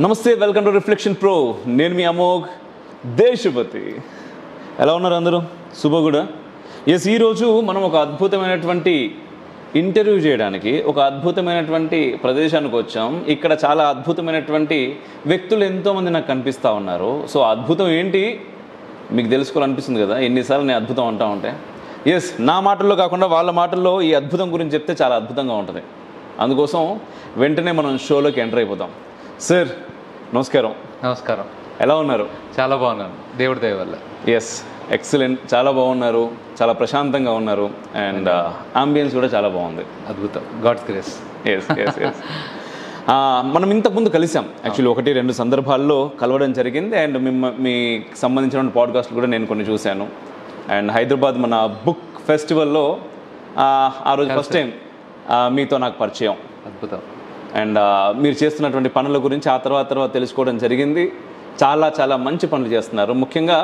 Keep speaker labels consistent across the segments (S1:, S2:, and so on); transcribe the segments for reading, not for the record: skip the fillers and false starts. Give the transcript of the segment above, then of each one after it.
S1: నమస్తే, welcome to reflection pro. నేను మీ అమోఘ్ దేశపతి. ఎలా ఉన్నారు అందరూ? శుభగుడ. ఈరోజు మనం ఒక అద్భుతమైనటువంటి ఇంటర్వ్యూ చేయడానికి ఒక అద్భుతమైనటువంటి ప్రదేశానికి వచ్చాం. ఇక్కడ చాలా అద్భుతమైనటువంటి వ్యక్తులు ఎంతోమంది నాకు కనిపిస్తూ ఉన్నారు. సో అద్భుతం ఏంటి మీకు తెలుసుకోవాలనిపిస్తుంది కదా, ఎన్నిసార్లు నేను అద్భుతం అంటూ ఉంటే. నా మాటల్లో కాకుండా వాళ్ళ మాటల్లో ఈ అద్భుతం గురించి చెప్తే చాలా అద్భుతంగా ఉంటుంది. అందుకోసం వెంటనే మనం షోలోకి ఎంటర్ అయిపోతాం. సార్ నమస్కారం.
S2: నమస్కారం.
S1: ఎలా ఉన్నారు?
S2: చాలా బాగున్నాను, దేవుడి దయ వల్ల.
S1: ఎక్సలెంట్. చాలా బాగున్నారు, చాలా ప్రశాంతంగా ఉన్నారు, అండ్ అంబియన్స్ కూడా చాలా బాగుంది.
S2: అద్భుతం, గాడ్స్ గ్రేస్.
S1: మనం ఇంతకుముందు కలిసాం యాక్చువల్లీ, 1-2 సందర్భాల్లో కలవడం జరిగింది. అండ్ మీకు సంబంధించిన పాడ్కాస్ట్లు కూడా నేను కొన్ని చూశాను. అండ్ హైదరాబాద్ మన బుక్ ఫెస్టివల్లో ఆ రోజు ఫస్ట్ టైం మీతో నాకు పరిచయం.
S2: అద్భుతం.
S1: అండ్ మీరు చేస్తున్నటువంటి పనుల గురించి ఆ తర్వాత తెలుసుకోవడం జరిగింది. చాలా చాలా మంచి పనులు చేస్తున్నారు. ముఖ్యంగా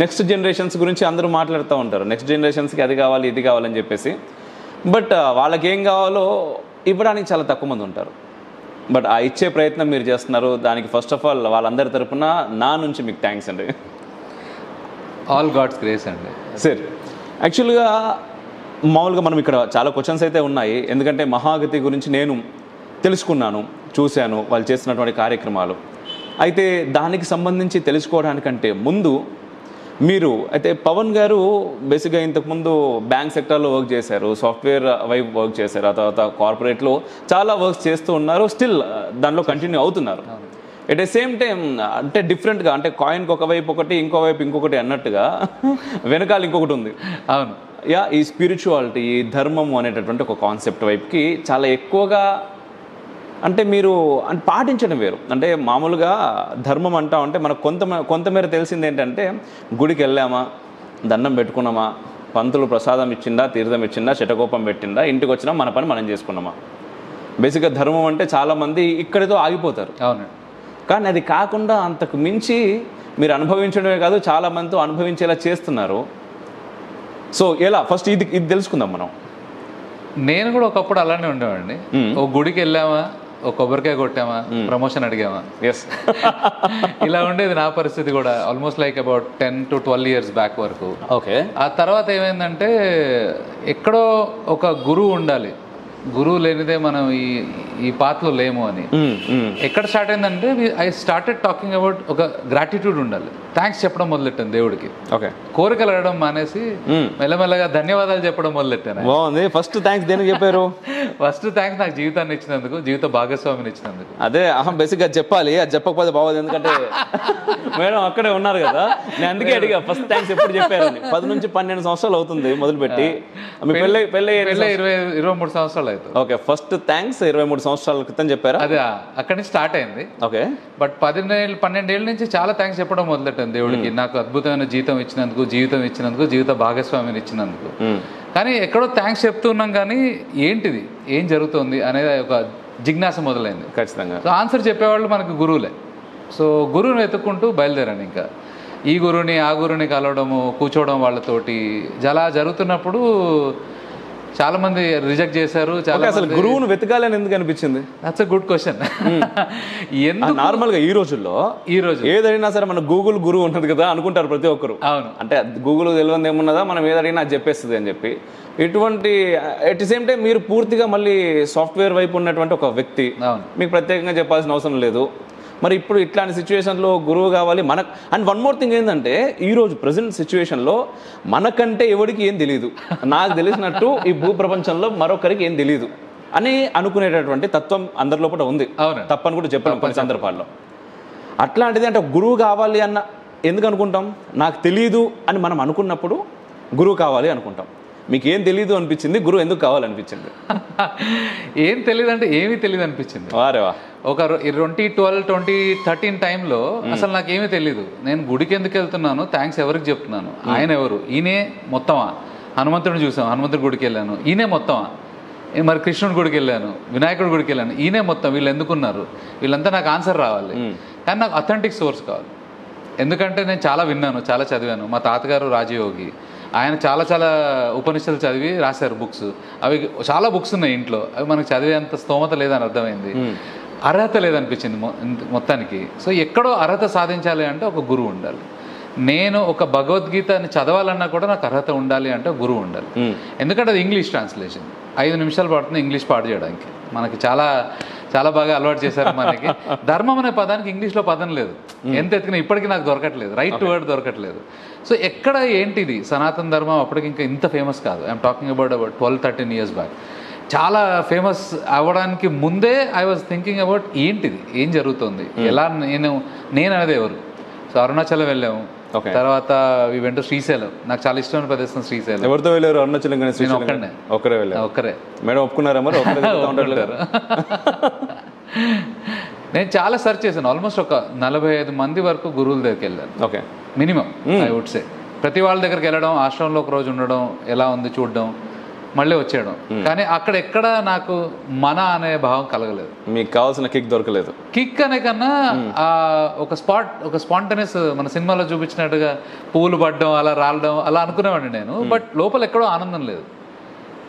S1: నెక్స్ట్ జనరేషన్స్ గురించి అందరూ మాట్లాడుతూ ఉంటారు. నెక్స్ట్ జనరేషన్స్కి అది కావాలి ఇది కావాలని చెప్పేసి. బట్ వాళ్ళకి ఏం కావాలో ఇవ్వడానికి చాలా తక్కువ మంది ఉంటారు. బట్ ఆ ఇచ్చే ప్రయత్నం మీరు చేస్తున్నారు. దానికి ఫస్ట్ ఆఫ్ ఆల్ వాళ్ళందరి తరపున నా నుంచి మీకు థ్యాంక్స్ అండి.
S2: ఆల్ గాడ్స్ గ్రేస్ అండి.
S1: సార్ యాక్చువల్గా మామూలుగా మనం ఇక్కడ చాలా క్వశ్చన్స్ అయితే ఉన్నాయి. ఎందుకంటే మహాగతి గురించి నేను తెలుసుకున్నాను, చూశాను, వాళ్ళు చేస్తున్నటువంటి కార్యక్రమాలు. అయితే దానికి సంబంధించి తెలుసుకోవడానికంటే ముందు మీరు అయితే పవన్ గారు బేసిక్గా ఇంతకుముందు బ్యాంక్ సెక్టర్లో వర్క్ చేశారు, సాఫ్ట్వేర్ వైపు వర్క్ చేశారు, ఆ తర్వాత కార్పొరేట్లో చాలా వర్క్స్ చేస్తూ ఉన్నారు. స్టిల్ దానిలో కంటిన్యూ అవుతున్నారు. ఎట్ ద సేమ్ టైం అంటే డిఫరెంట్గా, అంటే కాయిన్కి ఒకవైపు ఒకటి ఇంకోవైపు ఇంకొకటి అన్నట్టుగా వెనకాల ఇంకొకటి ఉంది.
S2: అవును.
S1: ఈ స్పిరిచువాలిటీ, ఈ ధర్మము అనేటటువంటి ఒక కాన్సెప్ట్ వైపుకి చాలా ఎక్కువగా అంటే మీరు పాటించడం వేరు. అంటే మామూలుగా ధర్మం అంటా ఉంటే మనకు కొంతమేర తెలిసింది ఏంటంటే, గుడికి వెళ్ళామా, దండం పెట్టుకున్నామా, పంతులు ప్రసాదం ఇచ్చిందా, తీర్థం ఇచ్చిందా, శటకోపం పెట్టిందా, ఇంటికి వచ్చినా మన పని మనం చేసుకున్నామా. బేసిక్గా ధర్మం అంటే చాలామంది ఇక్కడితో ఆగిపోతారు.
S2: అవును.
S1: కానీ అది కాకుండా అంతకు మించి మీరు అనుభవించడమే కాదు, చాలామందితో అనుభవించేలా చేస్తున్నారు. సో ఎలా ఫస్ట్ ఇది తెలుసుకుందాం మనం.
S2: నేను కూడా ఒకప్పుడు అలానే ఉండేవాడిని. ఓ గుడికి వెళ్ళామా, ఓ కొబ్బరికాయ కొట్టామా, ప్రమోషన్ అడిగామా, ఇలా ఉండేది నా పరిస్థితి కూడా. Almost like about 10 to 12 years back వరకు.
S1: ఓకే.
S2: ఆ తర్వాత ఏమైందంటే, ఎక్కడో ఒక గురువు ఉండాలి, గురువు లేనిదే మనం ఈ పాత్రలో లేము అని. ఎక్కడ స్టార్ట్ అయిందంటే, ఐ స్టార్టెడ్ టాకింగ్ అబౌట్ ఒక గ్రాటిట్యూడ్ ఉండాలి. థ్యాంక్స్ చెప్పడం మొదలెట్టాను దేవుడికి.
S1: ఓకే.
S2: కోరికలు అడగడం మానేసి మెల్లమెల్లగా ధన్యవాదాలు చెప్పడం మొదలెట్టాను.
S1: బాగుంది. ఫస్ట్ థ్యాంక్స్ దేనికి చెప్పారు?
S2: ఫస్ట్ థ్యాంక్స్ నాకు జీవితాన్ని ఇచ్చినందుకు, జీవిత భాగస్వామిని ఇచ్చినందుకు.
S1: అదే బేసిక్గా చెప్పాలి, అది చెప్పకపోతే బాగోదు. ఎందుకంటే మేడం అక్కడే ఉన్నారు కదా, నేను అందుకే అడిగా ఫస్ట్ థ్యాంక్స్ ఎప్పుడు చెప్పారని. 10 నుంచి 12 సంవత్సరాలు అవుతుంది మొదలుపెట్టి. పెళ్ళి
S2: 23 సంవత్సరాలు అవుతుంది.
S1: ఓకే. ఫస్ట్ థ్యాంక్స్ 23 సంవత్సరాల క్రితం చెప్పారా?
S2: అదే అక్కడి నుంచి స్టార్ట్ అయింది.
S1: ఓకే.
S2: బట్ 12 ఏళ్ళ నుంచి చాలా థ్యాంక్స్ చెప్పడం మొదలెట్టాను దేవుడికి. నాకు అద్భుతమైన జీవితం ఇచ్చినందుకు, జీవిత భాగస్వామిని ఇచ్చినందుకు. కానీ ఎక్కడో థ్యాంక్స్ చెప్తూ ఉన్నాం, కానీ ఏంటిది, ఏం జరుగుతుంది అనేది ఒక జిజ్ఞాస మొదలైంది.
S1: ఖచ్చితంగా.
S2: సో ఆన్సర్ చెప్పేవాళ్ళు మనకు గురువులే. సో గురువుని వెతుక్కుంటూ బయలుదేరాను. ఇంకా ఈ గురువుని ఆ గురువుని కలవడము, కూర్చోవడం వాళ్ళతోటి అలా జరుగుతున్నప్పుడు చాలా మంది రిజెక్ట్ చేశారు. చాలా.
S1: అసలు గురువును వెతకాలని ఎందుకు అనిపించింది?
S2: That's a good question.
S1: Normal గా ఈ రోజు ఏదైనా సరే మన గూగుల్ గురువు ఉంటుంది కదా అనుకుంటారు ప్రతి ఒక్కరు.
S2: అవును.
S1: అంటే గూగుల్ తెలియదు ఏమున్నదా, మనం ఏదైనా అది చెప్పేస్తుంది అని చెప్పి. ఇటువంటి ఎట్ ది సేమ్ టైం మీరు పూర్తిగా మళ్ళీ సాఫ్ట్వేర్ వైపు ఉన్నటువంటి ఒక వ్యక్తి, మీకు ప్రత్యేకంగా చెప్పాల్సిన అవసరం లేదు. మరి ఇప్పుడు ఇట్లాంటి సిచ్యువేషన్లో గురువు కావాలి మనకు. అండ్ వన్ మోర్ థింగ్ ఏంటంటే, ఈరోజు ప్రజెంట్ సిచ్యువేషన్లో మనకంటే ఎవరికి ఏం తెలియదు, నాకు తెలిసినట్టు ఈ భూ ప్రపంచంలో మరొకరికి ఏం తెలియదు అని అనుకునేటటువంటి తత్వం అందరి లోపల ఉంది. తప్పని కూడా చెప్పాను కొన్ని సందర్భాల్లో. అట్లాంటిది అంటే గురువు కావాలి అన్న ఎందుకు అనుకుంటాం? నాకు తెలియదు అని మనం అనుకున్నప్పుడు గురువు కావాలి అనుకుంటాం. మీకు ఏం తెలీదు అనిపించింది, గురువు ఎందుకు కావాలనిపించింది?
S2: ఏం తెలియదు అంటే ఏమీ తెలియదు అనిపించింది.
S1: వారేవా.
S2: ఒక 2012, 2013 టైంలో అసలు నాకేమీ తెలీదు. నేను గుడికి ఎందుకు వెళ్తున్నాను, థ్యాంక్స్ ఎవరికి చెప్తున్నాను, ఆయన ఎవరు, ఈయనే మొత్తమా? హనుమంతుడిని చూసాం, హనుమంతుడి గుడికి వెళ్ళాను, ఈయనే మొత్తమా? మరి కృష్ణుడి గుడికి వెళ్ళాను, వినాయకుడి గుడికి వెళ్ళాను, ఈయనే మొత్తం, వీళ్ళు ఎందుకున్నారు, వీళ్ళంతా నాకు ఆన్సర్ రావాలి. కానీ నాకు అథెంటిక్ సోర్స్ కావాలి. ఎందుకంటే నేను చాలా విన్నాను, చాలా చదివాను. మా తాతగారు రాజయోగి, ఆయన చాలా చాలా ఉపనిషత్తులు చదివి రాశారు బుక్స్. అవి చాలా బుక్స్ ఉన్నాయి ఇంట్లో, అవి మనకు చదివేంత స్తోమత లేదని అర్థమైంది. అర్హత లేదనిపించింది మొత్తానికి. సో ఎక్కడో అర్హత సాధించాలి అంటే ఒక గురువు ఉండాలి. నేను ఒక భగవద్గీతని చదవాలన్నా కూడా నాకు అర్హత ఉండాలి అంటే ఒక గురువు ఉండాలి. ఎందుకంటే అది ఇంగ్లీష్ ట్రాన్స్లేషన్, 5 నిమిషాలు పడుతుంది ఇంగ్లీష్ పాడు చేయడానికి. మనకి చాలా చాలా బాగా అలవాటు చేశారు మనకి. ధర్మం అనే పదానికి ఇంగ్లీష్లో పదం లేదు, ఎంత ఎత్తుకున్నా ఇప్పటికీ నాకు దొరకట్లేదు, రైట్ వర్డ్ దొరకట్లేదు. సో ఎక్కడ ఏంటిది సనాతన ధర్మం అప్పటికి ఇంకా ఇంత ఫేమస్ కాదు. I'm talking about 12-13 years back. చాలా ఫేమస్ అవ్వడానికి ముందే ఐ వాజ్ థింకింగ్ అబౌట్ ఏంటిది, ఏం జరుగుతుంది, ఎలా నేను అనేది ఎవరు. సో అరుణాచలం వెళ్ళాము, తర్వాత వి వెంట శ్రీశైలం, నాకు చాలా ఇష్టమైన ప్రదేశం శ్రీశైలం.
S1: ఎవరితో వెళ్ళారు అరుణాచలం?
S2: నేను ఒక్కడే.
S1: ఒక్కరే వెళ్ళారు?
S2: ఒక్కరే.
S1: మేడం ఒప్పుకున్నారా మరి?
S2: నేను చాలా సెర్చ్ చేశాను, ఆల్మోస్ట్ ఒక 45 మంది వరకు గురువుల దగ్గరికి వెళ్ళాను.
S1: Okay,
S2: minimum I would say. ప్రతి వాళ్ళ దగ్గరికి వెళ్ళడం, ఆశ్రమంలో ఒక రోజు ఉండడం, ఎలా ఉంది చూడడం, మళ్ళీ వచ్చేయడం. కానీ అక్కడ ఎక్కడ నాకు మన అనే భావం కలగలేదు.
S1: మీకు కావాల్సిన కిక్ దొరకలేదు?
S2: కిక్ అనే కన్నా ఒక స్పాంటనియస్, మన సినిమాలో చూపించినట్టుగా పువ్వులు పడడం, అలా రాలడం, అలా అనుకునేవాడిని నేను. బట్ లోపల ఎక్కడో ఆనందం లేదు.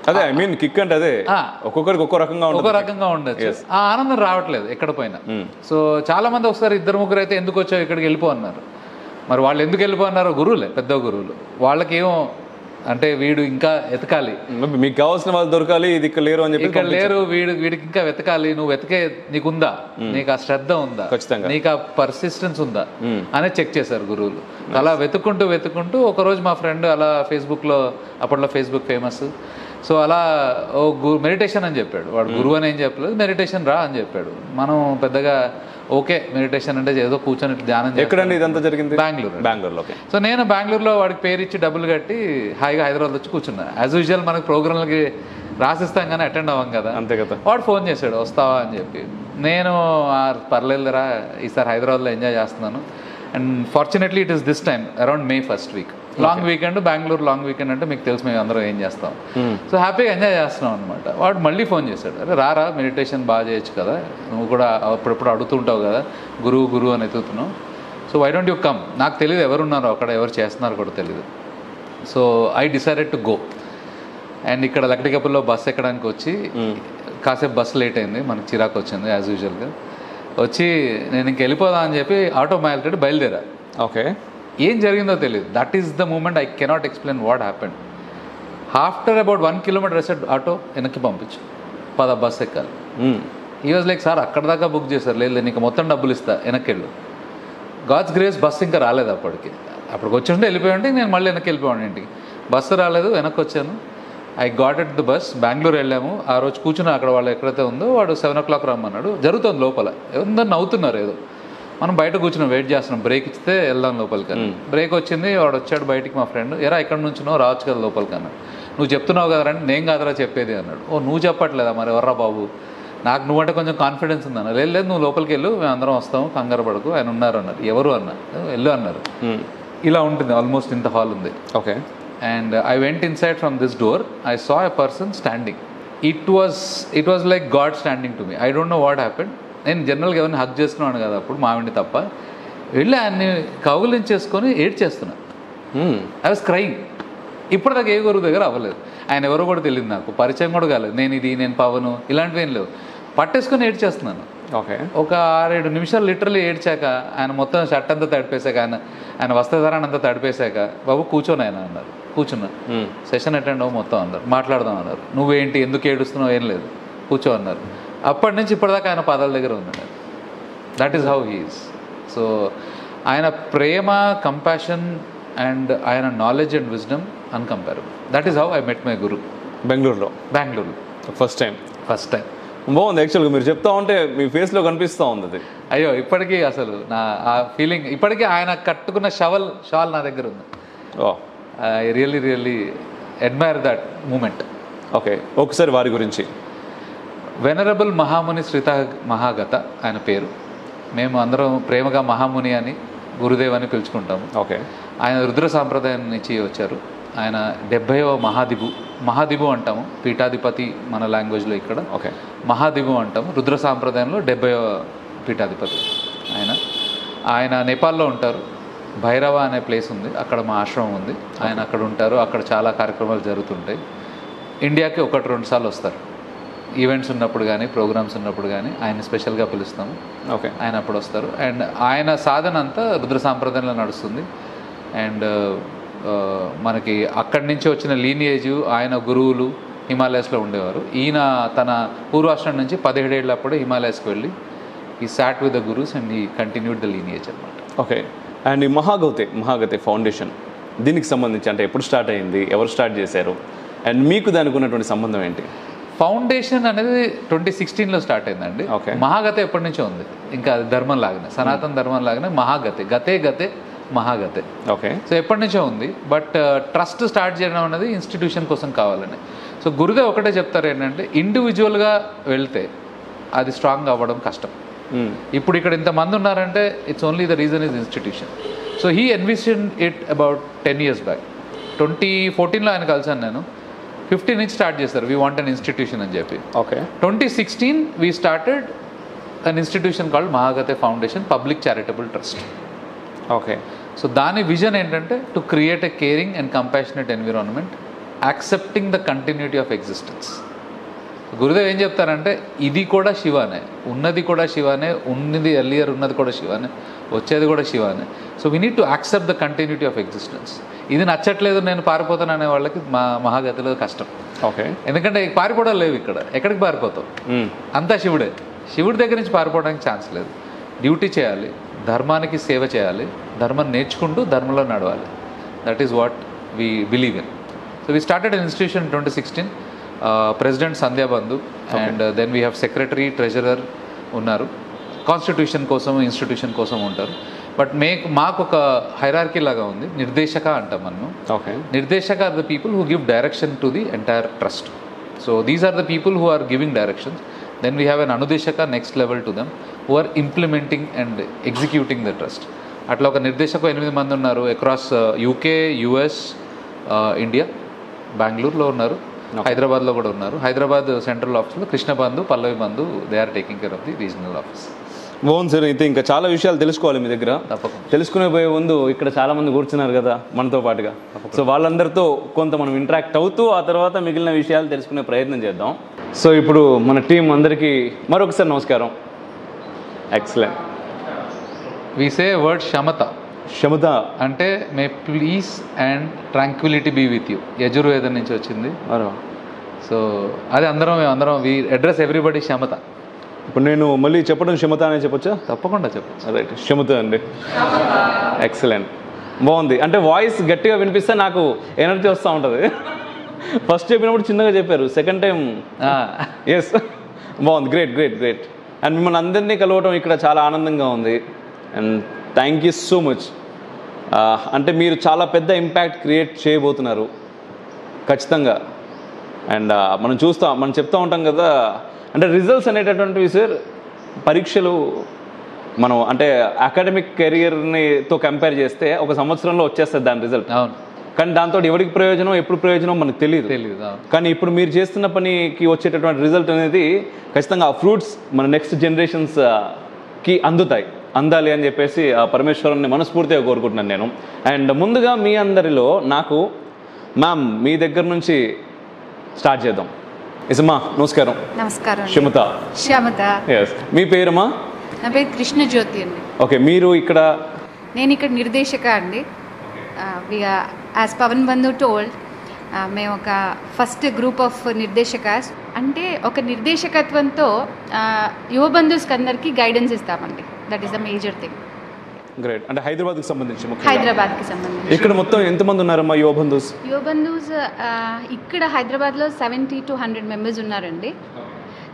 S1: అదే ఐ మీన్ కిక్ అంటే అదే, ఒక్కొక్కరికి ఒక్కో రకంగా
S2: ఉండొచ్చు. ఆ ఆనందం రావట్లేదు ఎక్కడ పోయినా. సో చాలా మంది ఒకసారి 2-3 అయితే ఎందుకు వచ్చావు ఇక్కడికి వెళ్ళిపో అన్నారు. మరి వాళ్ళు ఎందుకు వెళ్ళిపో అన్నారో గురువులే, పెద్ద గురువులు. వాళ్ళకేమో అంటే వీడు ఇంకా వెతకాలి,
S1: మీకు కావాల్సిన వాళ్ళు దొరకాలి, ఇది ఇక్కడ లేరు అని చెప్పి,
S2: ఇక్కడ లేరు, వీడికి ఇంకా వెతకాలి, నువ్వు వెతకే నీకుందా, నీకు ఆ శ్రద్ధ ఉందా, నీకు ఆ పర్సిస్టెన్స్ ఉందా అనేది చెక్ చేశారు గురువులు. అలా వెతుక్కుంటూ ఒకరోజు మా ఫ్రెండ్ అలా ఫేస్బుక్లో, అప్పట్లో ఫేస్బుక్ ఫేమస్, సో అలా ఓ మెడిటేషన్ అని చెప్పాడు. వాడు గురువు అని ఏం చెప్పలేదు, మెడిటేషన్ రా అని చెప్పాడు. మనం పెద్దగా ఓకే మెడిటేషన్ అంటే ఏదో కూర్చొని ధ్యానం.
S1: ఎక్కడండి ఇదంతా జరిగింది?
S2: బెంగళూరులో. సో నేను బెంగళూరులో వాడికి పేరు ఇచ్చి డబ్బులు కట్టి హాయిగా హైదరాబాద్ వచ్చి కూర్చున్నా. యాజ్ యూజువల్ మనకి ప్రోగ్రాంలకి రాసిస్తాం కానీ అటెండ్ అవ్వం కదా, అంతే కదా. వాడు ఫోన్ చేశాడు వస్తావా అని చెప్పి. నేను పర్లేదురా ఈసారి హైదరాబాద్లో ఎంజాయ్ చేస్తున్నాను. And fortunately it is this time around May 1st week, long weekend. Bengaluru long weekend అంటే మీకు తెలుసు మేము అందరం ఏం చేస్తాం. సో హ్యాపీగా ఎంజాయ్ చేస్తున్నాం అనమాట. వాడు మళ్ళీ ఫోన్ చేశాడు, అరే రారా మెడిటేషన్ బాగా చేయొచ్చు కదా, నువ్వు కూడా అప్పుడప్పుడు అడుగుతుంటావు కదా గురువు అని ఎత్తుతున్నావు, so why don't you come. నాకు తెలియదు ఎవరున్నారో అక్కడ, ఎవరు చేస్తున్నారో కూడా తెలియదు. So I decided to go. And ఇక్కడ లక్డికప్పుల్లో బస్సు ఎక్కడానికి వచ్చి కాసేపు బస్సు లేట్ అయింది, మనకు చిరాకు వచ్చింది యాజ్ యూజువల్గా. వచ్చి నేను ఇంక వెళ్ళిపోదా అని చెప్పి ఆటో మాయలతోటి బయలుదేరా.
S1: ఓకే,
S2: ఏం జరిగిందో తెలియదు. That is the moment I cannot explain what happened. After about 1 kilometer సెట్ ఆటో వెనక్కి పంపించు, బస్ ఎక్కాలి. ఈ వాజ్ లైక్ సార్ అక్కడ దాకా బుక్ చేశారు, లేదు నీకు మొత్తం డబ్బులు ఇస్తా వెనక్కి వెళ్ళు. గాడ్స్ గ్రేస్ బస్సు ఇంకా రాలేదు అప్పటికి వచ్చి ఉంటే వెళ్ళిపోయాడు, నేను మళ్ళీ వెనక్కి వెళ్ళిపోయాను ఇంటికి. బస్సు రాలేదు, వెనక్కి వచ్చాను. I got at the bus. Bengaluru వెళ్ళాము. ఆ రోజు కూర్చున్నా అక్కడ, వాళ్ళు ఎక్కడైతే ఉందో వాడు 7 o'clock రమ్మన్నాడు. జరుగుతుంది లోపల, అందరు నవ్వుతున్నారు ఏదో. మనం బయట కూర్చున్నాం, వెయిట్ చేస్తున్నాం, బ్రేక్ ఇస్తే వెళ్దాం లోపలికి. బ్రేక్ వచ్చింది, వాడు వచ్చాడు బయటికి. మా ఫ్రెండ్, ఎరా ఇక్కడ నుంచున్నావు, రావచ్చు కదా లోపలికి అన్నాడు. నువ్వు చెప్తున్నావు కదా రండి. నేను కాదరా చెప్పేది అన్నాడు. ఓ నువ్వు చెప్పట్లేదా, మరి ఎవర్రా బాబు, నాకు నువ్వంటే కొంచెం కాన్ఫిడెన్స్ ఉందన్న. లేదు నువ్వు లోపలికి వెళ్ళు, మేము అందరం వస్తాము, కంగారు పడకు, ఆయన ఉన్నారు అన్నారు. ఎవరు అన్నారు, వెళ్ళు అన్నారు. ఇలా ఉంటుంది, ఆల్మోస్ట్ ఇంత హాల్ ఉంది.
S1: Okay.
S2: And I went inside from this door. I saw a person standing. It was like God standing to me. I don't know what happened. నేను జనరల్గా ఎవరిని హగ్ చేసుకున్నాను కదా అప్పుడు, మావిండి తప్ప. వెళ్ళి ఆయన్ని కౌగులించేసుకొని ఏడ్చేస్తున్నా. I was crying. ఇప్పటిదాకా ఏ గురువు దగ్గర అవ్వలేదు. ఆయన ఎవరో కూడా తెలియదు, నాకు పరిచయం కూడా కాలేదు. నేను పవను ఇలాంటివి ఏం లేవు. పట్టేసుకొని ఏడ్చేస్తున్నాను.
S1: ఓకే.
S2: ఒక 6-7 నిమిషాలు లిటరల్లీ ఏడ్చాక, ఆయన మొత్తం షర్ట్ అంతా తడిపేశాక, ఆయన వస్త్రధారణ అంతా తడిపేశాక, బాబు కూర్చొని ఆయన అన్నారు. కూర్చున్నా. సెషన్ అటెండ్ అవ్వ మొత్తం అన్నారు, మాట్లాడదాం అన్నారు. నువ్వేంటి ఎందుకు ఏడుస్తున్నావు, ఏం లేదు కూర్చో అన్నారు. అప్పటి నుంచి ఇప్పటిదాకా ఆయన పాదాల దగ్గర ఉన్నాడు. That is how he is. So ఆయన ప్రేమ, కంపాషన్ అండ్ ఆయన knowledge and wisdom uncomparable. That is how I met my guru.
S1: బెంగళూరులో ఫస్ట్ టైం. బాగుంది. యాక్చువల్గా మీరు చెప్తా ఉంటే మీ ఫేస్లో కనిపిస్తూ ఉంది అది.
S2: అయ్యో ఇప్పటికీ అసలు నా ఆ ఫీలింగ్ ఇప్పటికీ, ఆయన కట్టుకున్న షాల్ నా దగ్గర ఉంది. I really admire that moment.
S1: Okay, ఒకసారి వారి గురించి.
S2: వెనరబుల్ మహాముని శ్రీత మహాగత ఆయన పేరు. మేము అందరం ప్రేమగా మహాముని అని, గురుదేవ్ అని పిలుచుకుంటాము.
S1: ఓకే.
S2: ఆయన రుద్ర సాంప్రదాయం నుంచి వచ్చారు. ఆయన 70వ మహాదిబు అంటాము, పీఠాధిపతి మన లాంగ్వేజ్లో ఇక్కడ.
S1: ఓకే.
S2: మహాదిబు అంటాము. రుద్ర సాంప్రదాయంలో 70వ పీఠాధిపతి ఆయన నేపాల్లో ఉంటారు. భైరవ అనే ప్లేస్ ఉంది, అక్కడ మా ఆశ్రమం ఉంది. ఆయన అక్కడ ఉంటారు. అక్కడ చాలా కార్యక్రమాలు జరుగుతుంటాయి. ఇండియాకి 1-2 సార్లు వస్తారు. ఈవెంట్స్ ఉన్నప్పుడు కానీ ప్రోగ్రామ్స్ ఉన్నప్పుడు కానీ ఆయన స్పెషల్గా పిలుస్తాము.
S1: ఓకే,
S2: ఆయన అప్పుడు వస్తారు. అండ్ ఆయన సాధన అంతా రుద్ర సాంప్రదాయంలో నడుస్తుంది. అండ్ మనకి అక్కడి నుంచి వచ్చిన లీనియేజ్, ఆయన గురువులు హిమాలయస్లో ఉండేవారు. ఈయన తన పూర్వాశ్రమం నుంచి 17 ఏళ్ళప్పుడు హిమాలయస్కి వెళ్ళి ఈ sat with the gurus and ఈ కంటిన్యూడ్ ద లీనియేజ్ అనమాట.
S1: ఓకే. అండ్ ఈ మహాగౌతే ఫౌండేషన్ దీనికి సంబంధించి అంటే ఎప్పుడు స్టార్ట్ అయింది, ఎవరు స్టార్ట్ చేశారు, అండ్ మీకు దానికి ఉన్నటువంటి సంబంధం ఏంటి?
S2: ఫౌండేషన్ అనేది 2016లో స్టార్ట్ అయిందండి.
S1: ఓకే.
S2: మహాగతే ఎప్పటి నుంచో ఉంది, ఇంకా అది ధర్మం లాగానే, సనాతన ధర్మం లాగానే మహాగతే, గతే మహాగతే.
S1: ఓకే.
S2: సో ఎప్పటి నుంచో ఉంది. బట్ ట్రస్ట్ స్టార్ట్ చేయడం అనేది ఇన్స్టిట్యూషన్ కోసం కావాలని. సో గురుదేవ్ ఒకటే చెప్తారు ఏంటంటే, ఇండివిజువల్గా వెళ్తే అది స్ట్రాంగ్ అవ్వడం కష్టం. ఇప్పుడు ఇక్కడ ఇంతమంది ఉన్నారంటే it's only the reason is institution. So he envision it about 10 years back. 2014లో ఆయన కలిసాను నేను. 15 నుంచి స్టార్ట్ చేస్తారు వీ వాంట్ అన్ ఇన్స్టిట్యూషన్ అని చెప్పి.
S1: Okay.
S2: 2016 we started an institution called Mahagathe foundation public charitable trust.
S1: Okay.
S2: So దాని విజన్ ఏంటంటే to create a caring and compassionate environment accepting the continuity of existence. Gurudev ఏం చెప్తారంటే, ఇది కూడా శివానే, ఉన్నది కూడా శివానే, ఉన్నది ఎర్లియర్ ఉన్నది కూడా శివానే, వచ్చేది కూడా శివానే. So we need to accept the continuity of existence. ఇది నచ్చట్లేదు నేను పారిపోతాను అనే వాళ్ళకి మా మహాగతిలో కష్టం.
S1: ఓకే.
S2: ఎందుకంటే పారిపోవడం లేవు ఇక్కడ, ఎక్కడికి పారిపోతావు, అంతా శివుడే. శివుడి దగ్గర నుంచి పారిపోవడానికి ఛాన్స్ లేదు. డ్యూటీ చేయాలి, ధర్మానికి సేవ చేయాలి, ధర్మం నేర్చుకుంటూ ధర్మంలో నడవాలి. That is what we believe in. So we started an institution in 2016. President Sandhya Bandhu and then we have secretary, treasurer ఉన్నారు. కాన్స్టిట్యూషన్ కోసం, ఇన్స్టిట్యూషన్ కోసం ఉంటారు. బట్ మాకు ఒక హైరార్కీ లాగా ఉంది. నిర్దేశక అంటాం మనం.
S1: ఓకే.
S2: నిర్దేశక are the people who give direction to the entire trust. So these are the people who are giving directions. Then we have an అనుదేశక next level to them who are implementing and executing the trust. అట్లా ఒక నిర్దేశకు 8 మంది ఉన్నారు across UK, US, India. బెంగళూరులో ఉన్నారు, హైదరాబాద్లో కూడా ఉన్నారు. హైదరాబాద్ సెంట్రల్ ఆఫీస్లో Krishnabandhu, Pallavi Bandhu, they are taking care of the regional office.
S1: బాగుంది సార్. అయితే ఇంకా చాలా విషయాలు తెలుసుకోవాలి మీ దగ్గర.
S2: తప్పకుండా.
S1: తెలుసుకునే పోయే ముందు ఇక్కడ చాలా మంది కూర్చున్నారు కదా మనతో పాటుగా, సో వాళ్ళందరితో కొంత మనం ఇంటరాక్ట్ అవుతూ ఆ తర్వాత మిగిలిన విషయాలు తెలుసుకునే ప్రయత్నం చేద్దాం. సో ఇప్పుడు మన టీం అందరికీ మరొకసారి నమస్కారం. ఎక్సలెంట్.
S2: వి సే వర్డ్
S1: క్షమత
S2: అంటే may please and tranquillity be with you, యజుర్వేదం నుంచి వచ్చింది. సో అది అందరం వి అడ్రస్ ఎవ్రీబడి క్షమత.
S1: ఇప్పుడు నేను మళ్ళీ చెప్పడం క్షమత అనే చెప్పొచ్చా?
S2: తప్పకుండా చెప్పచ్చు.
S1: రైట్, క్షమత అండి. ఎక్సలెంట్, బాగుంది. అంటే వాయిస్ గట్టిగా వినిపిస్తే నాకు ఎనర్జీ వస్తూ ఉంటుంది. ఫస్ట్ చెప్పినప్పుడు చిన్నగా చెప్పారు, సెకండ్ టైం ఎస్, బాగుంది. గ్రేట్. అండ్ మిమ్మల్ని అందరినీ కలవటం ఇక్కడ చాలా ఆనందంగా ఉంది. And thank you so much. అంటే మీరు చాలా పెద్ద ఇంపాక్ట్ క్రియేట్ చేయబోతున్నారు ఖచ్చితంగా. అండ్ మనం చెప్తూ ఉంటాం కదా, అంటే రిజల్ట్స్ అనేటటువంటివి సార్, పరీక్షలు మనం అంటే అకాడమిక్ కెరియర్తో కంపేర్ చేస్తే ఒక సంవత్సరంలో వచ్చేస్తుంది దాని రిజల్ట్.
S2: అవును.
S1: కానీ దాంతో ఎవరికి ప్రయోజనం, ఎప్పుడు ప్రయోజనం మనకు తెలియదు. కానీ ఇప్పుడు మీరు చేస్తున్న పనికి వచ్చేటటువంటి రిజల్ట్ అనేది ఖచ్చితంగా ఆ ఫ్రూట్స్ మన నెక్స్ట్ జనరేషన్స్కి అందాలి అని చెప్పేసి ఆ పరమేశ్వరుని మనస్ఫూర్తిగా కోరుకుంటున్నాను నేను. అండ్ ముందుగా మీ అందరిలో నాకు మ్యామ్ మీ దగ్గర నుంచి స్టార్ట్ చేద్దాం. ఇసమ్మా నమస్కారం.
S3: నమస్కారం.
S1: క్షమత. ఎస్, మీ పేరమ్మా?
S3: నా పేరు కృష్ణజ్యోతి అండి.
S1: ఓకే, మీరు ఇక్కడ?
S3: నేను ఇక్కడ నిర్దేశక అండి. యాజ్ పవన్ బంధు టోల్డ్, మేము ఒక ఫస్ట్ గ్రూప్ ఆఫ్ నిర్దేశకాస్. అంటే ఒక నిర్దేశకత్వంతో యువ బంధుస్కి అందరికీ గైడెన్స్ ఇస్తామండి. That is the major thing.
S1: Great. అంటే హైదరాబాద్కి సంబంధించి
S3: ఇక్కడ
S1: మొత్తం ఎంతమంది ఉన్నారమ్మా యువ బంధుస్?
S3: ఇక్కడ హైదరాబాద్లో 70 to 100 మెంబర్స్ ఉన్నారండి.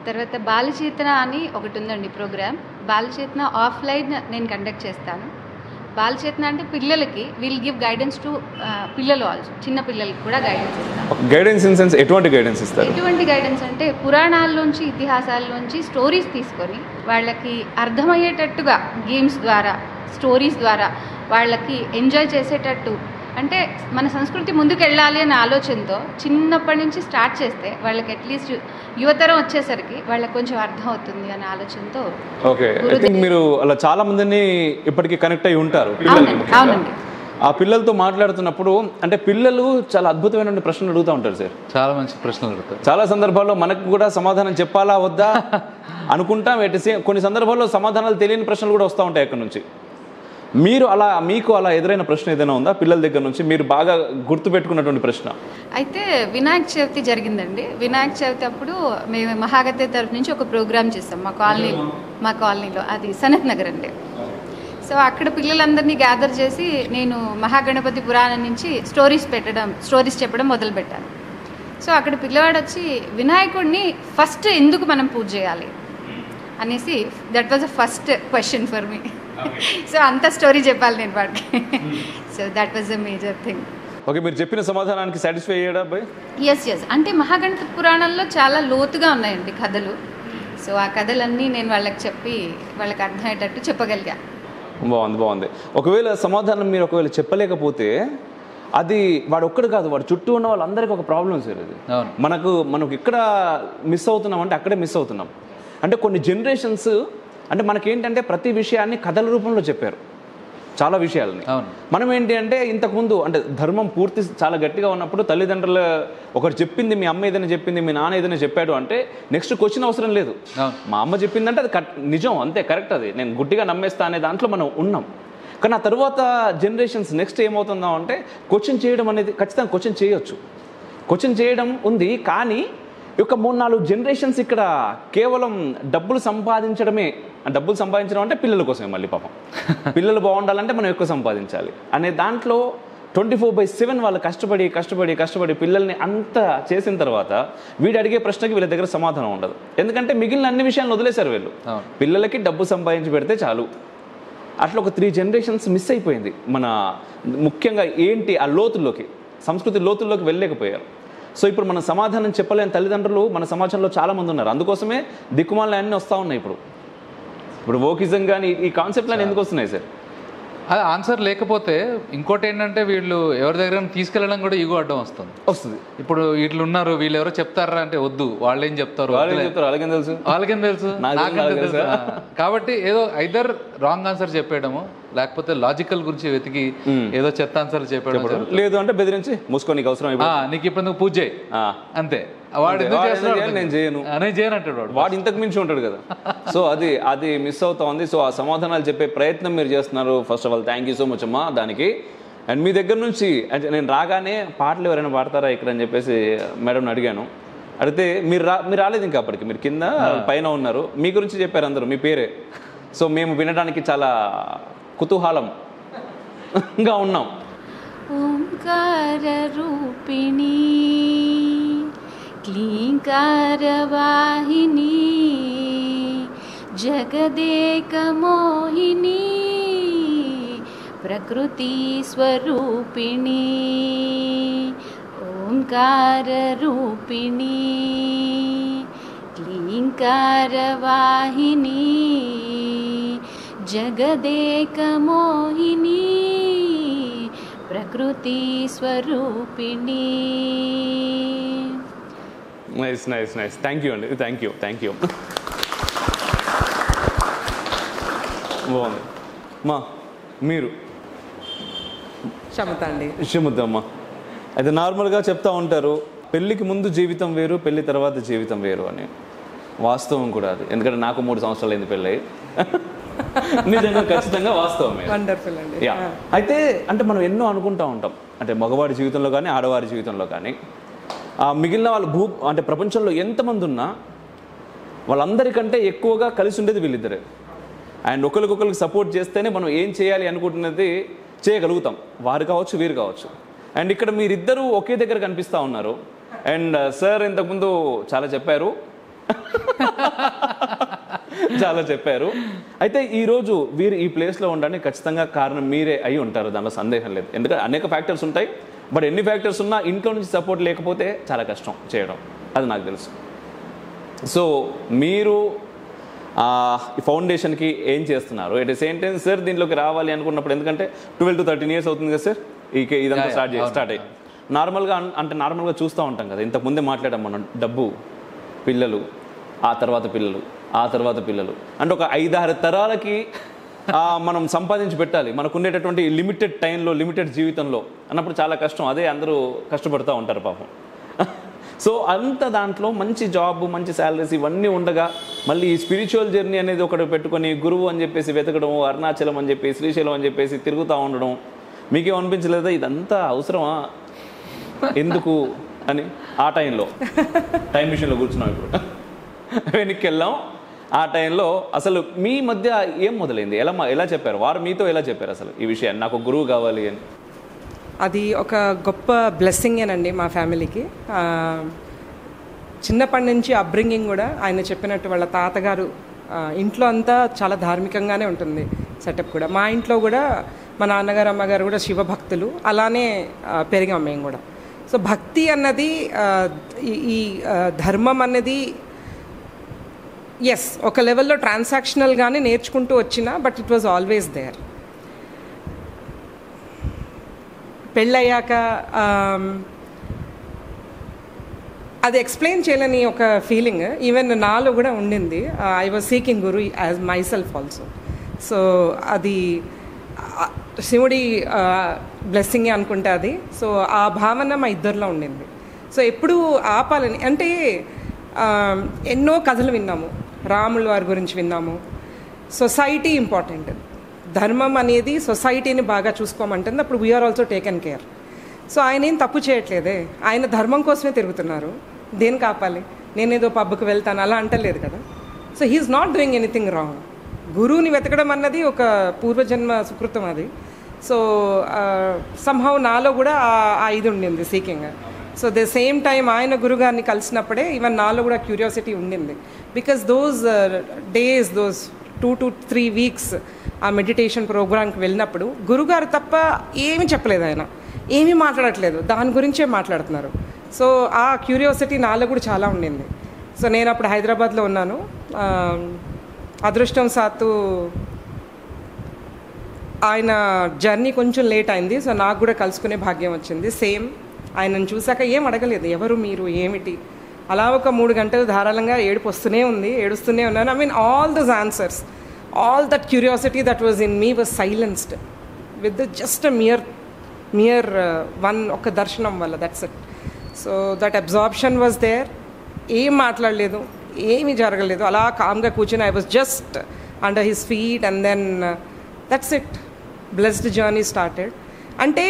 S3: తర్వాత బాలచేతన అని ఒకటి ఉందండి ప్రోగ్రామ్. బాలచేతన ఆఫ్లైన్ నేను కండక్ట్ చేస్తాను. బాలచేతన అంటే పిల్లలకి విల్ గివ్ గైడెన్స్ టు పిల్లలు ఆల్సో, చిన్న పిల్లలకి కూడా గైడెన్స్ ఇస్తాను.
S1: గైడెన్స్ ఇన్ సెన్స్ ఎటువంటి గైడెన్స్ ఇస్తారు?
S3: ఎటువంటి గైడెన్స్ అంటే పురాణాల్లోంచి, ఇతిహాసాల్లోంచి స్టోరీస్ తీసుకొని వాళ్ళకి అర్థమయ్యేటట్టుగా గేమ్స్ ద్వారా, స్టోరీస్ ద్వారా వాళ్ళకి ఎంజాయ్ చేసేటట్టు, అంటే మన సంస్కృతి ముందుకు వెళ్ళాలి అనే ఆలోచనతో చిన్నప్పటి నుంచి స్టార్ట్ చేస్తే వాళ్ళకి అట్లీస్ట్ యువతరం వచ్చేసరికి వాళ్ళకి కొంచెం అర్థం అవుతుంది అనే ఆలోచనతో.
S1: ఓకే, మీరు అలా చాలా మందిని ఇప్పటికీ కనెక్ట్ అయి ఉంటారు.
S3: అవునండి.
S1: ఆ పిల్లలతో మాట్లాడుతున్నప్పుడు అంటే పిల్లలు చాలా అద్భుతమైన ప్రశ్నలు అడుగుతూ ఉంటారు సార్.
S2: చాలా మంచి ప్రశ్నలు అడుగుతారు.
S1: చాలా సందర్భాల్లో మనకు కూడా సమాధానం చెప్పాలా వద్దా అనుకుంటాం. కొన్ని సందర్భాల్లో సమాధానాలు తెలియని ప్రశ్నలు కూడా వస్తూ ఉంటాయి అక్కడి నుంచి. మీకు అలా ఎదురైన ప్రశ్న ఏదైనా ఉందా పిల్లల దగ్గర నుంచి, మీరు బాగా గుర్తుపెట్టుకున్నటువంటి ప్రశ్న?
S3: అయితే వినాయక చవితి జరిగిందండి. వినాయక చవితి అప్పుడు మేము మహాగతి తరఫు నుంచి ఒక ప్రోగ్రామ్ చేస్తాం మా కాలనీలో, అది సనత్ నగర్ అండి. సో అక్కడ పిల్లలందరినీ గ్యాదర్ చేసి నేను మహాగణపతి పురాణం నుంచి స్టోరీస్ చెప్పడం మొదలుపెట్టాను. సో అక్కడ పిల్లవాడు వచ్చి వినాయకుడిని ఫస్ట్ ఎందుకు మనం పూజ చేయాలి అనేసి, that was a first question for me. So అంత స్టోరీ చెప్పాలి నేను వాడికి. So that was a major thing.
S1: Okay, మీరు చెప్పిన సమాధానానికి సాటిస్ఫై అయ్యాడా అబ్బాయి?
S3: ఎస్. అంటే మహాగణపతి పురాణంలో చాలా లోతుగా ఉన్నాయండి కథలు. సో ఆ కథలన్నీ నేను వాళ్ళకి చెప్పి వాళ్ళకి అర్థమయ్యేటట్టు చెప్పగలిగా.
S1: బాగుంది. ఒకవేళ సమాధానం మీరు చెప్పలేకపోతే అది వాడు ఒక్కడు కాదు, వాడు చుట్టూ ఉన్న వాళ్ళందరికీ ఒక ప్రాబ్లం సార్. అది మనకు ఎక్కడ మిస్ అవుతున్నాం అంటే అక్కడే మిస్ అవుతున్నాం. అంటే కొన్ని జనరేషన్స్ అంటే మనకేంటంటే ప్రతి విషయాన్ని కథల రూపంలో చెప్పారు, చాలా విషయాలని. మనం ఏంటి అంటే ఇంతకుముందు అంటే ధర్మం పూర్తి చాలా గట్టిగా ఉన్నప్పుడు తల్లిదండ్రులు ఒకరు చెప్పింది, మీ అమ్మ ఏదైనా చెప్పింది, మీ నాన్న ఏదైనా చెప్పాడు అంటే నెక్స్ట్ క్వశ్చన్ అవసరం లేదు. మా అమ్మ చెప్పిందంటే అది నిజం, అంతే, కరెక్ట్, అది నేను గుడ్డిగా నమ్మేస్తా అనే దాంట్లో మనం ఉన్నాం. కానీ ఆ తర్వాత జనరేషన్స్ నెక్స్ట్ ఏమవుతుందా అంటే క్వశ్చన్ చేయడం అనేది ఖచ్చితంగా క్వశ్చన్ చేయడం ఉంది. కానీ ఒక 3-4 జనరేషన్స్ ఇక్కడ కేవలం డబ్బులు సంపాదించడం అంటే పిల్లల కోసమే. మళ్ళీ పాపం పిల్లలు బాగుండాలంటే మనం ఎక్కువ సంపాదించాలి అనే దాంట్లో 24/7 వాళ్ళు కష్టపడి పిల్లల్ని అంత చేసిన తర్వాత వీడు అడిగే ప్రశ్నకి వీళ్ళ దగ్గర సమాధానం ఉండదు. ఎందుకంటే మిగిలిన అన్ని విషయాలను వదిలేశారు వీళ్ళు. పిల్లలకి డబ్బు సంపాదించి పెడితే చాలు. అట్లా ఒక 3 జనరేషన్స్ మిస్ అయిపోయింది. మన ముఖ్యంగా ఏంటి ఆ లోతుల్లోకి, సంస్కృతి లోతుల్లోకి వెళ్ళలేకపోయారు. సో ఇప్పుడు మనం సమాధానం చెప్పలేని తల్లిదండ్రులు మన సమాజంలో చాలామంది ఉన్నారు. అందుకోసమే దిక్కుమాలని అన్నీ వస్తూ ఉన్నాయి. ఇప్పుడు వోకిజం కానీ ఈ కాన్సెప్ట్లన్నీ ఎందుకు వస్తున్నాయి సార్?
S2: అది ఆన్సర్ లేకపోతే ఇంకోటి ఏంటంటే వీళ్ళు ఎవరి దగ్గర తీసుకెళ్ళడం కూడా ఈగో అడ్డం వస్తుంది. ఇప్పుడు వీళ్ళు ఉన్నారు, వీళ్ళు ఎవరో చెప్తారా అంటే వద్దు, వాళ్ళు ఏం చెప్తారు, వాళ్ళకేం తెలుసు కాబట్టి ఏదో ఐదర్ రాంగ్ ఆన్సర్ చెప్పేయడము, లేకపోతే లాజికల్ గురించి వెతికి ఏదో చెత్త ఆన్సర్ చెప్పడం,
S1: లేదు అంటే బెదిరించి మూసుకో, నీకు అవసరం
S2: నీకు ఇప్పుడు నువ్వు పూజ చేయి అంతే. వాడు ఎందుకు చేస్తున్నాడు, నేను చేయను అంటాడు.
S1: వాడు ఇంతకు మించి ఉంటాడు కదా. సో అది మిస్ అవుతా ఉంది. సో ఆ సమాధానాలు చెప్పే ప్రయత్నం మీరు చేస్తున్నారు. First of all thank you so much అమ్మా దానికి. అండ్ మీ దగ్గర నుంచి అంటే నేను రాగానే పాటలు ఎవరైనా పాడతారా ఇక్కడ అని చెప్పేసి మేడంని అడిగాను. అడిగితే మీరు రాలేదు ఇంకా అప్పటికి, మీరు కింద పైన ఉన్నారు. మీ గురించి చెప్పారు అందరూ, మీ పేరే. సో మేము వినడానికి చాలా కుతూహలంగా ఉన్నాం.
S3: ఓంకార రూపిణి క్లీంకార వాహిని జగదేక మోహిని ప్రకృతి స్వరూపిణి ఓంకార రూపిణి క్లీంకార వాహిని జగదేక మోహిని ప్రకృతి స్వరూపిణి.
S1: నైస్. థ్యాంక్ యూ అండి, థ్యాంక్ యూ. బాగుంది. మా మీరు క్షమతమ్మా. అయితే నార్మల్గా చెప్తా ఉంటారు పెళ్ళికి ముందు జీవితం వేరు, పెళ్ళి తర్వాత జీవితం వేరు అని. వాస్తవం కూడా అది, ఎందుకంటే నాకు 3 సంవత్సరాలు అయింది పెళ్ళి. నిజంగా ఖచ్చితంగా వాస్తవమే. అయితే అంటే మనం ఎన్నో అనుకుంటా ఉంటాం, అంటే మగవాడి జీవితంలో కానీ ఆడవారి జీవితంలో కానీ మిగిలిన వాళ్ళు అంటే ప్రపంచంలో ఎంతమంది ఉన్నా వాళ్ళందరికంటే ఎక్కువగా కలిసి ఉండేది వీళ్ళిద్దరే. అండ్ ఒకరికొకరికి సపోర్ట్ చేస్తేనే మనం ఏం చేయాలి అనుకుంటున్నది చేయగలుగుతాం, వారు కావచ్చు వీరు కావచ్చు. అండ్ ఇక్కడ మీరిద్దరూ ఒకే దగ్గర కనిపిస్తూ ఉన్నారు. అండ్ సార్ ఇంతకుముందు చాలా చెప్పారు. అయితే ఈరోజు వీరు ఈ ప్లేస్లో ఉండడానికి ఖచ్చితంగా కారణం మీరే అయి ఉంటారు, దానిలో సందేహం లేదు. ఎందుకంటే అనేక ఫ్యాక్టర్స్ ఉంటాయి, బట్ ఎన్ని ఫ్యాక్టర్స్ ఉన్నా ఇంట్లో నుంచి సపోర్ట్ లేకపోతే చాలా కష్టం చేయడం, అది నాకు తెలుసు. సో మీరు ఈ ఫౌండేషన్కి ఏం చేస్తున్నారు? At the same time sir దీంట్లోకి రావాలి అనుకున్నప్పుడు, ఎందుకంటే 12 to 13 years అవుతుంది కదా సార్ ఇదంతా స్టార్ట్ అయ్యి. నార్మల్గా చూస్తూ ఉంటాం కదా, ఇంతకుముందే మాట్లాడాం మనం, డబ్బు, పిల్లలు, ఆ తర్వాత పిల్లలు అంటే ఒక 5-6 తరాలకి మనం సంపాదించి పెట్టాలి, మనకు ఉండేటటువంటి లిమిటెడ్ టైంలో, లిమిటెడ్ జీవితంలో అన్నప్పుడు చాలా కష్టం. అదే అందరూ కష్టపడుతూ ఉంటారు పాపం. సో అంత దాంట్లో మంచి జాబ్, మంచి శాలరీస్ ఇవన్నీ ఉండగా మళ్ళీ ఈ స్పిరిచువల్ జర్నీ అనేది ఒకటి పెట్టుకొని గురువు అని చెప్పేసి వెతకడం, అరుణాచలం అని చెప్పి, శ్రీశైలం అని చెప్పేసి తిరుగుతూ ఉండడం, మీకేమనిపించలేదా ఇదంతా అవసరమా, ఎందుకు అని? ఆ టైంలో టైం మిషన్లో కూర్చున్నాం, ఇప్పుడు వెనక్కి వెళ్ళాం. ఆ టైంలో అసలు మీ మధ్య ఏం మొదలైంది, ఎలా చెప్పారు వారు, మీతో ఎలా చెప్పారు అసలు ఈ విషయాన్ని, నాకు గురువు కావాలి అని?
S4: అది ఒక గొప్ప బ్లెస్సింగేనండి మా ఫ్యామిలీకి. చిన్నప్పటి నుంచి అప్బ్రింగింగ్ కూడా ఆయన చెప్పినట్టు వాళ్ళ తాతగారు ఇంట్లో అంతా చాలా ధార్మికంగానే ఉంటుంది సెటప్ కూడా. మా ఇంట్లో కూడా మా నాన్నగారు అమ్మగారు కూడా శివభక్తులు, అలానే పెరిగాం మేము కూడా. సో భక్తి అన్నది, ఈ ధర్మం అన్నది ఎస్ ఒక లెవెల్లో ట్రాన్సాక్షనల్గానే నేర్చుకుంటూ వచ్చిన, but it was always there. పెళ్ళయ్యాక అది ఎక్స్ప్లెయిన్ చేయలేని ఒక ఫీలింగ్ ఈవెన్ నాలో కూడా ఉండింది. I was seeking Guru as my self also. So అది శివుడి బ్లెస్సింగే అనుకుంటే అది. సో ఆ భావన మా ఇద్దరిలో ఉండింది. సో ఎప్పుడు ఆపాలని అంటే ఎన్నో కథలు విన్నాము, రాముల వారి గురించి విన్నాము. సొసైటీ ఇంపార్టెంట్, ధర్మం అనేది సొసైటీని బాగా చూసుకోమంటుంది. అప్పుడు we are also taken care. So ఆయన ఏం తప్పు చేయట్లేదే, ఆయన ధర్మం కోసమే తిరుగుతున్నారు, దేనికి ఆపాలి? నేనేదో పబ్కి వెళ్తాను అలా అంటలేదు కదా. So he is not doing anything wrong. గురువుని వెతకడం అన్నది ఒక పూర్వజన్మ సుకృతం అది. సో సంహౌ నాలో కూడా ఆ ఇది ఉండింది seeking. So the same time ఆయన గురుగారిని కలిసినప్పుడే ఈవెన్ నాలో కూడా క్యూరియాసిటీ ఉండింది. Because those days, those 2 to 3 weeks ఆ మెడిటేషన్ ప్రోగ్రామ్కి వెళ్ళినప్పుడు గురుగారు తప్ప ఏమీ చెప్పలేదు, ఆయన ఏమీ మాట్లాడట్లేదు, దాని గురించే మాట్లాడుతున్నారు. సో ఆ క్యూరియాసిటీ నాలో కూడా చాలా ఉండింది. సో నేను అప్పుడు హైదరాబాద్లో ఉన్నాను. అదృష్టం సాత్తు ఆయన జర్నీ కొంచెం లేట్ అయింది. సో నాకు కూడా కలుసుకునే భాగ్యం వచ్చింది. సేమ్ ఆయనను చూశాక ఏం అడగలేదు, ఎవరు మీరు ఏమిటి, అలా ఒక 3 గంటలు ధారాళంగా ఏడుస్తూనే ఉన్నాను. I mean all those answers, all that curiosity that was in me was silenced with just mere one ఒక దర్శనం వల్ల, that's it. So that absorption was there. ఏం మాట్లాడలేదు, ఏమీ జరగలేదు, అలా కామ్గా కూర్చొని I was just under his feet and then that's it. Blessed journey started. అంటే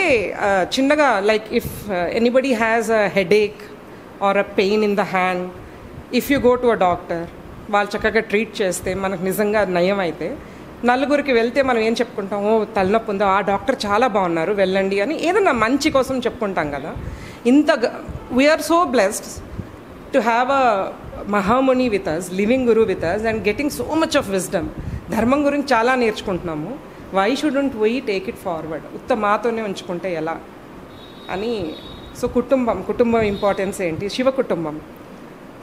S4: చిన్నగా like if anybody has a headache or a pain in the hand, if you go to a doctor, వాళ్ళు చక్కగా treat చేస్తే మనకు నిజంగా నయం అయితే, నలుగురికి వెళ్తే మనం ఏం చెప్పుకుంటాం, ఓ తలనొప్పి ఉందో ఆ డాక్టర్ చాలా బాగున్నారు వెళ్ళండి అని ఏదన్నా మంచి కోసం చెప్పుకుంటాం కదా. We are so blessed to have a మహాముని with us, living guru with us and getting so much of wisdom. ధర్మం గురించి చాలా నేర్చుకుంటున్నాము. Why shouldn't we take it forward, మాతోనే ఉంచుకుంటే ఎలా అని. సో కుటుంబం ఇంపార్టెన్స్ ఏంటి, శివ కుటుంబం.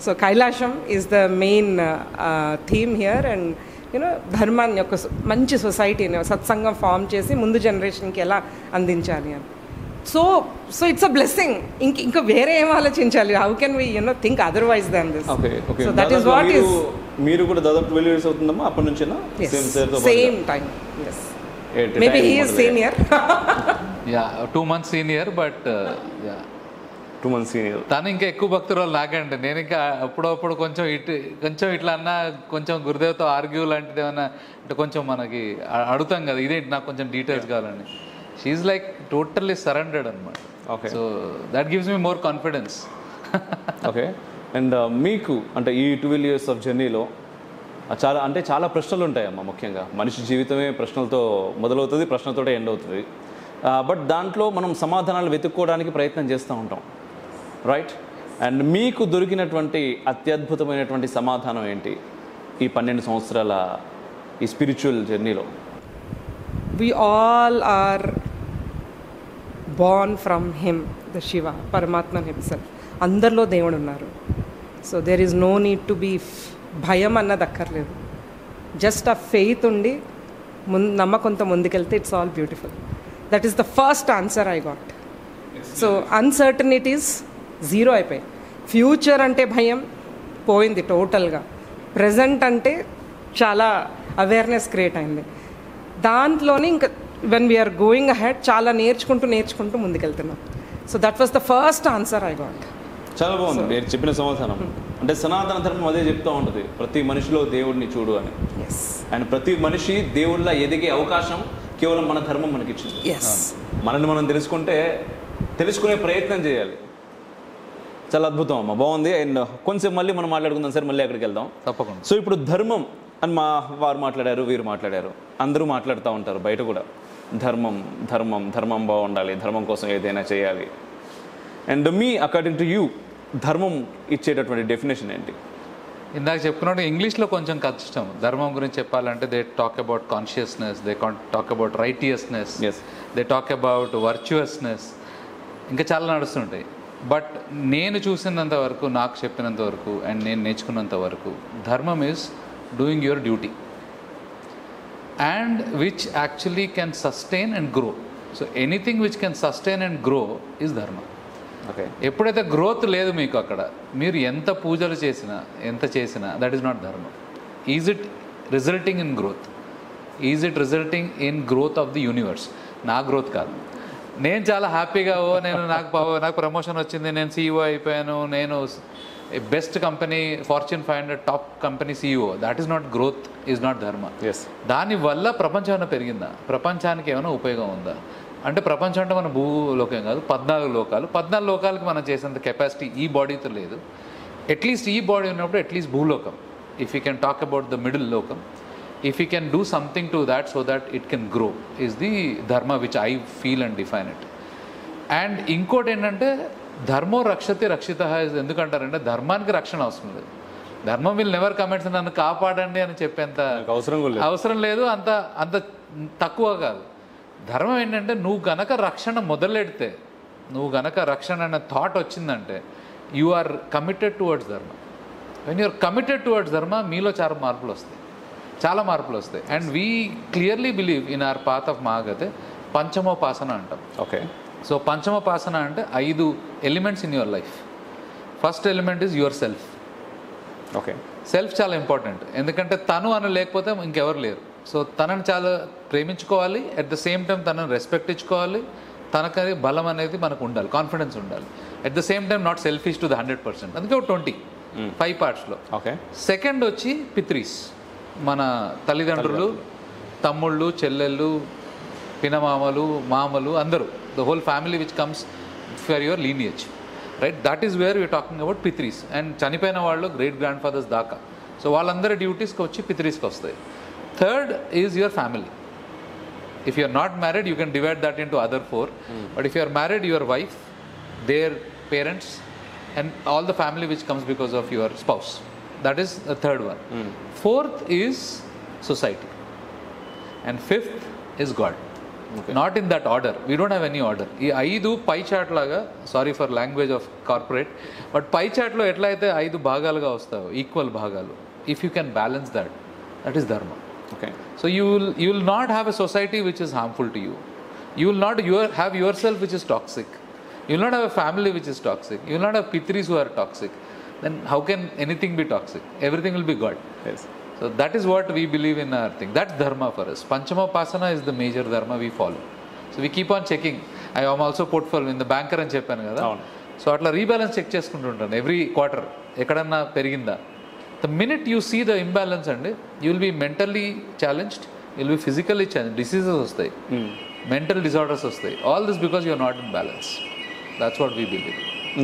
S4: So Kailasam is the main theme here. And you know ధర్మాన్ని ఒక మంచి సొసైటీని సత్సంగం ఫామ్ చేసి ముందు జనరేషన్కి ఎలా అందించాలి అని. So it's a blessing. ఇంకా వేరే ఏం ఆలోచించాలి, how can we think otherwise than this. So that is what is.
S1: మీరు కూడా దాదాపు 12 years అవుతుందమ్మా అప్పటి నుంచి?
S4: Same time. Maybe he is senior.
S2: Yeah 2 months senior, but
S1: 2 months senior.
S2: తను ఇంకా ఎక్కువ భక్తురాలు నాకంటే. నేను ఇంకా అప్పుడప్పుడు కొంచెం ఇట్లా అన్నా, కొంచెం గురుదేవ్తో ఆర్గ్యూ లాంటిది ఏమన్నా అంటే కొంచెం మనకి అడుగుతాం కదా, ఇదేంటి నాకు కొంచెం డీటెయిల్స్ కావాలని. షీఈస్ లైక్ టోటల్లీ సరెండర్డ్ అనమాట. Okay. So that gives me more confidence.
S1: Okay. And మీకు అంటే ఈ 12 years ఆఫ్ జర్నీలో చాలా ప్రశ్నలు ఉంటాయమ్మా. ముఖ్యంగా మనిషి జీవితమే ప్రశ్నలతో మొదలవుతుంది, ప్రశ్నలతోటే ఎండ్ అవుతుంది. బట్ దాంట్లో మనం సమాధానాలు వెతుక్కోవడానికి ప్రయత్నం చేస్తూ ఉంటాం, రైట్? అండ్ మీకు దొరికినటువంటి అత్యద్భుతమైనటువంటి సమాధానం ఏంటి ఈ 12 సంవత్సరాల ఈ స్పిరిచువల్ జర్నీలో?
S4: We all are born from him, the Shiva, Paramatman himself. అందరిలో దేవుడు ఉన్నారు. So there is no need to be భయం అన్నది అక్కర్లేదు. జస్ట్ ఆ ఫెయిత్ ఉండి నమ్మకంతో ముందుకెళ్తే it's all beautiful. That is the first answer I got. So uncertainties zero అయిపోయాయి. ఫ్యూచర్ అంటే భయం పోయింది టోటల్గా. ప్రజెంట్ అంటే చాలా అవేర్నెస్ క్రియేట్ అయింది. దాంట్లోనే ఇంకా వెన్ వీఆర్ గోయింగ్ అహెడ్ చాలా నేర్చుకుంటూ ముందుకెళ్తున్నాం. So that was the first answer I got.
S1: చాలా బాగుంది మీరు చెప్పిన సమాధానం. అంటే సనాతన ధర్మం అదే చెప్తూ ఉంటుంది, ప్రతి మనిషిలో దేవుడిని చూడు అని. అండ్ ప్రతి మనిషి దేవుళ్ళ ఎదిగే అవకాశం కేవలం మన ధర్మం మనకి ఇచ్చింది. మనల్ని మనం తెలుసుకునే ప్రయత్నం చేయాలి. చాలా అద్భుతం అమ్మ, బాగుంది. అండ్ కొంచెం మళ్ళీ మనం మాట్లాడుకుందాం సార్, మళ్ళీ అక్కడికి వెళ్దాం
S2: తప్పకుండా.
S1: సో ఇప్పుడు ధర్మం అని వారు మాట్లాడారు, వీరు మాట్లాడారు, అందరూ మాట్లాడుతూ ఉంటారు బయట కూడా. ధర్మం బాగుండాలి, ధర్మం కోసం ఏదైనా చేయాలి. అండ్ అకార్డింగ్ టు యూ ధర్మం ఇచ్చేటటువంటి డెఫినేషన్ ఏంటి?
S2: ఇందాక చెప్పుకున్నట్టు ఇంగ్లీష్లో కొంచెం కష్టం ధర్మం గురించి చెప్పాలంటే. They talk about consciousness, they talk about righteousness, they talk about virtuousness, ఇంకా చాలా నడుస్తుంటాయి. బట్ నేను చూసినంత వరకు, నాకు చెప్పినంత వరకు అండ్ నేను నేర్చుకున్నంత వరకు, ధర్మం is doing your duty and which actually can sustain and grow. So anything which can sustain and grow is ధర్మ.
S1: ఓకే,
S2: ఎప్పుడైతే గ్రోత్ లేదు మీకు అక్కడ, మీరు ఎంత పూజలు చేసినా ఎంత చేసినా దట్ ఈస్ నాట్ ధర్మ. Is it resulting in growth? Is it resulting in growth of the universe? నా గ్రోత్ కాదు. నేను చాలా హ్యాపీగా నాకు ప్రమోషన్ వచ్చింది, నేను CEO అయిపోయాను, నేను best company fortune 500 top company CEO. That is not growth, is not ధర్మ. దానివల్ల ప్రపంచం ఏమైనా పెరిగిందా? ప్రపంచానికి ఏమైనా ఉపయోగం ఉందా? అంటే ప్రపంచం అంటే మన భూలోకం కాదు, 14 లోకాలు. 14 లోకాలకి మనం చేసేంత కెపాసిటీ ఈ బాడీతో లేదు. అట్లీస్ట్ ఈ బాడీ ఉన్నప్పుడు అట్లీస్ట్ భూలోకం, if you can talk about the middle లోకం, if you can do something to that so that it can grow, is the dharma which I feel and define it. And ఇంకోటి ఏంటంటే ధర్మో రక్షతే రక్షిత. ఎందుకంటారంటే ధర్మానికి రక్షణ అవసరం లేదు. ధర్మం విల్ నెవర్ కమెంట్స్ నన్ను కాపాడండి అని చెప్పేంత అవసరం లేదు, అంత తక్కువ కాదు. ధర్మం ఏంటంటే నువ్వు గనక రక్షణ మొదలెడితే, నువ్వు గనక రక్షణ అనే థాట్ వచ్చిందంటే you are committed towards dharma. When you're committed towards dharma మీలో చాలా మార్పులు వస్తాయి. And we clearly believe in our path of Mahagathe పంచమోపాసన అంటాం.
S1: ఓకే,
S2: సో పంచమోపాసన అంటే 5 elements in your life. First element is your self.
S1: Okay,
S2: self చాలా ఇంపార్టెంట్, ఎందుకంటే తను అని లేకపోతే ఇంకెవరు లేరు. సో తనని చాలా ప్రేమించుకోవాలి, అట్ ద సేమ్ టైం తనని రెస్పెక్ట్ ఇచ్చుకోవాలి, తనకది బలం అనేది మనకు ఉండాలి, కాన్ఫిడెన్స్ ఉండాలి. At the same time not selfish to the 100%. అందుకే 5 పార్ట్స్లో.
S1: ఓకే,
S2: సెకండ్ వచ్చి పిత్రీస్, మన తల్లిదండ్రులు, తమ్ముళ్ళు, చెల్లెళ్ళు, పినమామలు, మామలు, అందరూ, the whole family which comes for your lineage, right? That is where you're talking about pitris. And చనిపోయిన వాళ్ళు గ్రేట్ గ్రాండ్ ఫాదర్స్ దాకా, సో వాళ్ళందరి డ్యూటీస్కి వచ్చి పిత్రీస్కి వస్తాయి. Third is your family. If you are not married, you can divide that into other 4. But if you are married, your wife, their parents, and all the family which comes because of your spouse. That is the third one. Fourth is society. And fifth is God. Okay. Not in that order. We don't have any order. ఈ 5 pie chart లాగా, sorry for language of corporate, but pie చార్ట్లో ఎట్లా అయితే 5 భాగాలుగా వస్తాయో, equal భాగాలు, if you can balance that is dharma.
S1: Okay.
S2: So you will not have a society which is harmful to you. You will not have yourself which is toxic. You will not have a family which is toxic. You will not have pitris who are toxic. Then how can anything be toxic? Everything will be God.
S1: Yes.
S2: So that is what we believe in our thing. That's dharma for us. Panchamopasana is the major dharma we follow. So we keep on checking. I am also portfolio in the banker అని చెప్పాను కదా. So అట్లా rebalance check చేసుకుంటుంటాను every quarter, ఎక్కడన్నా పెరిగిందా. The minute you see the imbalance, you will be mentally challenged, you will be physically challenged, diseases వస్తాయి, mental disorders వస్తాయి. All this because you are not in balance. That's what we believe.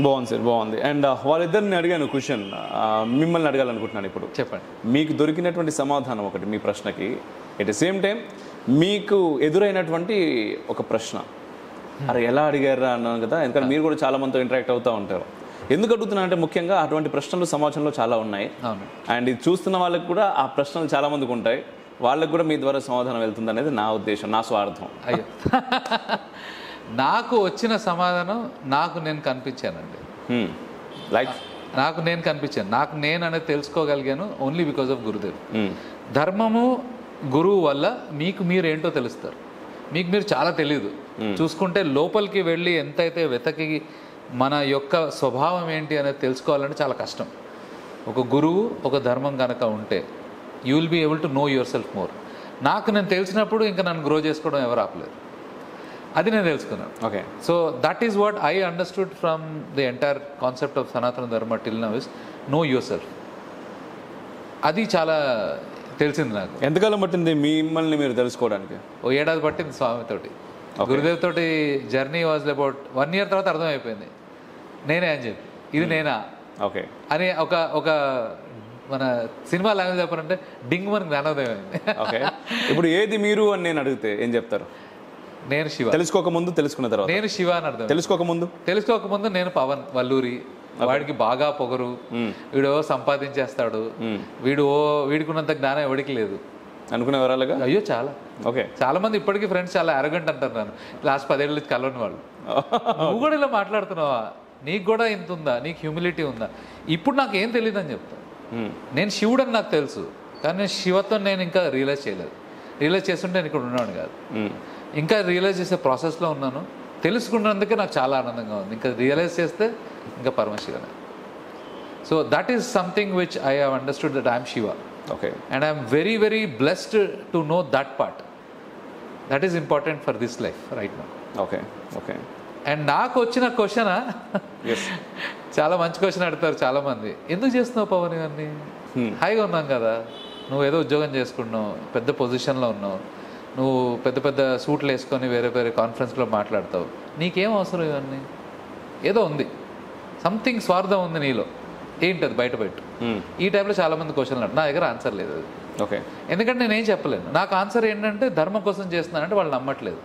S1: బాగుంది sir, బాగుంది. And వాళ్ళిద్దరిని అడిగాను question, మిమ్మల్ని అడగాలనుకుంటున్నాను ఇప్పుడు.
S2: చెప్పండి.
S1: మీకు దొరికినటువంటి సమాధానం ఒకటి మీ ప్రశ్నకి, ఎట్ ద సేమ్ టైం మీకు ఎదురైనటువంటి ఒక ప్రశ్న, అరే ఎలా అడిగారా అన్నాను కదా, ఎందుకంటే మీరు కూడా చాలా మందితో ఇంటరాక్ట్ అవుతూ ఉంటారు. ఎందుకు అడుగుతున్నా అంటే ముఖ్యంగా అటువంటి ప్రశ్నలు సమాజంలో చాలా ఉన్నాయి. అండ్ ఇది చూస్తున్న వాళ్ళకి కూడా ఆ ప్రశ్నలు చాలా మందికి ఉంటాయి, వాళ్ళకి కూడా మీ ద్వారా సమాధానం వెళ్తుంది అనేది నా ఉద్దేశం, నా స్వార్థం.
S2: అయ్యో, నాకు వచ్చిన సమాధానం నాకు నేను కనిపించానండి. నాకు నేను కనిపించాను, నాకు నేను అనేది తెలుసుకోగలిగాను ఓన్లీ బికాస్ ఆఫ్ గురుదేవ్. ధర్మము గురువు వల్ల మీకు మీరు ఏంటో తెలుస్తారు. మీకు మీరు చాలా తెలియదు, చూసుకుంటే లోపలికి వెళ్ళి ఎంతైతే వెతకి మన యొక్క స్వభావం ఏంటి అనేది తెలుసుకోవాలంటే చాలా కష్టం. ఒక గురువు, ఒక ధర్మం కనుక ఉంటే you will be able to know yourself more. నాకు నేను తెలిసినప్పుడు ఇంకా నన్ను గ్రో చేసుకోవడం ఎవరు ఆపలేరు. అది నేను తెలుసుకున్నాను.
S1: Okay.
S2: So that is what I understood from the entire concept of Sanatana Dharma till now is know yourself. అది చాలా తెలిసింది నాకు.
S1: ఎంతకాలం పట్టింది మిమ్మల్ని మీరు తెలుసుకోవడానికి?
S2: ఓ ఏడాది పట్టింది స్వామితోటి. గురుదేవ్ తోటి జర్నీ వాజ్ అబౌట్ 1 year తర్వాత అర్థమైపోయింది నేనే అని చెప్పి, ఇది నేనా
S1: ఓకే
S2: అని. ఒక మన సినిమా లాంగ్వేజ్ చెప్పాలంటే డింగ్ మనకి జ్ఞానోదయం అయింది.
S1: ఓకే. ఇప్పుడు ఏది మీరు అని నేను అడిగితే ఏం చెప్తారు?
S2: నేను శివ.
S1: తెలుసుకోకముందు, తెలుసుకున్న తర్వాత?
S2: నేను శివ అని అర్థం.
S1: తెలుసుకోకముందు
S2: నేను పవన్ వల్లూరి. వాడికి బాగా పొగరు, వీడు సంపాదించేస్తాడు, వీడికున్నంత జ్ఞానం ఎవడికి లేదు
S1: అనుకునే వరాలుగా.
S2: అయ్యో చాలా.
S1: ఓకే.
S2: చాలా మంది ఇప్పటికీ ఫ్రెండ్స్ చాలా అరగంట అంటారు నన్ను, లాస్ట్ 10 ఏళ్ళ కలవని వాళ్ళు. నువ్వు కూడా ఇలా మాట్లాడుతున్నావా, నీకు కూడా ఇంత ఉందా, నీకు హ్యూమిలిటీ ఉందా? ఇప్పుడు నాకు ఏం తెలియదు అని చెప్తా. నేను శివుడు అని నాకు తెలుసు, కానీ నేను శివత్వం నేను ఇంకా రియలైజ్ చేయలేదు. రియలైజ్ చేస్తుంటే నేను ఇక్కడ ఉన్నాను కాదు, ఇంకా రియలైజ్ చేసే ప్రాసెస్లో ఉన్నాను. తెలుసుకున్నందుకే నాకు చాలా ఆనందంగా ఉంది. ఇంకా రియలైజ్ చేస్తే ఇంకా పరమశివనే. So that is something which I have understood that I'm Shiva.
S1: Okay.
S2: And I'm very very blessed to know that part. That is important for this life right now.
S1: Okay. Okay.
S2: And నాకు వచ్చిన question చాలా మంచి question అడుగుతారు చాలామంది, ఎందుకు చేస్తున్నావు పవన్ ఇవన్నీ? హాయిగా ఉన్నాం కదా, నువ్వు ఏదో ఉద్యోగం చేసుకున్నావు, పెద్ద పొజిషన్లో ఉన్నావు, నువ్వు పెద్ద పెద్ద సూట్లు వేసుకొని వేరే వేరే కాన్ఫరెన్స్లో మాట్లాడతావు, నీకేం అవసరం ఇవన్నీ? ఏదో ఉంది, సంథింగ్ స్వార్థం ఉంది నీలో, ఏంటది బయటపెట్టు. ఈ టైప్లో చాలామంది క్వశ్చన్లు అంటారు. నా దగ్గర ఆన్సర్ లేదు అది.
S1: ఓకే.
S2: ఎందుకంటే నేనేం చెప్పలేను. నాకు ఆన్సర్ ఏంటంటే ధర్మం కోసం చేస్తున్నానంటే వాళ్ళు నమ్మట్లేదు.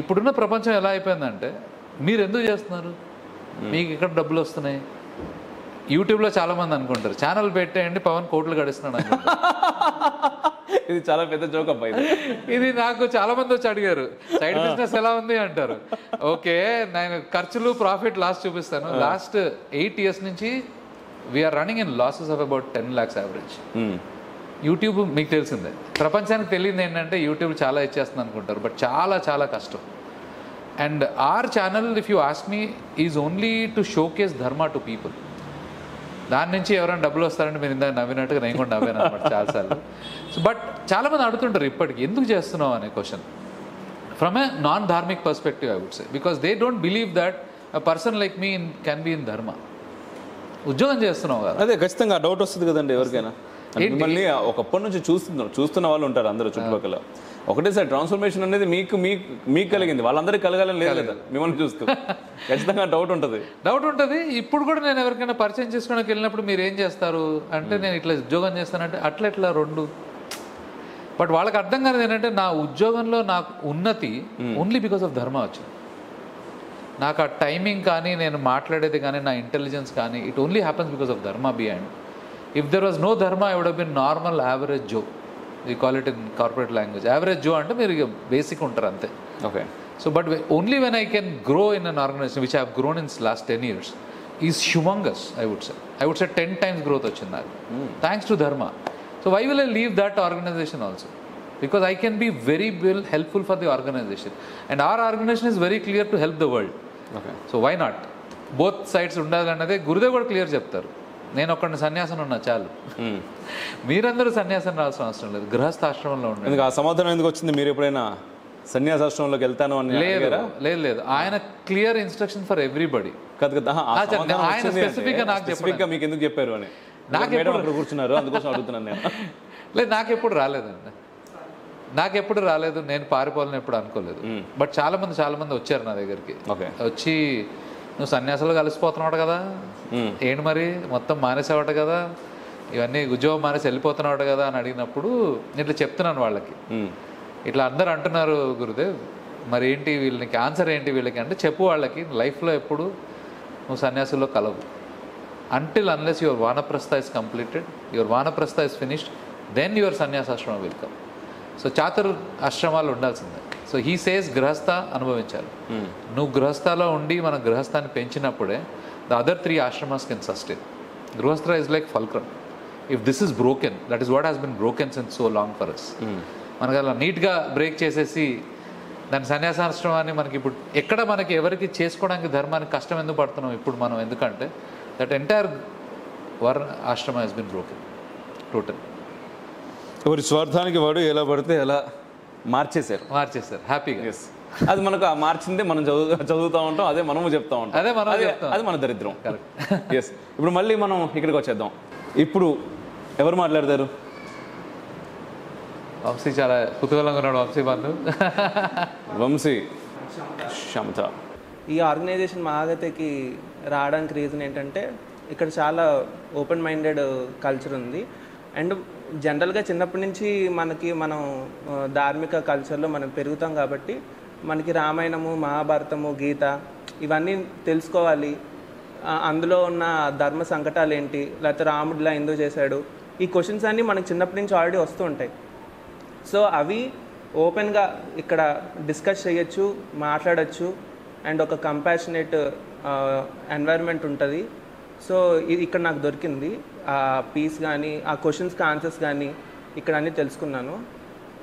S2: ఇప్పుడున్న ప్రపంచం ఎలా అయిపోయిందంటే, మీరు ఎందుకు చేస్తున్నారు, మీకు ఇక్కడ డబ్బులు వస్తున్నాయి. యూట్యూబ్లో చాలామంది అనుకుంటారు ఛానల్ పెట్టేయండి పవన్ కోట్లు గడిస్తున్నాడు అనుకుంటారు.
S1: ఇది చాలా పెద్ద జోక్ అబ్బా ఇది.
S2: ఇది నాకు చాలా మంది వచ్చి అడిగారు, సైడ్ బిజినెస్ ఎలా ఉంది అంటారు. ఓకే, నేను ఖర్చులు ప్రాఫిట్ లాస్ చూపిస్తాను. లాస్ట్ 8 years నుంచి we are running in losses of about 10 lakhs average. YouTube మీకు తెలిసిందే, ప్రపంచానికి తెలియదు ఏంటంటే యూట్యూబ్ చాలా ఇచ్చేస్తుంది అనుకుంటారు, బట్ చాలా చాలా కష్టం. And are channel if you ask me is only to showcase ధర్మ టు పీపుల్. దాని నుంచి ఎవరైనా డబ్బులు వస్తారంటే మీరు ఇందాక నవ్వినట్టుగా నేను కూడా నవ్వాను అనమాట చాలాసార్లు. సో బట్ చాలామంది అడుగుతుంటారు ఇప్పటికి, ఎందుకు చేస్తున్నావు అనే question from a non dharmic perspective I would say, because they don't believe that a person like me can be in dharma. ఉద్యోగం చేస్తున్నావు కదా,
S1: అదే ఖచ్చితంగా డౌట్ వస్తుంది కదండి ఎవరికైనా. మిమ్మల్ని ఒకప్పటి నుంచి చూస్తున్న వాళ్ళు ఉంటారు అందరూ చుట్టుపక్కల. ఒకటేసారి ట్రాన్స్ఫర్మేషన్ అనేది మీకు కలిగింది, వాళ్ళందరికీ కలగాలని లేదు కదా మిమ్మల్ని చూస్తూ. ఖచ్చితంగా డౌట్ ఉంటుంది.
S2: ఇప్పుడు కూడా నేను ఎవరికైనా పరిచయం చేసుకోవడానికి వెళ్ళినప్పుడు మీరు ఏం చేస్తారు అంటే, నేను ఇట్లా ఉద్యోగం చేస్తానంటే అట్లా 2. బట్ వాళ్ళకి అర్థం కాదు ఏంటంటే, నా ఉద్యోగంలో నాకు ఉన్నతి ఓన్లీ బికాస్ ఆఫ్ ధర్మ వచ్చింది. నాకు ఆ టైమింగ్ కానీ, నేను మాట్లాడేది కానీ, నా ఇంటెలిజెన్స్ కానీ, it only happens because of dharma behind. If there was no dharma I would have been normal average Joe. We call it in corporate language average Joe, అంటే మీరు బేసిక్ ఉంటారు అంతే.
S1: Okay.
S2: So but only when I can grow in an organization which I have grown in last 10 years is humongous. I would say 10 times growth వచ్చింది నాకు, thanks to dharma. So why will I leave that organization also? Because I can be very helpful for the organization, and our organization is very clear to help the world. So why not? Both sides ఉండాలన్నదే గురుదేవ్ కూడా clear చెప్తారు. నేను ఒక్కడిని సన్యాసం ఉన్నా చాలు, మీరందరూ సన్యాసం రావాల్సిన అవసరం లేదు, గృహస్థాశ్రమంలో ఉండండి.
S1: ఆ సమాధానం ఎందుకు వచ్చింది? మీరు ఎప్పుడైనా సన్యాసాశ్రమంలోకి వెళ్తాను అని?
S2: లేదు, ఆయన క్లియర్ ఇన్స్ట్రక్షన్ ఫర్ ఎవ్రీబడి. ఆయన
S1: స్పెసిఫిక్ గా మీకు ఎందుకు చెప్పారు అని నాకు కూర్చున్నారు, అందుకోసం అడుగుతున్నాను నేను.
S2: లేదు, నాకెప్పుడు రాలేదు, నేను పారిపోవాలని ఎప్పుడు అనుకోలేదు. బట్ చాలా మంది వచ్చారు నా దగ్గరికి, వచ్చి నువ్వు సన్యాసాలు కలిసిపోతున్నావు కదా, ఏంటి మరి మొత్తం మానేసావట కదా, ఇవన్నీ ఉద్యోగం మానేసి వెళ్ళిపోతున్నావట కదా అని అడిగినప్పుడు నేను ఇట్లా చెప్తున్నాను వాళ్ళకి, ఇట్లా అందరు అంటున్నారు గురుదేవ్, మరి ఏంటి వీళ్ళకి ఆన్సర్ ఏంటి వీళ్ళకి అంటే, చెప్పు వాళ్ళకి లైఫ్లో ఎప్పుడు నువ్వు సన్యాసుల్లో కలవు, until unless your vanaprastha is completed, your vanaprastha is finished, then your sannyasashrama will come. So చాతుర్ ఆశ్రమాలు ఉండాల్సిందే. సో హీ సేస్ గృహస్థ అనుభవించాలి. నువ్వు గృహస్థలో ఉండి మన గృహస్థాన్ని పెంచినప్పుడే the other 3 ashramas can sustain. Grihastha is like fulcrum. If this is broken, that is what has been broken since so long for us. మనకు అలా నీట్గా బ్రేక్ చేసేసి దాని సన్యాసాశ్రమాన్ని మనకి ఇప్పుడు ఎక్కడ మనకి ఎవరికి చేసుకోవడానికి ధర్మానికి కష్టం ఎందుకు పడుతున్నాం ఇప్పుడు మనం? ఎందుకంటే దట్ ఎంటైర్ ఆశ్రమ హెస్ బిన్ బ్రోకెన్ టోటల్.
S1: ఎవరి స్వార్థానికి వాడు ఎలా పడితే ఎలా మార్చేశారు
S2: హ్యాపీగా.
S1: ఎస్, అది మనకు ఆ మార్చిందే మనం చదువుతూ ఉంటాం, అదే మనము చెప్తా ఉంటాం, అది మన దరిద్రం. ఎస్, ఇప్పుడు మళ్ళీ మనం ఇక్కడికి వచ్చేద్దాం. ఇప్పుడు ఎవరు మాట్లాడతారు?
S2: వంశీ చాలా కుతూహలంగా ఉన్నాడు. వంశీ బంధు.
S1: వంశీ క్షమత.
S5: ఈ ఆర్గనైజేషన్ మహాగతికి రావడానికి రీజన్ ఏంటంటే ఇక్కడ చాలా ఓపెన్ మైండెడ్ కల్చర్ ఉంది. అండ్ జనరల్గా చిన్నప్పటి నుంచి మనం ధార్మిక కల్చర్లో మనం పెరుగుతాం కాబట్టి మనకి రామాయణము, మహాభారతము, గీత ఇవన్నీ తెలుసుకోవాలి. అందులో ఉన్న ధర్మ సంకటాలు ఏంటి, లేకపోతే రాముడిలా ఎందుకు చేశాడు, ఈ క్వశ్చన్స్ అన్నీ మనకి చిన్నప్పటి నుంచి ఆల్రెడీ వస్తూ ఉంటాయి. సో అవి ఓపెన్గా ఇక్కడ డిస్కస్ చేయొచ్చు, మాట్లాడచ్చు. అండ్ ఒక కంపాషనేట్ ఎన్వైర్న్మెంట్ ఉంటుంది. సో ఇది ఇక్కడ నాకు దొరికింది. ఆ పీస్ కానీ, ఆ క్వశ్చన్స్కి ఆన్సర్స్ కానీ ఇక్కడ అన్నీ తెలుసుకున్నాను.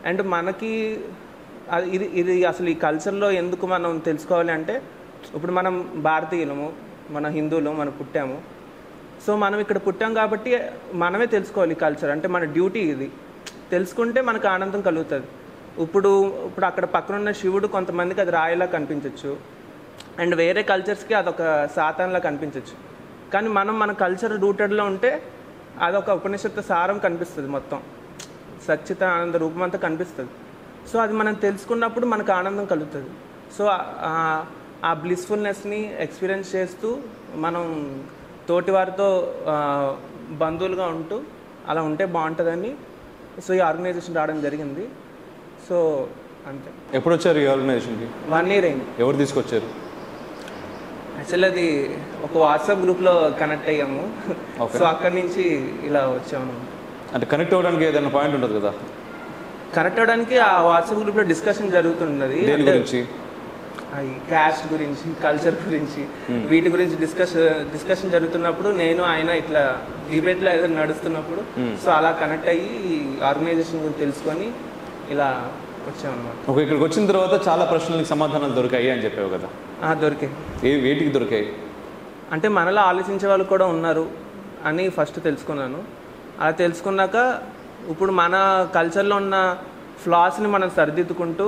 S5: అండ్ మనకి ఇది అసలు ఈ కల్చర్లో ఎందుకు మనం తెలుసుకోవాలి అంటే, ఇప్పుడు మనం భారతీయులము, మన హిందువులు, మనం పుట్టాము. సో మనం ఇక్కడ పుట్టాం కాబట్టి మనమే తెలుసుకోవాలి కల్చర్. అంటే మన డ్యూటీ ఇది. తెలుసుకుంటే మనకు ఆనందం కలుగుతుంది. ఇప్పుడు అక్కడ పక్కనున్న శివుడు కొంతమందికి అది రాయిలా కనిపించవచ్చు, అండ్ వేరే కల్చర్స్కి అదొక సాతాన్లా కనిపించవచ్చు. కానీ మన కల్చర్ రూటెడ్లో ఉంటే అదొక ఉపనిషత్తు సారం కనిపిస్తుంది, మొత్తం సచ్చిత ఆనంద రూపం అంతా కనిపిస్తుంది. సో అది మనం తెలుసుకున్నప్పుడు మనకు ఆనందం కలుగుతుంది. సో ఆ బ్లిస్ఫుల్నెస్ని ఎక్స్పీరియన్స్ చేస్తూ మనం తోటివారితో బంధువులుగా ఉంటూ అలా ఉంటే బాగుంటుందని సో ఈ ఆర్గనైజేషన్ రావడం జరిగింది. సో అంతే.
S1: ఎప్పుడు వచ్చారు ఈ ఆర్గనైజేషన్కి?
S5: 1 year అయింది.
S1: ఎవరు తీసుకొచ్చారు?
S5: యాక్చువల్ అది ఒక వాట్సాప్ గ్రూప్లో కనెక్ట్ అయ్యాము. సో అక్కడి నుంచి ఇలా వచ్చాము.
S1: అంటే కనెక్ట్ అవ్వడానికి ఏదైనా పాయింట్ ఉంటుంది కదా?
S5: కనెక్ట్ అవ్వడానికి ఆ వాట్సాప్ గ్రూప్లో డిస్కషన్ జరుగుతున్నది.
S1: దేని గురించి?
S5: క్యాస్ట్ గురించి, కల్చర్ గురించి, వీటి గురించి డిస్కషన్ జరుగుతున్నప్పుడు నేను ఆయన ఇట్లా డిబేట్లో ఏదో నడుస్తున్నప్పుడు సో అలా కనెక్ట్ అయ్యి ఆర్గనైజేషన్ గురించి తెలుసుకొని ఇలా వచ్చామన్నమాట.
S1: ఓకే, ఇక్కడికి వచ్చిన తర్వాత చాలా ప్రశ్నలకు సమాధానాలు దొరికాయి అని చెప్పావు కదా?
S5: దొరికాయి.
S1: వేటికి దొరికాయి?
S5: అంటే మనలో ఆలోచించే వాళ్ళు కూడా ఉన్నారు అని ఫస్ట్ తెలుసుకున్నాను. అలా తెలుసుకున్నాక ఇప్పుడు మన కల్చర్లో ఉన్న ఫ్లాస్ని మనం సరిదిద్దుకుంటూ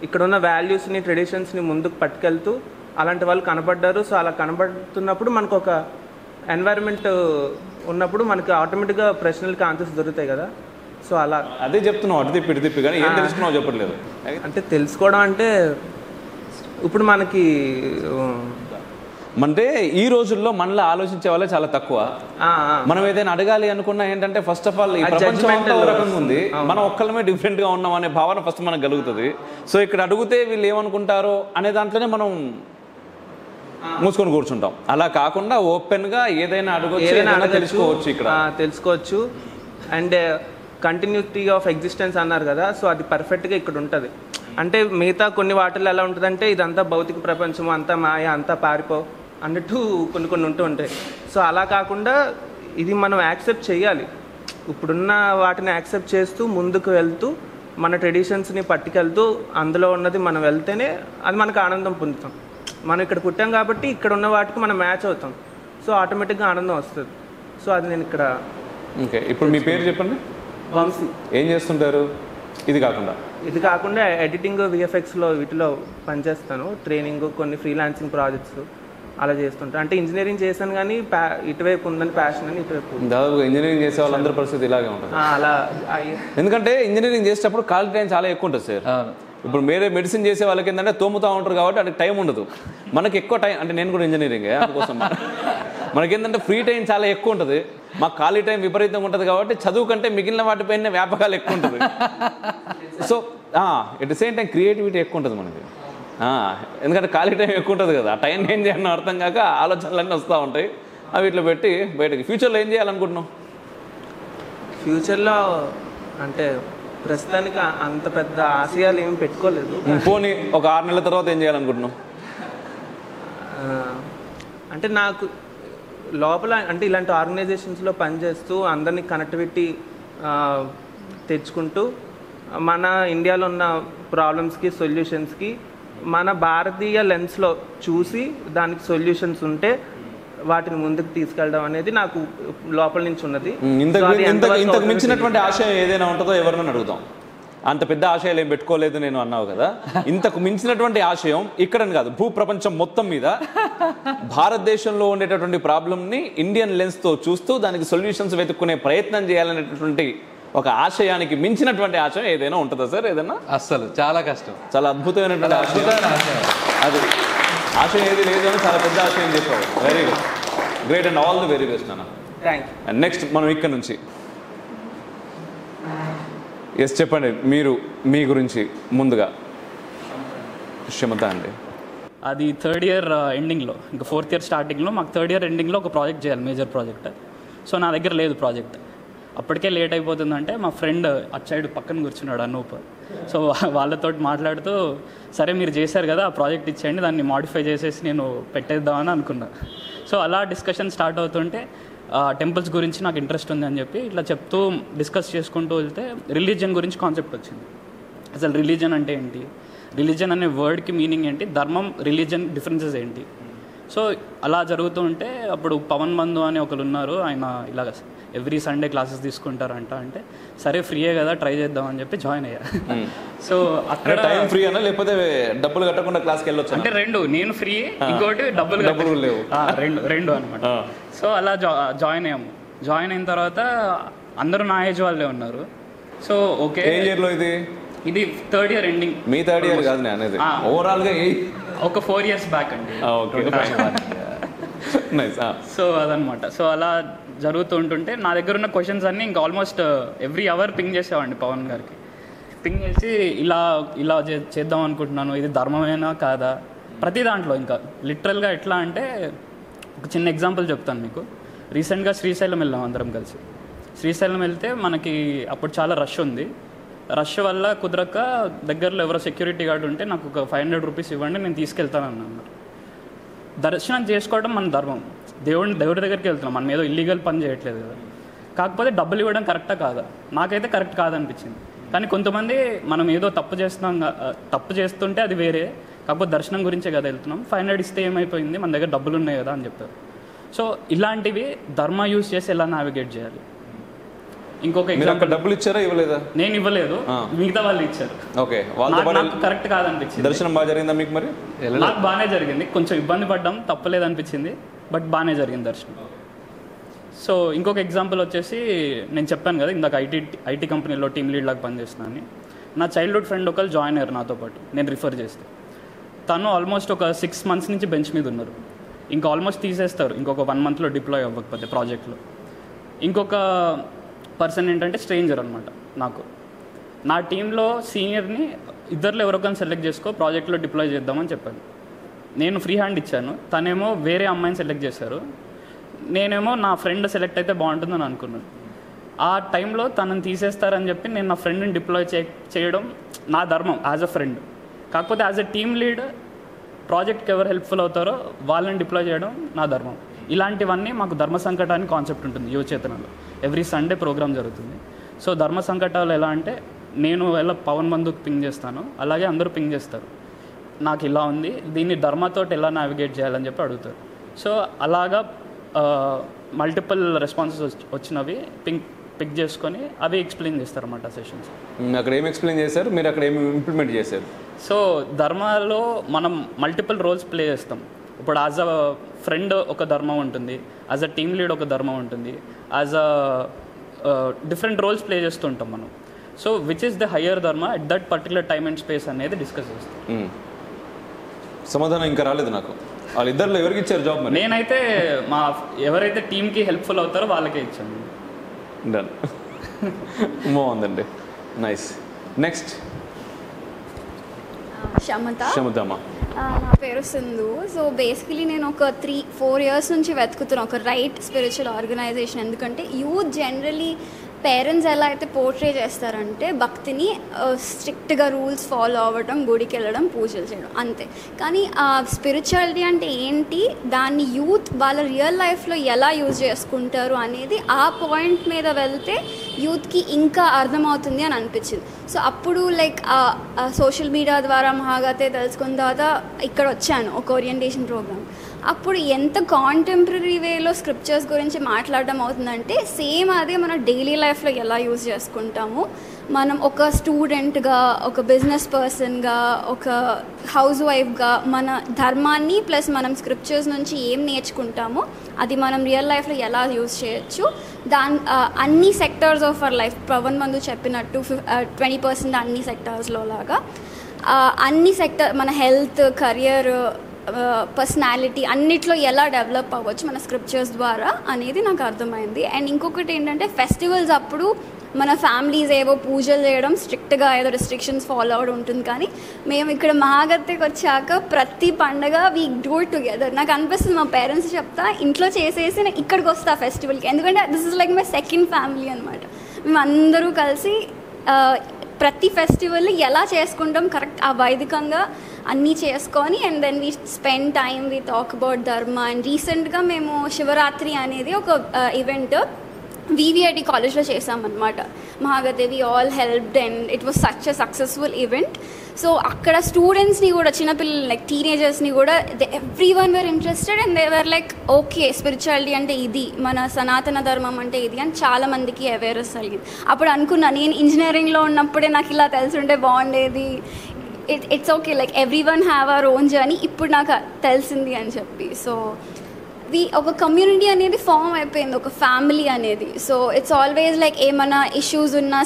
S5: ఇక్కడ ఉన్న వాల్యూస్ని, ట్రెడిషన్స్ని ముందుకు పట్టుకెళ్తూ అలాంటి వాళ్ళు కనపడ్డారు. సో అలా కనపడుతున్నప్పుడు మనకు ఒక ఎన్వైరన్మెంట్ ఉన్నప్పుడు మనకి ఆటోమేటిక్గా ప్రశ్నలకి ఆన్సర్స్ దొరుకుతాయి కదా. సో అలా
S1: అదే చెప్తున్నావు, అటు తిప్పి కానీ ఏం తెలుసుకున్నావు చెప్పట్లేదు.
S5: అంటే తెలుసుకోవడం అంటే ఇప్పుడు మనకి
S1: అంటే ఈ రోజుల్లో మనలో ఆలోచించే వాళ్ళే చాలా తక్కువ. మనం ఏదైనా అడగాలి అనుకున్నా ఏంటంటే ఫస్ట్ ఆఫ్ ఆల్ ఈ ప్రపంచం అంతా ఒక రకంగా ఉంది, మనం ఒక్కళ్ళమే డిఫరెంట్గా ఉన్నాం అనే భావన ఫస్ట్ మనకు కలుగుతుంది. సో ఇక్కడ అడిగితే వీళ్ళు ఏమనుకుంటారో అనే దాంట్లోనే మనం మూసుకొని కూర్చుంటాం. అలా కాకుండా ఓపెన్గా ఏదైనా తెలుసుకోవచ్చు, ఇక్కడ
S5: తెలుసుకోవచ్చు. అండ్ కంటిన్యూటీ ఆఫ్ ఎగ్జిస్టెన్స్ అన్నారు కదా, సో అది పర్ఫెక్ట్గా ఇక్కడ ఉంటుంది. అంటే మిగతా కొన్ని వాటిల్లో ఎలా ఉంటుందంటే ఇదంతా భౌతిక ప్రపంచం, అంతా మాయ, అంతా పారిపో అన్నట్టు కొన్ని ఉంటూ ఉంటాయి. సో అలా కాకుండా ఇది మనం యాక్సెప్ట్ చేయాలి. ఇప్పుడున్న వాటిని యాక్సెప్ట్ చేస్తూ ముందుకు వెళ్తూ మన ట్రెడిషన్స్ని పట్టుకెళ్తూ అందులో ఉన్నది మనం వెళ్తేనే అది మనకు ఆనందం పొందుతాం. మనం ఇక్కడ పుట్టాం కాబట్టి ఇక్కడ ఉన్న వాటికి మనం మ్యాచ్ అవుతాం. సో ఆటోమేటిక్గా ఆనందం వస్తుంది. సో అది నేను ఇక్కడ.
S1: ఓకే, ఇప్పుడు మీ పేరు చెప్పండి.
S5: వంశీ.
S1: ఏం చేస్తుంటారు? ఇది కాకుండా
S5: ఎడిటింగ్, విఎఫ్ఎక్స్లో వీటిలో పనిచేస్తాను. ట్రైనింగ్, కొన్ని ఫ్రీలాన్సింగ్ ప్రాజెక్ట్స్ అలా చేస్తుంటాను. అంటే ఇంజనీరింగ్ చేశాను కానీ ఇటువైపు ఉందని ప్యాషన్ అని ఇటువైపు.
S1: దాదాపు ఇంజనీరింగ్ చేసే వాళ్ళందరి పరిస్థితి ఇలాగే ఉంటుంది.
S5: అలా
S1: ఎందుకంటే ఇంజనీరింగ్ చేసేటప్పుడు క్వాలిటీ టైం చాలా ఎక్కువ ఉంటుంది సార్. ఇప్పుడు వేరే మెడిసిన్ చేసే వాళ్ళకి ఏంటంటే తోముతూ ఉంటారు కాబట్టి అది టైం ఉండదు. మనకి ఎక్కువ టైం, అంటే నేను కూడా ఇంజనీరింగ్, అందుకోసం మనకేంటంటే ఫ్రీ టైం చాలా ఎక్కువ ఉంటుంది. మాకు ఖాళీ టైం విపరీతంగా ఉంటుంది కాబట్టి చదువు కంటే మిగిలిన వాటిపైన వ్యాపకాలు ఎక్కువ ఉంటుంది. So at the same time creativity ఎక్కువ ఉంటుంది మనకి. ఎందుకంటే ఖాళీ టైం ఎక్కువ ఉంటుంది కదా, ఆ టైం ఏం చేయాలని అర్థం కాక ఆలోచనలన్నీ వస్తూ ఉంటాయి. అవి ఇట్లా పెట్టి బయటకి ఫ్యూచర్లో ఏం చేయాలనుకుంటున్నాం?
S5: ఫ్యూచర్లో అంటే ప్రస్తుతానికి అంత పెద్ద ఆశయాలు ఏమి పెట్టుకోలేదు.
S1: పోనీ ఒక 6 నెలల తర్వాత ఏం చేయాలనుకుంటున్నాం?
S5: అంటే నాకు లోపల అంటే ఇలాంటి ఆర్గనైజేషన్స్లో పనిచేస్తూ అందరినీ కనెక్టివిటీ తెచ్చుకుంటూ మన ఇండియాలో ఉన్న ప్రాబ్లమ్స్కి, సొల్యూషన్స్కి మన భారతీయ లెన్స్లో చూసి దానికి సొల్యూషన్స్ ఉంటే వాటిని ముందుకు తీసుకెళ్ళడం అనేది నాకు లోపల నుంచి ఉన్నది.
S1: ఇంతకు మించినటువంటి ఆశయం ఏదైనా ఉంటుందో ఎవరినైనా అడుగుదాం. అంత పెద్ద ఆశయాలు ఏం పెట్టుకోలేదు నేను అన్నావు కదా, ఇంతకు మించినటువంటి ఆశయం ఇక్కడని కాదు భూప్రపంచం మొత్తం మీద భారతదేశంలో ఉండేటటువంటి ప్రాబ్లమ్ని ఇండియన్ లెన్స్తో చూస్తూ దానికి సొల్యూషన్స్ వెతుక్కునే ప్రయత్నం చేయాలనేటటువంటి ఒక ఆశయానికి మించినటువంటి ఆశయం ఏదైనా ఉంటుందా సార్? ఏదైనా
S2: అస్సలు చాలా కష్టం,
S1: చాలా అద్భుతమైనటువంటి ఆశయం అది. ఆశయం ఏది లేదు అని చాలా పెద్ద ఆశయం చేసావు. Very good, great and all the very best అన్న.
S5: Thank you.
S1: అండ్ నెక్స్ట్ మనం ఇక్కడ నుంచి ఎస్ చెప్పండి, మీరు మీ గురించి ముందుగా. క్షమత అండి.
S6: అది థర్డ్ ఇయర్ ఎండింగ్లో, ఇంకా ఫోర్త్ ఇయర్ స్టార్టింగ్లో మాకు థర్డ్ ఇయర్ ఎండింగ్లో ఒక ప్రాజెక్ట్ చేయాలి, మేజర్ ప్రాజెక్ట్. సో నా దగ్గర లేదు ప్రాజెక్ట్, అప్పటికే లేట్ అయిపోతుందంటే మా ఫ్రెండ్ అటు సైడ్ పక్కన కూర్చున్నాడు అనూప్. సో వాళ్ళతో మాట్లాడుతూ సరే మీరు చేశారు కదా ఆ ప్రాజెక్ట్ ఇచ్చేయండి, దాన్ని మాడిఫై చేసేసి నేను పెట్టేద్దామని అనుకున్నా. సో అలా డిస్కషన్ స్టార్ట్ అవుతుంటే టెంపుల్స్ గురించి నాకు ఇంట్రెస్ట్ ఉంది అని చెప్పి ఇట్లా చెప్తూ డిస్కస్ చేసుకుంటూ వెళ్తే రిలీజియన్ గురించి కాన్సెప్ట్ వచ్చింది. అసలు రిలీజియన్ అంటే ఏంటి, రిలీజియన్ అనే వర్డ్కి మీనింగ్ ఏంటి, ధర్మం రిలీజియన్ డిఫరెన్సెస్ ఏంటి. సో అలా జరుగుతూ ఉంటే అప్పుడు పవన్ బంధు అని ఒకరు ఉన్నారు, ఆయన ఇలాగ ఎవ్రీ సండే క్లాసెస్ తీసుకుంటారంట. అంటే సరే ఫ్రీయే కదా ట్రై చేద్దామని చెప్పి జాయిన్ అయ్యా. సో అక్కడ
S1: టైం ఫ్రీ అన్నా లేకపోతే డబ్బులు కట్టకుండా క్లాస్కి వెళ్ళొచ్చు?
S6: అంటే రెండు, నేను ఫ్రీ, ఇంకోటి డబ్బులు
S1: లేవు,
S6: రెండు అనమాట. సో అలా జాయిన్ అయ్యాము. జాయిన్ అయిన తర్వాత అందరూ నా ఏజ్ వాళ్ళే ఉన్నారు. సో ఓకే,
S1: ఏ ఇయర్లో
S6: ఇది థర్డ్ ఇయర్ ఎండింగ్.
S1: మీ థర్డ్ ఇయర్ కాదు నేను అనేది, ఓవరాల్గా
S6: ఒక 4 years బ్యాక్ అండి. సో అదనమాట. సో అలా జరుగుతూ ఉంటుంటే నా దగ్గర ఉన్న క్వశ్చన్స్ అన్నీ ఇంకా ఆల్మోస్ట్ ఎవ్రీ అవర్ పింగ్ చేసేవాడిని పవన్ గారికి. పింగ్ చేసి ఇలా చేద్దాం అనుకుంటున్నాను, ఇది ధర్మమేనా కాదా, ప్రతి దాంట్లో ఇంకా లిటరల్గా ఎట్లా అంటే ఒక చిన్న ఎగ్జాంపుల్ చెప్తాను మీకు. రీసెంట్గా శ్రీశైలం వెళ్ళాం అందరం కలిసి. శ్రీశైలం వెళ్తే మనకి అప్పుడు చాలా రష్ ఉంది. రష్ వల్ల కుదరక దగ్గరలో ఎవరో సెక్యూరిటీ గార్డ్ ఉంటే నాకు ఒక 500 రూపీస్ ఇవ్వండి నేను తీసుకెళ్తాను అన్నారు. దర్శనం చేసుకోవడం మన ధర్మం, దేవుడి దగ్గరికి వెళ్తున్నాం, మనం ఏదో ఇల్లీగల్ పని చేయట్లేదు కదా. కాకపోతే డబ్బులు ఇవ్వడం కరెక్టా కాదా, నాకైతే కరెక్ట్ కాదనిపించింది. కానీ కొంతమంది మనం ఏదో తప్పు చేస్తుంటే అది వేరే, కాకపోతే దర్శనం గురించే కదా వెళ్తున్నాం, 500 ఇస్తే ఏమైపోయింది, మన దగ్గర డబ్బులు ఉన్నాయి కదా అని చెప్పారు. సో ఇలాంటివి ధర్మ యూజ్ చేసి ఎలా నావిగేట్ చేయాలి. ఇంకొక ఎగ్జాంపుల్,
S1: డబ్బులు ఇచ్చారా ఇవ్వలేదా?
S6: నేను ఇవ్వలేదు, మిగతా వాళ్ళు ఇచ్చారు.
S1: ఓకే,
S6: నాకు కరెక్ట్ కాదనిపించింది.
S1: దర్శనం బాగా జరిగిందా మీకు? మరి
S6: నాకు బాగానే జరిగింది, కొంచెం ఇబ్బంది పడ్డాం, తప్పలేదు అనిపించింది, బట్ బాగానే జరిగింది దర్శనం. సో ఇంకొక ఎగ్జాంపుల్ వచ్చేసి నేను చెప్పాను కదా ఇందాక ఐటీ కంపెనీలో టీమ్ లీడ్ లాగా పనిచేస్తున్నాను. నా చైల్డ్హుడ్ ఫ్రెండ్ ఒకళ్ళు జాయిన్ అయ్యారు నాతో పాటు, నేను రిఫర్ చేస్తే. తను ఆల్మోస్ట్ ఒక 6 months నుంచి బెంచ్ మీద ఉన్నారు. ఇంకా ఆల్మోస్ట్ తీసేస్తారు ఇంకొక 1 monthలో డిప్లాయ్ అవ్వకపోతే ప్రాజెక్ట్లో. ఇంకొక పర్సన్ ఏంటంటే స్ట్రేంజర్ అనమాట నాకు. నా టీంలో సీనియర్ని ఇద్దరిలో ఎవరొకరిని సెలెక్ట్ చేసుకో, ప్రాజెక్ట్లో డిప్లాయ్ చేద్దామని చెప్పాను. నేను ఫ్రీ హ్యాండ్ ఇచ్చాను, తనేమో వేరే అమ్మాయిని సెలెక్ట్ చేశారు. నేనేమో నా ఫ్రెండ్ సెలెక్ట్ అయితే బాగుంటుందని అనుకున్నాను. ఆ టైంలో తనని తీసేస్తారని చెప్పి నేను నా ఫ్రెండ్ని డిప్లాయ్ చేయడం నా ధర్మం యాజ్ అ ఫ్రెండ్. కాకపోతే యాజ్ అ టీమ్ లీడ్ ప్రాజెక్ట్కి ఎవరు హెల్ప్ఫుల్ అవుతారో వాళ్ళని డిప్లాయ్ చేయడం నా ధర్మం. ఇలాంటివన్నీ మాకు ధర్మ సంకటాన్ని కాన్సెప్ట్ ఉంటుంది యువచేతనలో. ఎవ్రీ సండే ప్రోగ్రామ్ జరుగుతుంది. సో ధర్మ సంకటాలు ఎలా అంటే నేను ఎలా పవన్ బంధుకి పింగ్ చేస్తాను, అలాగే అందరూ పింగ్ చేస్తారు, నాకు ఇలా ఉంది, దీన్ని ధర్మతో ఎలా నావిగేట్ చేయాలని చెప్పి అడుగుతారు. సో అలాగా మల్టిపుల్ రెస్పాన్సెస్ వచ్చినవి పిక్ చేసుకొని అవి ఎక్స్ప్లెయిన్ చేస్తారు అన్నమాట సెషన్స్.
S1: అక్కడ ఏం ఎక్స్ప్లెయిన్ చేశారు మీరు, అక్కడ ఏమి ఇంప్లిమెంట్ చేశారు?
S6: సో ధర్మాలో మనం మల్టిపుల్ రోల్స్ ప్లే చేస్తాం. ఇప్పుడు యాజ్ అ ఫ్రెండ్ ఒక ధర్మం ఉంటుంది, యాజ్ అ టీమ్ లీడ్ ఒక ధర్మం ఉంటుంది, as a different roles play చేస్తుంటాం మనం. So which is the higher dharma at that particular time and space అనేది డిస్కస్ చేస్తాం.
S1: సమాధానం ఇంకా రాలేదు నాకు. వాళ్ళిద్దరిలో ఎవరికి ఇచ్చారు జాబ్?
S6: నేనైతే ఎవరైతే టీమ్కి హెల్ప్ఫుల్ అవుతారో వాళ్ళకే ఇచ్చాను.
S1: డన్. బాగుందండి, నైస్. నెక్స్ట్ క్షమతమ్మ.
S7: నా పేరు సింధు. సో బేసికలీ నేను ఒక 3-4 years నుంచి వెతుకుతున్నాను ఒక రైట్ స్పిరిచువల్ ఆర్గనైజేషన్. ఎందుకంటే యూత్ జనరలీ పేరెంట్స్ ఎలా అయితే పోర్ట్రే చేస్తారంటే భక్తిని స్ట్రిక్ట్గా రూల్స్ ఫాలో అవ్వడం, గుడికి వెళ్ళడం, పూజలు చేయడం అంతే. కానీ ఆ స్పిరిచువాలిటీ అంటే ఏంటి, దాన్ని యూత్ వాళ్ళ రియల్ లైఫ్లో ఎలా యూజ్ చేసుకుంటారు అనేది ఆ పాయింట్ మీద వెళ్తే యూత్కి ఇంకా అర్థమవుతుంది అని అనిపించింది. సో అప్పుడు లైక్ సోషల్ మీడియా ద్వారా మహాగతే తెలుసుకున్న తర్వాత ఇక్కడ వచ్చాను ఒక ఓరియంటేషన్ ప్రోగ్రామ్. అప్పుడు ఎంత కాంటెంపరీ వేలో స్క్రిప్చర్స్ గురించి మాట్లాడడం అవుతుందంటే సేమ్ అదే మన డైలీ లైఫ్లో ఎలా యూజ్ చేసుకుంటాము. మనం ఒక స్టూడెంట్గా, ఒక బిజినెస్ పర్సన్గా, ఒక హౌస్ వైఫ్గా మన ధర్మాన్ని ప్లస్ మనం స్క్రిప్చర్స్ నుంచి ఏం నేర్చుకుంటామో అది మనం రియల్ లైఫ్లో ఎలా యూజ్ చేయొచ్చు. అన్ని sectors of our life Pavan Bandhu చెప్పినట్టు 20% అన్ని సెక్టార్స్లో లాగా అన్ని సెక్టర్ మన హెల్త్, కెరియర్, పర్సనాలిటీ అన్నిట్లో ఎలా డెవలప్ అవ్వచ్చు మన స్క్రిప్చర్స్ ద్వారా అనేది నాకు అర్థమైంది. అండ్ ఇంకొకటి ఏంటంటే ఫెస్టివల్స్ అప్పుడు మన ఫ్యామిలీస్ ఏవో పూజలు చేయడం స్ట్రిక్ట్గా ఏదో రెస్ట్రిక్షన్స్ ఫాలో అవడం ఉంటుంది, కానీ మేము ఇక్కడ మహాగత్యకి వచ్చాక ప్రతి పండగ వీ డూ ఇట్ టుగెదర్. నాకు అనిపిస్తుంది మా పేరెంట్స్ చెప్తా ఇంట్లో చేసేసి నేను ఇక్కడికి వస్తా ఫెస్టివల్కి, ఎందుకంటే this is like my second family అనమాట. మేము అందరూ కలిసి ప్రతి ఫెస్టివల్ ఎలా చేసుకుంటాం కరెక్ట్ ఆ వైదికంగా అన్నీ చేసుకొని and then we spend time we talk about dharma. And రీసెంట్గా మేము శివరాత్రి అనేది ఒక ఈవెంట్ వివిఐటి కాలేజ్లో చేసామన్నమాట. Mahagathi we all helped and it was such a successful event. So అక్కడ స్టూడెంట్స్ని కూడా, చిన్నపిల్లలు లైక్ టీనేజర్స్ని కూడా every one were interested and they were like okay spirituality అంటే ఇది, మన సనాతన ధర్మం అంటే ఇది అని చాలామందికి అవేర్నెస్ కలిగింది. అప్పుడు అనుకున్నా నేను ఇంజనీరింగ్లో ఉన్నప్పుడే నాకు ఇలా తెలుసుంటే బాగుండేది. It's okay like every one have our own journey, ఇప్పుడు నాకు తెలిసింది అని చెప్పి. సో ఒక కమ్యూనిటీ అనేది ఫామ్ అయిపోయింది, ఒక ఫ్యామిలీ అనేది. సో ఇట్స్ ఆల్వేస్ లైక్ ఏమైనా ఇష్యూస్ ఉన్నా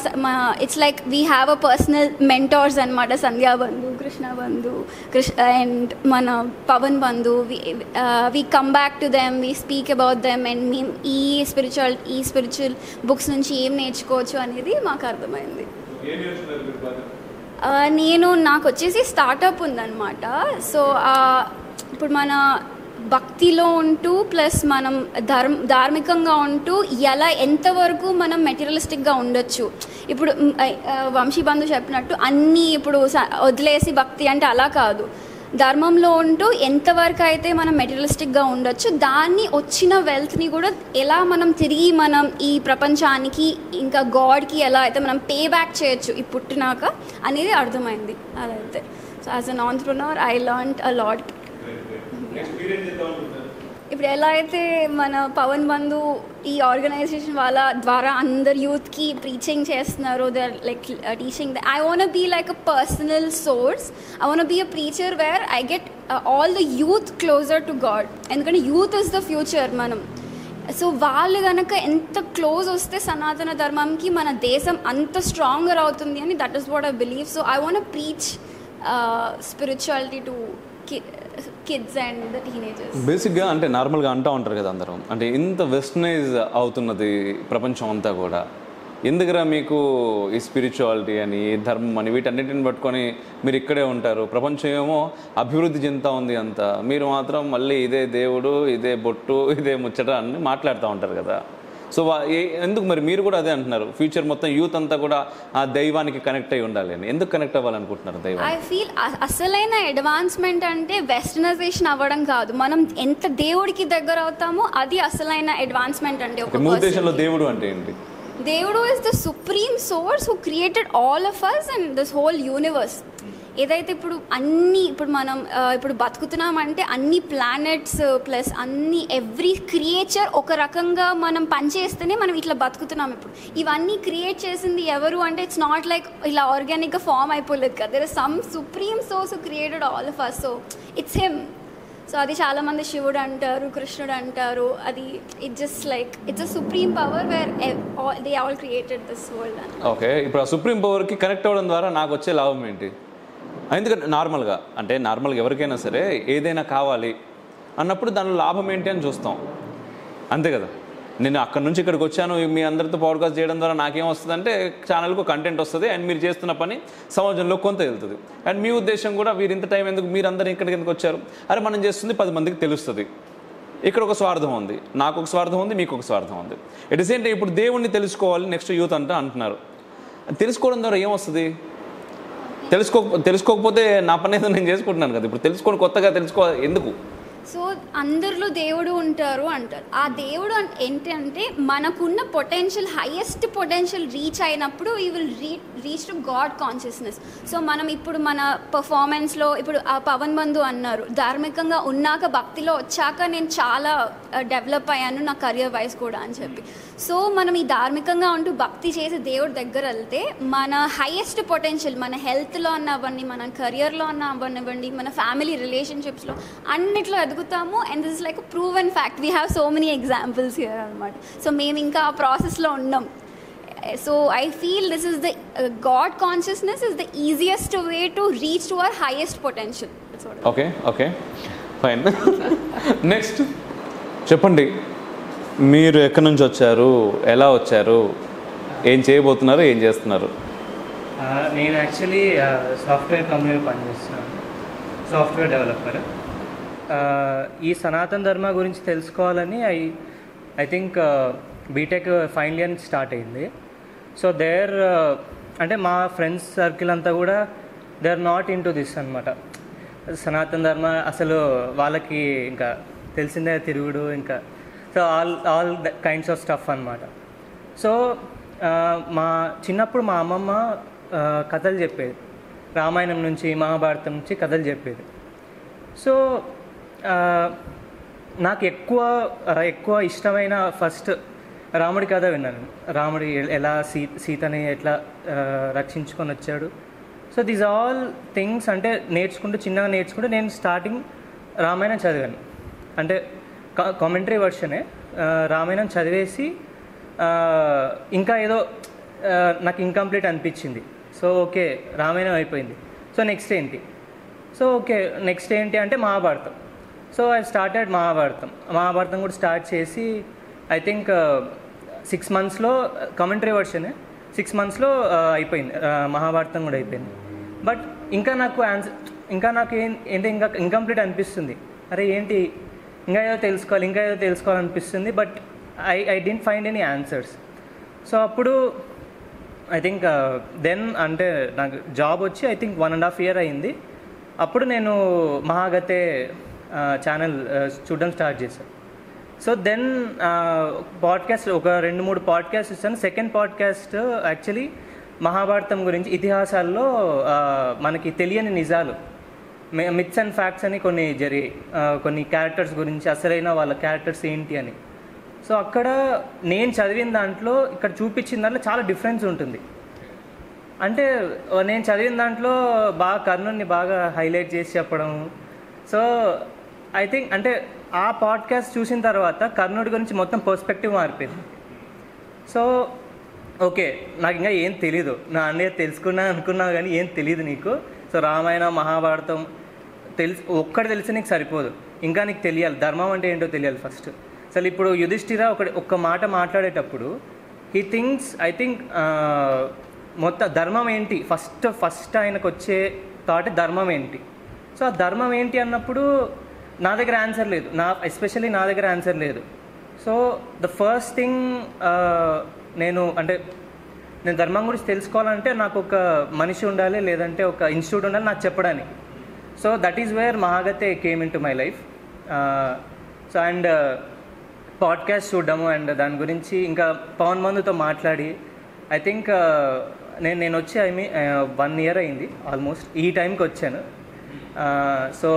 S7: it's like we have a personal mentors అనమాట. సంధ్యా బంధు, కృష్ణ బంధు, అండ్ మన Pavan Bandhu. We come back to them, we speak about them and మేము ఈ స్పిరిచువల్ బుక్స్ నుంచి ఏం నేర్చుకోవచ్చు అనేది మాకు అర్థమైంది. నాకు వచ్చేసి స్టార్టప్ ఉందన్నమాట. సో ఇప్పుడు మన భక్తిలో ఉంటూ ప్లస్ మనం ధార్మికంగా ఉంటూ ఎంతవరకు మనం మెటీరియలిస్టిక్గా ఉండొచ్చు. ఇప్పుడు వంశీ బంధు చెప్పినట్టు అన్నీ ఇప్పుడు వదిలేసి భక్తి అంటే అలా కాదు. ధర్మంలో ఉంటూ ఎంతవరకు అయితే మనం మెటీరియలిస్టిక్గా ఉండొచ్చు, దాన్ని వచ్చిన వెల్త్ని కూడా ఎలా మనం తిరిగి మనం ఈ ప్రపంచానికి ఇంకా గాడ్కి ఎలా అయితే మనం పే బ్యాక్ చేయొచ్చు ఈ పుట్టినాక అనేది అర్థమైంది. అదైతే so as an entrepreneur I learned a lot. ఇప్పుడు ఎలా అయితే మన పవన్ బంధు ఈ ఆర్గనైజేషన్ వాళ్ళ ద్వారా అందరు యూత్కి ప్రీచింగ్ చేస్తున్నారు, they are like teaching. I want be like a personal source. I want be a preacher where I get all the youth closer to God. ఎందుకంటే యూత్ ఇస్ ద ఫ్యూచర్ మనం. సో వాళ్ళు కనుక ఎంత క్లోజ్ వస్తే సనాతన ధర్మంకి మన దేశం అంత స్ట్రాంగర్ అవుతుంది అని that is what I believe. So I want preach spirituality to kids and the teenagers.
S1: బేసిక్గా అంటే నార్మల్గా అంటూ ఉంటారు కదా అందరం, అంటే ఇంత వెస్టర్నైజ్ అవుతున్నది ప్రపంచం అంతా కూడా, ఎందుకురా మీకు ఈ స్పిరిచువాలిటీ అని, ధర్మం అని వీటన్నిటిని పట్టుకొని మీరు ఇక్కడే ఉంటారు, ప్రపంచం ఏమో అభివృద్ధి చెందుతూ ఉంది అంతా, మీరు మాత్రం మళ్ళీ ఇదే దేవుడు, ఇదే బొట్టు, ఇదే ముచ్చట అని మాట్లాడుతూ ఉంటారు కదా. సో ఎందుకు మరి మీరు కూడా అదే అంటున్నారు, ఫ్యూచర్ మొత్తం యూత్ అంతా కూడా ఆ దైవానికి కనెక్ట్ అయి ఉండాలి అని. ఎందుకు కనెక్ట్ అవ్వాలనుకుంటున్నారు దైవం?
S7: ఐ ఫీల్ అసలైన అడ్వాన్స్మెంట్ అంటే వెస్టర్నైజేషన్ అవ్వడం కాదు, మనం ఎంత దేవుడికి దగ్గర అవుతామో అది అసలైన అడ్వాన్స్మెంట్. అంటే
S1: మీ ఉద్దేశంలో దేవుడు అంటే ఏంటి?
S7: దేవుడు is the supreme source who created all of us and this whole universe. ఏదైతే ఇప్పుడు ఇప్పుడు మనం ఇప్పుడు బతుకుతున్నామంటే అన్ని ప్లానెట్స్ ప్లస్ అన్ని ఎవ్రీ క్రియేచర్ ఒక రకంగా మనం పనిచేస్తేనే మనం ఇట్లా బతుకుతున్నాం. ఇప్పుడు ఇవన్నీ క్రియేట్ చేసింది ఎవరు అంటే ఇట్స్ నాట్ లైక్ ఇలా ఆర్గానిక్గా ఫామ్ అయిపోలేదు కదా, there is some supreme source who created all of us. So it's him. సో అది చాలామంది శివుడు అంటారు, కృష్ణుడు అంటారు. అది it just like it's a supreme power where they all created this world.
S1: Okay, ఇప్పుడు ఆ సుప్రీం పవర్కి కనెక్ట్ అవ్వడం ద్వారా నాకు వచ్చే లాభం ఏంటి? ఎందుకంటే నార్మల్గా ఎవరికైనా సరే ఏదైనా కావాలి అన్నప్పుడు దానిలో లాభం ఏంటి అని చూస్తాం, అంతే కదా. నేను అక్కడ నుంచి ఇక్కడికి వచ్చాను, మీ అందరితో పాడ్కాస్ట్ చేయడం ద్వారా నాకేం వస్తుంది అంటే ఛానల్కు కంటెంట్ వస్తుంది అండ్ మీరు చేస్తున్న పని సమాజంలో కొంత వెళ్తుంది. అండ్ మీ ఉద్దేశం కూడా మీరు ఇంత టైం ఎందుకు, మీరు అందరూ ఇక్కడికి ఎందుకు వచ్చారు, అరే మనం చేస్తుంది 10 మందికి తెలుస్తుంది. ఇక్కడ ఒక స్వార్థం ఉంది, నాకు ఒక స్వార్థం ఉంది, మీకు ఒక స్వార్థం ఉంది. ఇట్ ఈస్ ఏంటి, ఇప్పుడు దేవుణ్ణి తెలుసుకోవాలి నెక్స్ట్ యూత్ అంటున్నారు. తెలుసుకోవడం ద్వారా ఏమొస్తుంది? తెలుసుకోకపోతే నా పని ఏదో నేను చేసుకుంటున్నాను కదా. ఇప్పుడు కొత్తగా తెలుసుకో ఎందుకు?
S7: సో అందరిలో దేవుడు ఉంటారు అంటారు. ఆ దేవుడు ఏంటంటే మనకున్న పొటెన్షియల్, హైయెస్ట్ పొటెన్షియల్ రీచ్ అయినప్పుడు you will reach to God consciousness. So మనం ఇప్పుడు మన పర్ఫార్మెన్స్లో ఇప్పుడు ఆ పవన్ బంధు అన్నారు, ధార్మికంగా ఉన్నాక భక్తిలో వచ్చాక నేను చాలా డెవలప్ అయ్యాను నా కెరియర్ వైజ్ కూడా అని చెప్పి. సో మనం ఈ ధార్మికంగా ఉంటూ భక్తి చేసి దేవుడి దగ్గర వెళ్తే మన హైయెస్ట్ పొటెన్షియల్ మన హెల్త్లో అన్న అవ్వండి, మన కెరియర్లో అన్న అవ్వనివ్వండి, మన ఫ్యామిలీ రిలేషన్షిప్స్లో అన్నిట్లో ఎదుగుతాము. And this is like proven fact. We have so many examples here అనమాట. సో మేము ఇంకా ఆ ప్రాసెస్లో ఉన్నాం. So I feel this is the God consciousness is the easiest way to reach to our highest potential.
S1: Okay okay fine. Next చెప్పండి, మీరు ఎక్కడి నుంచి వచ్చారు, ఎలా వచ్చారు, ఏం చేయబోతున్నారు, ఏం చేస్తున్నారు?
S8: నేను యాక్చువల్లీ సాఫ్ట్వేర్ కంపెనీలో పనిచేస్తున్నాను, సాఫ్ట్వేర్ డెవలపర్. ఈ సనాతన ధర్మ గురించి తెలుసుకోవాలని I think BTech final year నుంచి స్టార్ట్ అయింది. సో దేర్ అంటే మా ఫ్రెండ్స్ సర్కిల్ అంతా కూడా they are not into this అనమాట. సనాతన ధర్మ అసలు వాళ్ళకి ఇంకా తెలిసిందే తిరుగుడు, ఇంకా so all kinds of stuff అనమాట. సో మా చిన్నప్పుడు మా అమ్మమ్మ కథలు చెప్పేది, రామాయణం నుంచి మహాభారతం నుంచి కథలు చెప్పేది. సో నాకు ఎక్కువ ఇష్టమైన ఫస్ట్ రాముడి కథ విన్నాను. రాముడి ఎలా సీతని ఎట్లా రక్షించుకొని వచ్చాడు. సో దీస్ ఆల్ థింగ్స్ అంటే చిన్నగా నేర్చుకుంటూ నేను స్టార్టింగ్ రామాయణం చదివాను. అంటే కామెంటరీ వర్షనే రామాయణం చదివేసి ఇంకా ఏదో నాకు ఇంకంప్లీట్ అనిపించింది. సో ఓకే రామాయణం అయిపోయింది. సో నెక్స్ట్ ఏంటి అంటే Mahabharatam. So I started Mahabharatam కూడా స్టార్ట్ చేసి ఐ థింక్ 6 monthsలో కామెంటరీ వర్షనే 6 monthsలో అయిపోయింది, మహాభారతం కూడా అయిపోయింది. బట్ ఇంకా నాకు ఏంటి ఇంకా ఇంకంప్లీట్ అనిపిస్తుంది. అరే ఏంటి ఇంకా ఏదో తెలుసుకోవాలనిపిస్తుంది. But I didn't find any answers. So అప్పుడు ఐ థింక్ దెన్ అంటే నాకు జాబ్ వచ్చి ఐ థింక్ 1.5 year అయింది. అప్పుడు నేను మహాగతే ఛానల్ చూడడం స్టార్ట్ చేశాను. సో దెన్ పాడ్కాస్ట్ ఒక 2-3 పాడ్కాస్ట్ ఇస్తాను. సెకండ్ పాడ్కాస్ట్ యాక్చువల్లీ మహాభారతం గురించి, ఇతిహాసాల్లో మనకి తెలియని నిజాలు, మిత్స్ అండ్ ఫ్యాక్ట్స్ అని కొన్ని క్యారెక్టర్స్ గురించి, అసలైన వాళ్ళ క్యారెక్టర్స్ ఏంటి అని. సో అక్కడ నేను చదివిన దాంట్లో ఇక్కడ చూపించిన దాంట్లో చాలా డిఫరెన్స్ ఉంటుంది. అంటే నేను చదివిన దాంట్లో బాగా కర్ణుడిని బాగా హైలైట్ చేసి చెప్పడం. సో ఐ థింక్ అంటే ఆ పాడ్కాస్ట్ చూసిన తర్వాత కర్ణుడి గురించి మొత్తం పర్స్పెక్టివ్ మారిపోయింది. సో ఓకే నాకు ఇంకా ఏం తెలీదు, నా అన్నయ్య అనుకున్నావు కానీ ఏం తెలీదు నీకు. సో రామాయణ మహాభారతం ఒక్కటి తెలిసి నీకు సరిపోదు, ఇంకా నీకు తెలియాలి, ధర్మం అంటే ఏంటో తెలియాలి ఫస్ట్. అసలు ఇప్పుడు యుధిష్ఠిర ఒక్క మాట మాట్లాడేటప్పుడు హీ థింక్స్ ఐ థింక్ మొత్తం ధర్మం ఏంటి ఫస్ట్ ఆయనకు వచ్చే థాట్ ధర్మం ఏంటి. సో ఆ ధర్మం ఏంటి అన్నప్పుడు నా దగ్గర ఆన్సర్ లేదు, ఎస్పెషల్లీ నా దగ్గర ఆన్సర్ లేదు. సో ద ఫస్ట్ థింగ్ నేను ధర్మం గురించి తెలుసుకోవాలంటే నాకు ఒక మనిషి ఉండాలి, లేదంటే ఒక ఇన్స్టిట్యూట్ ఉండాలి నాకు చెప్పడానికి. So that is where Mahagathe came into my life. So and podcast చూడడము అండ్ దాని గురించి ఇంకా పవన్ బంధుతో మాట్లాడి ఐ థింక్ నేను వచ్చి 1 year అయింది ఆల్మోస్ట్, ఈ టైంకి వచ్చాను. సో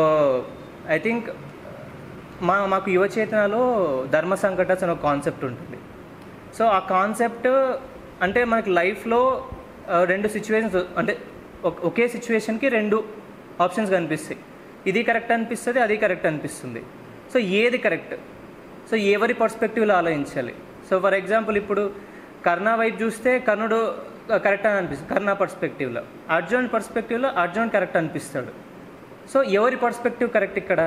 S8: ఐ థింక్ మాకు యువ చేతనలో ధర్మ సంకటస్ అనే ఒక కాన్సెప్ట్ ఉంటుంది. సో ఆ కాన్సెప్ట్ అంటే మనకి లైఫ్లో 2 సిచ్యువేషన్స్ అంటే ఒకే సిచ్యువేషన్కి 2 ఆప్షన్స్ కనిపిస్తాయి. ఇది కరెక్ట్ అనిపిస్తుంది, అది కరెక్ట్ అనిపిస్తుంది. సో ఏది కరెక్ట్, సో ఎవరి పర్స్పెక్టివ్లో ఆలోచించాలి. సో ఫర్ ఎగ్జాంపుల్ ఇప్పుడు కర్ణ వైపు చూస్తే కర్ణుడు కరెక్ట్ అని అనిపిస్తుంది కర్ణ పర్స్పెక్టివ్లో, అర్జున్ పర్స్పెక్టివ్లో అర్జున్ కరెక్ట్ అనిపిస్తాడు. సో ఎవరి పర్స్పెక్టివ్ కరెక్ట్ ఇక్కడ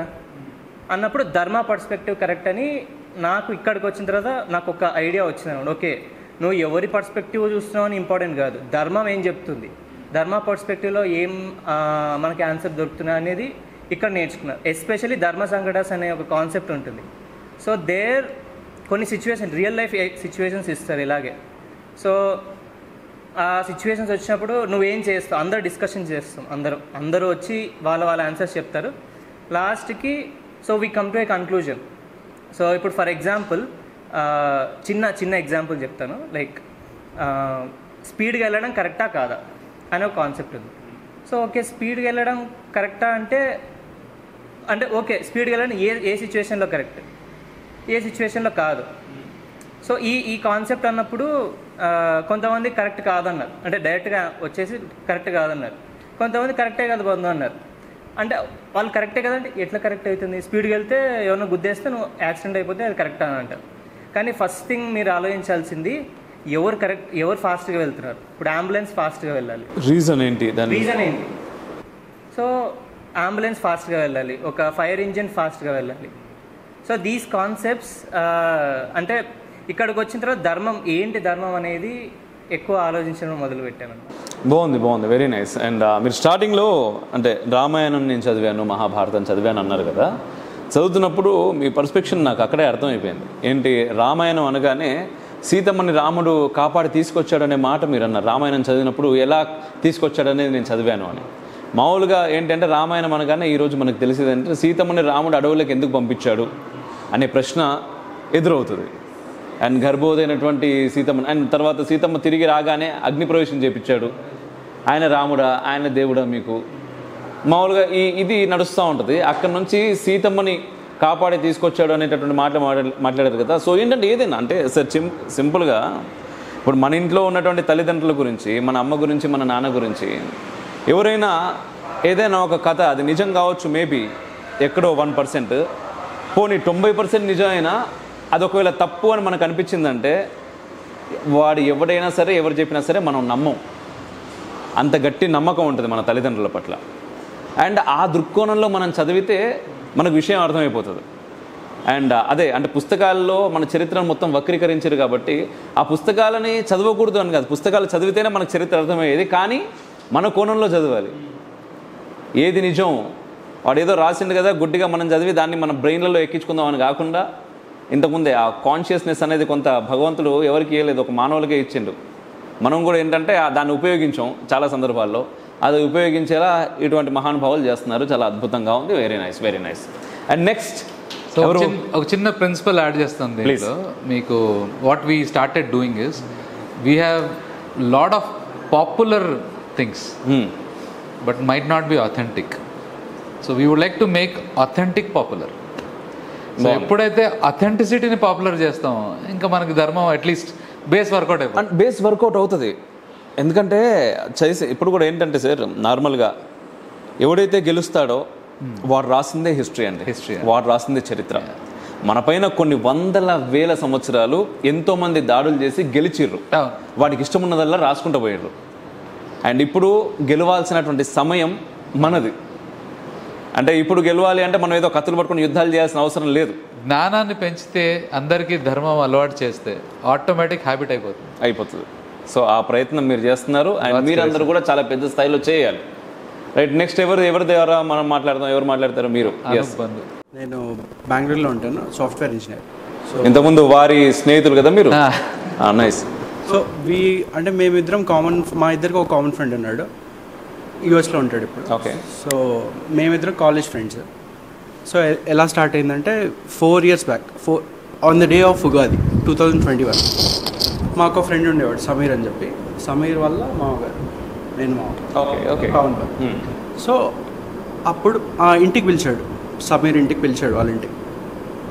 S8: అన్నప్పుడు ధర్మ పర్స్పెక్టివ్ కరెక్ట్ అని నాకు ఇక్కడికి వచ్చిన తర్వాత నాకు ఒక ఐడియా వచ్చింది. ఓకే నువ్వు ఎవరి పర్స్పెక్టివ్ చూస్తున్నావు అని ఇంపార్టెంట్ కాదు, ధర్మం ఏం చెప్తుంది, ధర్మ పర్స్పెక్టివ్లో ఏం మనకి ఆన్సర్ దొరుకుతున్నా అనేది ఇక్కడ నేర్చుకున్నాను. ఎస్పెషల్లీ ధర్మ సంకటాస్ అనే ఒక కాన్సెప్ట్ ఉంటుంది. సో కొన్ని సిచ్యువేషన్ రియల్ లైఫ్ సిచ్యువేషన్స్ ఇస్తారు ఇలాగే. సో ఆ సిచ్యువేషన్స్ వచ్చినప్పుడు నువ్వేం చేస్తావు, అందరూ డిస్కషన్ చేస్తాం, అందరూ వచ్చి వాళ్ళ ఆన్సర్స్ చెప్తారు. లాస్ట్కి so we come to A conclusion. So ఇప్పుడు ఫర్ ఎగ్జాంపుల్ చిన్న ఎగ్జాంపుల్ చెప్తాను. లైక్ స్పీడ్గా వెళ్ళడం కరెక్టా కాదా అనే ఒక కాన్సెప్ట్ ఉంది. సో ఓకే, స్పీడ్గా వెళ్ళడం కరెక్టా అంటే ఓకే, స్పీడ్గా వెళ్ళడం ఏ సిచ్యువేషన్లో కరెక్ట్, ఏ సిచ్యువేషన్లో కాదు. సో ఈ కాన్సెప్ట్ అన్నప్పుడు కొంతమంది కరెక్ట్ కాదన్నారు, అంటే డైరెక్ట్గా వచ్చేసి కరెక్ట్ కాదన్నారు. కొంతమంది కరెక్టే కదా బంధు అన్నారు. అంటే వాళ్ళు కరెక్టే కదంటే ఎట్లా కరెక్ట్ అవుతుంది? స్పీడ్కి వెళ్తే ఎవరినో గుద్దేస్తే నువ్వు యాక్సిడెంట్ అయిపోతే అది కరెక్ట్ అని అంటారు. కానీ ఫస్ట్ థింగ్ మీరు ఆలోచించాల్సింది ఎవరు ఫాస్ట్గా వెళ్తున్నారు. ఇప్పుడు అంబులెన్స్ ఫాస్ట్గా వెళ్ళాలి, రీజన్ ఏంటి? సో అంబులెన్స్ ఫాస్ట్గా వెళ్ళాలి, ఒక ఫైర్ ఇంజిన్ ఫాస్ట్గా వెళ్ళాలి. సో దీస్ కాన్సెప్ట్స్ అంటే ఇక్కడికి వచ్చిన తర్వాత ధర్మం అనేది ఎక్కువ ఆలోచించడం మొదలుపెట్టాను.
S1: బాగుంది, వెరీ నైస్. అండ్ మీరు స్టార్టింగ్లో అంటే రామాయణం నేను చదివాను, మహాభారతం చదివాను అన్నారు కదా. చదువుతున్నప్పుడు మీ పర్స్పెక్షన్ నాకు అక్కడే అర్థమైపోయింది. ఏంటి, రామాయణం అనగానే సీతమ్మని రాముడు కాపాడి తీసుకొచ్చాడనే మాట మీరు అన్నారు. రామాయణం చదివినప్పుడు ఎలా తీసుకొచ్చాడనేది నేను చదివాను అని. మామూలుగా ఏంటంటే రామాయణం అనగానే ఈరోజు మనకు తెలిసేది అంటే సీతమ్మని రాముడు అడవులకు ఎందుకు పంపించాడు అనే ప్రశ్న ఎదురవుతుంది. అండ్ గర్భవతైనటువంటి సీతమ్మ, అండ్ తర్వాత సీతమ్మ తిరిగి రాగానే అగ్నిప్రవేశం చేపించాడు. ఆయన రాముడా, ఆయన దేవుడా మీకు? మామూలుగా ఇది నడుస్తూ ఉంటుంది. అక్కడ నుంచి సీతమ్మని కాపాడి తీసుకొచ్చాడు అనేటటువంటి మాట్లాడారు కదా. సో ఏంటంటే ఏదైనా అంటే సార్ సింపుల్గా ఇప్పుడు మన ఇంట్లో ఉన్నటువంటి తల్లిదండ్రుల గురించి, మన అమ్మ గురించి, మన నాన్న గురించి ఎవరైనా ఏదైనా ఒక కథ, అది నిజం కావచ్చు, మేబీ ఎక్కడో 1%, పోనీ 90% నిజమైనా అది ఒకవేళ తప్పు అని మనకు అనిపించిందంటే వాడు ఎవడైనా సరే, ఎవరు చెప్పినా సరే మనం నమ్మం. అంత గట్టి నమ్మకం ఉంటుంది మన తల్లిదండ్రుల పట్ల. అండ్ ఆ దృక్కోణంలో మనం చదివితే మనకు విషయం అర్థమైపోతుంది. అండ్ అదే అంటే పుస్తకాల్లో మన చరిత్రను మొత్తం వక్రీకరించారు కాబట్టి ఆ పుస్తకాలని చదవకూడదు అని కాదు, పుస్తకాలు చదివితేనే మనకు చరిత్ర అర్థమయ్యేది. కానీ మన కోణంలో చదవాలి. ఏది నిజం, వాడు ఏదో రాసిండు కదా గుడ్డిగా మనం చదివి దాన్ని మన బ్రెయిన్లలో ఎక్కించుకుందాం అని కాకుండా, ఇంతకుముందే ఆ కాన్షియస్నెస్ అనేది కొంత భగవంతుడు ఎవరికి ఇవ్వలేదు, ఒక మానవులకే ఇచ్చిండు. మనం కూడా ఏంటంటే దాన్ని ఉపయోగించాం చాలా సందర్భాల్లో. అది ఉపయోగించేలా ఇటువంటి మహానుభావులు చేస్తున్నారు. చాలా అద్భుతంగా ఉంది. Very nice. అండ్ నెక్స్ట్
S2: ఒక చిన్న ప్రిన్సిపల్ యాడ్ చేస్తాను దీంట్లో. మీకు what we started doing is we have lot of popular things but might not be authentic. So we would like to make authentic popular. So ఎప్పుడైతే అథెంటిసిటీని popular చేస్తామో ఇంకా మనకి ధర్మం అట్లీస్ట్ బేస్ వర్కౌట్
S1: అవుతుంది. ఎందుకంటే ఇప్పుడు కూడా ఏంటంటే సార్, నార్మల్గా ఎవడైతే గెలుస్తాడో వాడు రాసిందే హిస్టరీ అండి. వాడు రాసిందే చరిత్ర. మన పైన కొన్ని 100,000 సంవత్సరాలు ఎంతోమంది దాడులు చేసి గెలిచిర్రు. వాడికి ఇష్టం ఉన్నదల్లా రాసుకుంటూ పోయారు. అండ్ ఇప్పుడు గెలవాల్సినటువంటి సమయం మనది. అంటే ఇప్పుడు గెలవాలి అంటే మనం ఏదో కత్తులు పట్టుకుని యుద్ధాలు చేయాల్సిన అవసరం లేదు.
S2: జ్ఞానాన్ని పెంచితే, అందరికీ ధర్మం అలవాటు చేస్తే ఆటోమేటిక్ హ్యాబిట్
S1: అయిపోతుంది. సో ఆ ప్రయత్నం మీరు చేస్తున్నారు. అండ్ మీరందరూ కూడా చాలా పెద్ద స్థాయిలో చేయాలి. రైట్, నెక్స్ట్ ఎవరి ద్వారా మనం మాట్లాడదాం? ఎవరు మాట్లాడతారు? మీరు.
S9: నేను బెంగళూరులో ఉంటాను, సాఫ్ట్వేర్ ఇంజనీర్. సో
S1: ఇంతకుముందు వారి స్నేహితులు కదా మీరు? నైస్.
S9: సో మేమిద్దరం మా ఇద్దరికి ఒక కామన్ ఫ్రెండ్ ఉన్నాడు, యూఎస్లో ఉంటాడు ఇప్పుడు.
S1: ఓకే.
S9: సో మేమిద్దరం కాలేజ్ ఫ్రెండ్స్. సో ఎలా స్టార్ట్ అయిందంటే 4 years back, on the day of Ugadi 2021 మాకు ఒక ఫ్రెండ్ ఉండేవాడు సమీర్ అని చెప్పి. సమీర్ వల్ల మామగారు, నేను పవన్ గారు. సో అప్పుడు ఆ ఇంటికి పిలిచాడు, సమీర్ ఇంటికి పిలిచాడు. వాళ్ళ ఇంటికి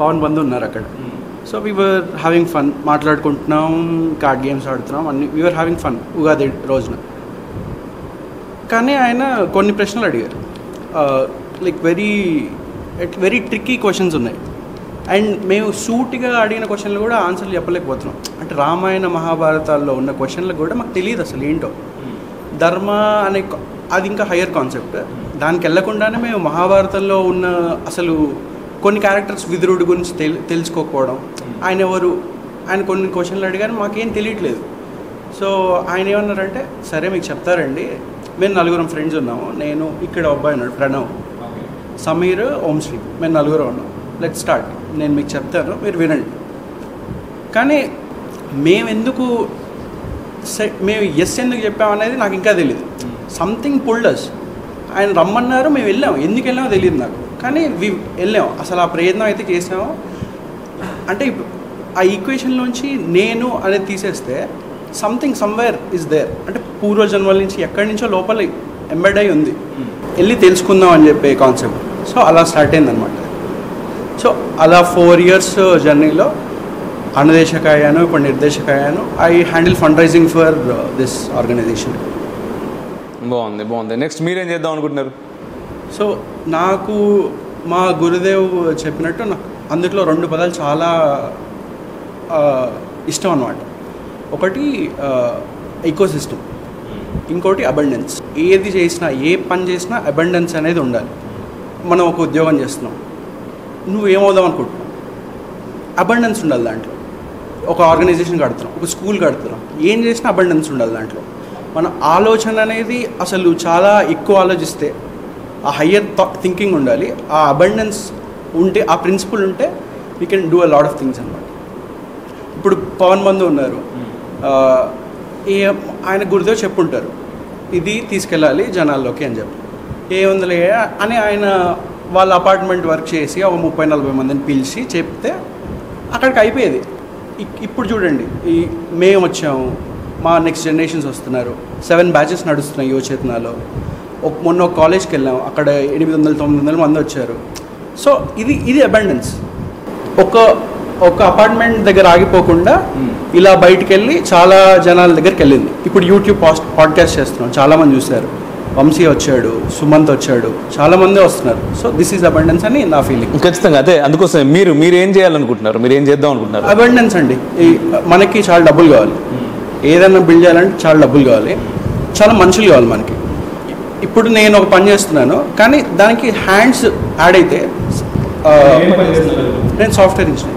S9: పవన్ బంధు ఉన్నారు అక్కడ. సో వీఆర్ హ్యావింగ్ ఫన్, మాట్లాడుకుంటున్నాం, కార్డ్ గేమ్స్ ఆడుతున్నాం, అన్ని వీఆర్ హ్యావింగ్ ఫన్ ఉగాది రోజున. కానీ ఆయన కొన్ని ప్రశ్నలు అడిగారు, లైక్ వెరీ ట్రిక్కీ క్వశ్చన్స్ ఉన్నాయి. అండ్ మేము సూటిగా అడిగిన క్వశ్చన్లు కూడా ఆన్సర్లు చెప్పలేకపోతున్నాం. అంటే రామాయణ మహాభారతాల్లో ఉన్న క్వశ్చన్లకు కూడా మాకు తెలియదు అసలు ఏంటో. ధర్మ అనే అది ఇంకా హయ్యర్ కాన్సెప్ట్. దానికి వెళ్ళకుండానే మేము మహాభారతంలో ఉన్న అసలు కొన్ని క్యారెక్టర్స్, విదురుడి గురించి తెలుసుకోకపోవడం, ఆయన ఎవరు, ఆయన కొన్ని క్వశ్చన్లు అడిగారు, మాకేం తెలియట్లేదు. సో ఆయన ఏమన్నారంటే, సరే మీకు చెప్తారండి, మేము 4 ఫ్రెండ్స్ ఉన్నాము, నేను ఇక్కడ అబ్బాయి ఉన్నాడు ప్రణవ్, సమీర్, ఓంశ్రీ, మేము 4 ఉన్నాం, లెట్ స్టార్ట్, నేను మీకు చెప్తాను, మీరు వినండి. కానీ మేము ఎందుకు ఎస్ ఎందుకు చెప్పామనేది నాకు ఇంకా తెలియదు. సంథింగ్ పుల్డ్ అస్. ఆయన రమ్మన్నారు, మేము వెళ్ళాము. ఎందుకు వెళ్ళామో తెలియదు నాకు, కానీ వెళ్ళాము. అసలు ఆ ప్రయత్నం అయితే చేసాము. అంటే ఆ ఈక్వేషన్లోంచి నేను అనేది తీసేస్తే సంథింగ్ సమ్వేర్ ఇస్ దేర్, అంటే పూర్వజన్మల నుంచి ఎక్కడి నుంచో లోపల ఎంబెడ్ అయి ఉంది, వెళ్ళి తెలుసుకుందాం అని చెప్పే కాన్సెప్ట్. సో అలా స్టార్ట్ అయిందనమాట. సో అలా 4 years జర్నీలో అనుదేశక అయ్యాను, ఇప్పుడు నిర్దేశక అయ్యాను. I handle fundraising for this organisation.
S1: బాగుంది. నెక్స్ట్ మీరేం చేద్దాం అనుకుంటున్నారు?
S9: సో నాకు మా గురుదేవ్ చెప్పినట్టు నాకు అందులో 2 పదాలు చాలా ఇష్టం అన్నమాట. ఒకటి ఎకోసిస్టమ్, ఇంకోటి అబండెన్స్. ఏది చేసినా, ఏ పని చేసినా అబండెన్స్ అనేది ఉండాలి. మనం ఒక ఉద్యోగం చేస్తున్నాం, నువ్వు ఏమవుదాం అనుకుంటున్నావు, అబండెన్స్ ఉండాలి దాంట్లో. ఒక ఆర్గనైజేషన్ కడుతున్నాం, ఒక స్కూల్ కడుతున్నాం, ఏం చేసినా అబండెన్స్ ఉండాలి దాంట్లో. మన ఆలోచన అనేది అసలు చాలా ఎక్కువ ఆలోచిస్తే ఆ హయ్యర్ థింకింగ్ ఉండాలి. ఆ అబండెన్స్ ఉంటే, ఆ ప్రిన్సిపల్ ఉంటే we can do a lot of things అనమాట. ఇప్పుడు పవన్ బంధు ఉన్నారు, ఆయన గురుదేవ్ చెప్పుంటారు ఇది తీసుకెళ్ళాలి జనాల్లోకి అని చెప్పి. ఏముందిలే అని ఆయన వాళ్ళ అపార్ట్మెంట్ వర్క్ చేసి ఒక 30-40 మందిని పిలిచి చెప్తే అక్కడికి అయిపోయేది. ఇప్పుడు చూడండి, మేము వచ్చాము, మా నెక్స్ట్ జనరేషన్స్ వస్తున్నారు, 7 batches నడుస్తున్నాయి యువచేతనాలో. మొన్న ఒక కాలేజ్కి వెళ్ళాము, అక్కడ 800-900 మంది వచ్చారు. సో ఇది అబండెన్స్. ఒక అపార్ట్మెంట్ దగ్గర ఆగిపోకుండా ఇలా బయటికి వెళ్ళి చాలా జనాల దగ్గరికి వెళ్ళింది. ఇప్పుడు యూట్యూబ్ పాడ్కాస్ట్ చేస్తున్నాం, చాలామంది చూశారు. వంశీ వచ్చాడు, సుమంత్ వచ్చాడు, చాలామంది వస్తున్నారు. సో దిస్ ఈజ్ అబండెన్స్ అని నా ఫీలింగ్.
S1: ఖచ్చితంగా అదే. అందుకోసం మీరు ఏం చేయాలనుకుంటున్నారు, మీరు ఏం చేద్దాం అనుకుంటున్నారు?
S9: అబండెన్స్ అండి. మనకి చాలా డబ్బులు కావాలి, ఏదైనా బిల్డ్ చేయాలంటే చాలా డబ్బులు కావాలి, చాలా మనుషులు కావాలి మనకి. ఇప్పుడు నేను ఒక పని చేస్తున్నాను, కానీ దానికి హ్యాండ్స్ యాడ్ అయితే, నేను సాఫ్ట్వేర్ ఇంజనీర్.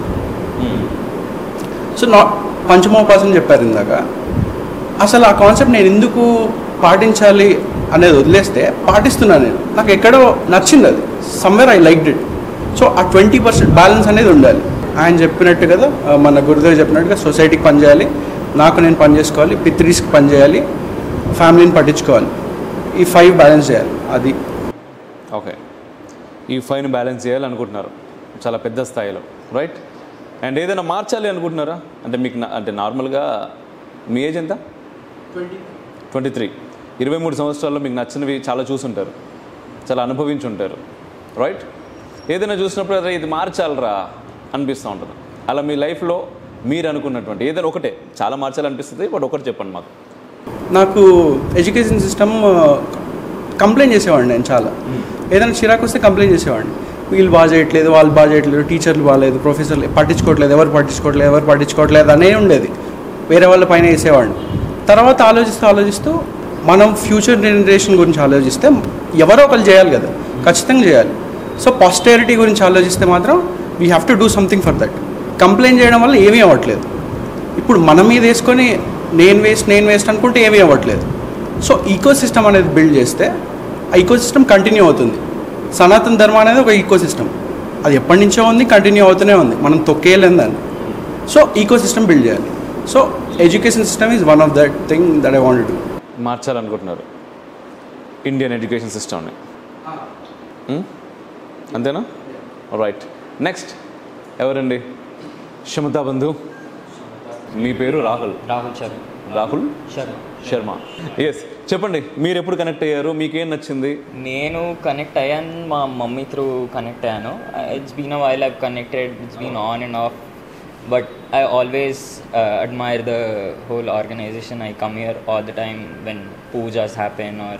S9: సో పంచమోపాసన చెప్పారు ఇందాక, అసలు ఆ కాన్సెప్ట్ నేను ఎందుకు పాటించాలి అనేది వదిలేస్తే పాటిస్తున్నాను నేను. నాకు ఎక్కడో నచ్చింది అది, somewhere I liked it. So ఆ 20% బ్యాలెన్స్ అనేది ఉండాలి. ఆయన చెప్పినట్టు కదా, మన గురుదేవ్ చెప్పినట్టుగా సొసైటీకి పనిచేయాలి, నాకు నేను పని చేసుకోవాలి, పిత్రీస్కి పని చేయాలి, ఫ్యామిలీని పట్టించుకోవాలి. ఈ 5 బ్యాలెన్స్ చేయాలి. అది
S1: ఓకే. ఈ 5 బ్యాలెన్స్ చేయాలనుకుంటున్నారు చాలా పెద్ద స్థాయిలో, రైట్? అండ్ ఏదైనా మార్చాలి అనుకుంటున్నారా? అంటే మీకు అంటే నార్మల్గా మీ ఏజ్ ఎంత? 23. 23 సంవత్సరాల్లో మీకు నచ్చినవి చాలా చూసుంటారు, చాలా అనుభవించి ఉంటారు, రైట్? ఏదైనా చూసినప్పుడు అదే ఇది మార్చాలరా అనిపిస్తూ ఉంటుంది. అలా మీ లైఫ్లో మీరు అనుకున్నటువంటి ఏదైనా ఒకటే, చాలా మార్చాలనిపిస్తుంది, బట్ ఒకటి చెప్పండి మాకు.
S9: నాకు ఎడ్యుకేషన్ సిస్టమ్ కంప్లైంట్ చేసేవాడిని నేను చాలా. ఏదైనా చిరాకు వస్తే కంప్లైంట్ చేసేవాడిని, వీళ్ళు బాగా చేయట్లేదు, వాళ్ళు బాగా చేయట్లేదు, టీచర్లు బాగాలేదు, ప్రొఫెసర్లు పట్టించుకోవట్లేదు, ఎవరు పట్టించుకోవట్లేదు అనే ఉండేది. వేరే వాళ్ళ పైన వేసేవాడిని. తర్వాత ఆలోచిస్తూ మనం ఫ్యూచర్ జనరేషన్ గురించి ఆలోచిస్తే ఎవరో ఒకరు చేయాలి కదా, ఖచ్చితంగా చేయాలి. సో పాస్టెరిటీ గురించి ఆలోచిస్తే మాత్రం we have to do something for that. Complaint చేయడం వల్ల ఏమీ అవ్వట్లేదు. ఇప్పుడు మన మీద వేసుకొని నేను వేస్ట్ అనుకుంటే ఏమీ అవ్వట్లేదు. సో ఈకో సిస్టమ్ అనేది బిల్డ్ చేస్తే ఆ ఈకో సిస్టమ్ కంటిన్యూ అవుతుంది. సనాతన ధర్మం అనేది ఒక ఈకో సిస్టమ్, అది ఎప్పటి నుంచో ఉంది, కంటిన్యూ అవుతూనే ఉంది, మనం తొక్కేయలేం దాన్ని. సో ఈకో సిస్టమ్ బిల్డ్ చేయాలి. So education system is one of that thing that I want to do.
S1: మార్చాలనుకుంటున్నారు ఇండియన్ ఎడ్యుకేషన్ సిస్టమ్ని, అంతేనా? రైట్. నెక్స్ట్ ఎవరండి? శమతా బంధు. మీ పేరు రాహుల్ శర్మ. ఎస్, చెప్పండి, మీరు ఎప్పుడు కనెక్ట్ అయ్యారు, మీకేం నచ్చింది?
S10: నేను కనెక్ట్ అయ్యాను మా మమ్మీ త్రూ కనెక్ట్ అయ్యాను. It's been a while I've connected, it's been on and off, but I always admire the whole organization. I come here all the time when pujas happen or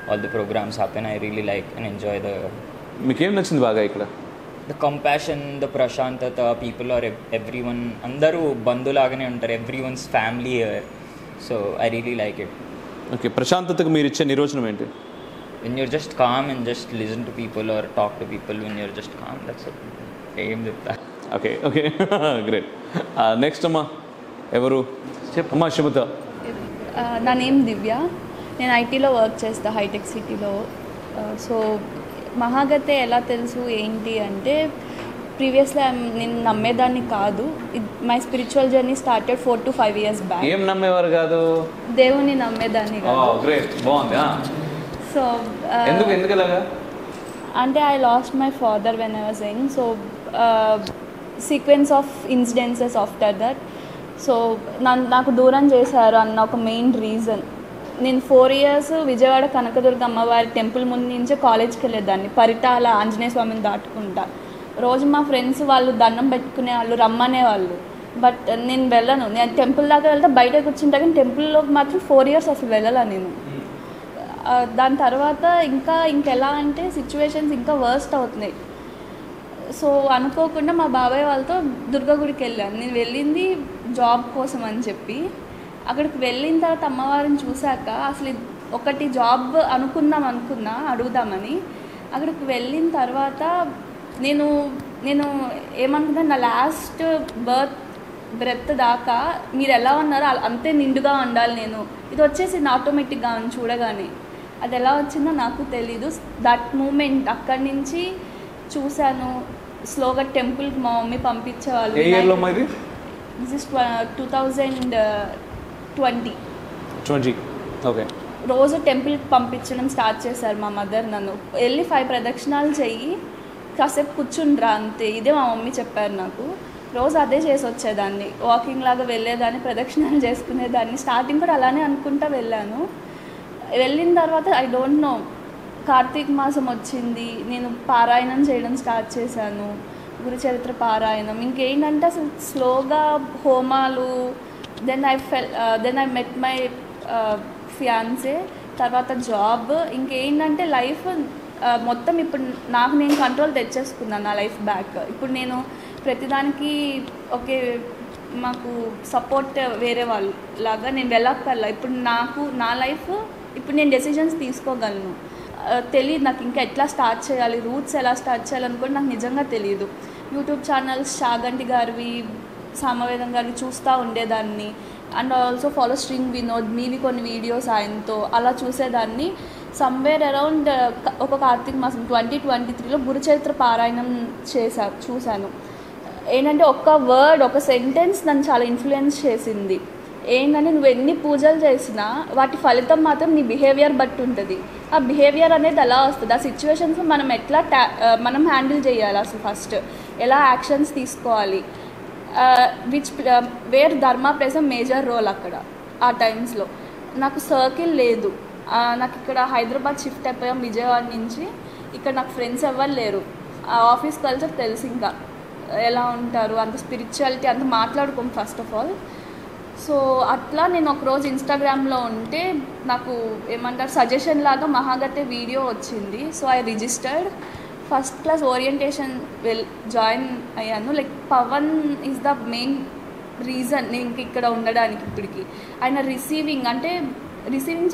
S10: all the programs happen. I really like and enjoy the...
S1: మీకేం నచ్చింది బాగా ఇక్కడ?
S10: The compassion, the prashantata, people are everyone, andaru bandulagane untaru, everyone's family here. So I really like it.
S1: Okay, ప్రశాంతతకు మీరు ఇచ్చే నిర్వచనం ఏంటి?
S10: When you're just calm and just listen to people or talk to people, when you're just calm, that's it. Aim with that.
S1: Okay great. Next అమ్మా ఎవరు? అమ్మా శివత.
S11: నా name దివ్య, నేను ఐటీలో వర్క్ చేస్తా హైటెక్ సిటీలో. సో మహాగతే ఎలా తెలుసు ఏంటి అంటే, ప్రీవియస్లీ నేను నమ్మేదాన్ని కాదు. My spiritual journey started 4 to 5 years back.
S1: ఏం నమ్మేవారు కాదు?
S11: దేవుని నమ్మేదాన్ని కాదు.
S1: గ్రేట్, బాగుంది.
S11: సో
S1: ఎందుకు ఇలాగా?
S11: అంటే I lost my father when I was young. So sequence of incidences after that. So నాకు దూరం చేశారు అన్న ఒక మెయిన్ రీజన్. నేను 4 years విజయవాడ కనకదుర్గ అమ్మవారి టెంపుల్ ముందు నుంచే కాలేజ్కి వెళ్ళేదాన్ని, పరిటాల ఆంజనేయ స్వామిని దాటుకుంటా. రోజు మా ఫ్రెండ్స్ వాళ్ళు దండం పెట్టుకునే వాళ్ళు, రమ్మనే వాళ్ళు. బట్ నేను వెళ్ళను. నేను టెంపుల్ దాకా వెళ్తే బయట కూర్చుంటా, కానీ టెంపుల్లోకి మాత్రం 4 years అసలు వెళ్ళాల నేను. దాని తర్వాత ఇంకెలా అంటే సిచ్యువేషన్స్ ఇంకా వర్స్ట్ అవుతున్నాయి. సో అనుకోకుండా మా బాబాయ్ వాళ్ళతో దుర్గా గుడికి వెళ్ళాను. నేను వెళ్ళింది జాబ్ కోసం అని చెప్పి. అక్కడికి వెళ్ళిన తర్వాత అమ్మవారిని చూశాక అసలు ఒకటి జాబ్ అనుకున్నా అడుగుదామని. అక్కడికి వెళ్ళిన తర్వాత నేను ఏమనుకున్నా, నా లాస్ట్ బ్రెత్ దాకా మీరు ఎలా ఉన్నారో అంతే నిండుగా ఉండాలి నేను. ఇది వచ్చేసింది ఆటోమేటిక్గా చూడగానే. అది ఎలా వచ్చిందో నాకు తెలీదు. దట్ మూమెంట్ అక్కడి నుంచి చూశాను. స్లోగా టెంపుల్కి మా మమ్మీ పంపించేవాళ్ళు. This is 2020.
S1: ఓకే.
S11: రోజు టెంపుల్కి పంపించడం స్టార్ట్ చేశారు మా మదర్. నన్ను వెళ్ళి 5 ప్రదక్షిణాలు చెయ్యి, కాసేపు కూర్చుండ్రా అంతే, ఇదే మా మమ్మీ చెప్పారు నాకు. రోజు అదే చేసి వచ్చేదాన్ని, వాకింగ్ లాగా వెళ్ళేదాన్ని, ప్రదక్షిణాలు చేసుకునేదాన్ని. స్టార్టింగ్ కూడా అలానే అనుకుంటా వెళ్ళాను. వెళ్ళిన తర్వాత ఐ డోంట్ నో, కార్తీక మాసం వచ్చింది, నేను పారాయణం చేయడం స్టార్ట్ చేశాను, గురుచరిత్ర పారాయణం. ఇంకేంటంటే అసలు స్లోగా హోమాలు. దెన్ ఐ మెట్ మై ఫియాన్సే, తర్వాత జాబ్. ఇంకేంటంటే లైఫ్ మొత్తం ఇప్పుడు నాకు నేను కంట్రోల్ తెచ్చేసుకున్నాను నా లైఫ్ బ్యాక్. ఇప్పుడు నేను ప్రతిదానికి ఓకే, మాకు సపోర్ట్ వేరే వాళ్ళు లాగా నేను వెళ్ళక్కర్లా. ఇప్పుడు నా లైఫ్ ఇప్పుడు నేను డెసిషన్స్ తీసుకోగలను. తెలియదు నాకు ఇంకా ఎట్లా స్టార్ట్ చేయాలి, రూట్స్ ఎలా స్టార్ట్ చేయాలని కూడా నాకు నిజంగా తెలియదు. యూట్యూబ్ ఛానల్స్ చాగంటి గారివి, సామవేదం గారివి చూస్తూ ఉండేదాన్ని. And also follow string Vinod, మీవి కొన్ని వీడియోస్ ఆయనతో అలా చూసేదాన్ని. సమ్వేర్ అరౌండ్ ఒక కార్తీక మాసం 2023లో గురుచరిత్ర పారాయణం చూశాను. ఏంటంటే ఒక్క వర్డ్, ఒక సెంటెన్స్ నన్ను చాలా ఇన్ఫ్లుయెన్స్ చేసింది. ఏంటంటే నువ్వు ఎన్ని పూజలు చేసినా వాటి ఫలితం మాత్రం నీ బిహేవియర్ బట్టి ఉంటుంది. ఆ బిహేవియర్ అనేది ఎలా వస్తుంది, ఆ సిచ్యువేషన్స్ మనం ఎట్లా మనం హ్యాండిల్ చేయాలి, అసలు ఫస్ట్ ఎలా యాక్షన్స్ తీసుకోవాలి, వేర్ ధర్మ ప్లేస్ మేజర్ రోల్ అక్కడ. ఆ టైమ్స్లో నాకు సర్కిల్ లేదు. నాకు ఇక్కడ హైదరాబాద్ షిఫ్ట్ అయిపోయాం విజయవాడ నుంచి. ఇక్కడ నాకు ఫ్రెండ్స్ ఎవరు లేరు. ఆఫీస్ కల్చర్ తెలుసు ఇంకా ఎలా ఉంటారు, అంత స్పిరిచువాలిటీ అంత మాట్లాడుకోం ఫస్ట్ ఆఫ్ ఆల్. సో అట్లా నేను ఒకరోజు ఇన్స్టాగ్రామ్లో ఉంటే నాకు ఏమంటారు సజెషన్ లాగా మహాగతే వీడియో వచ్చింది. So I registered. First class orientation join అయ్యాను. Like Pavan is the main reason నేను ఇక్కడ ఉండడానికి. ఇప్పటికి ఆయన రిసీవింగ్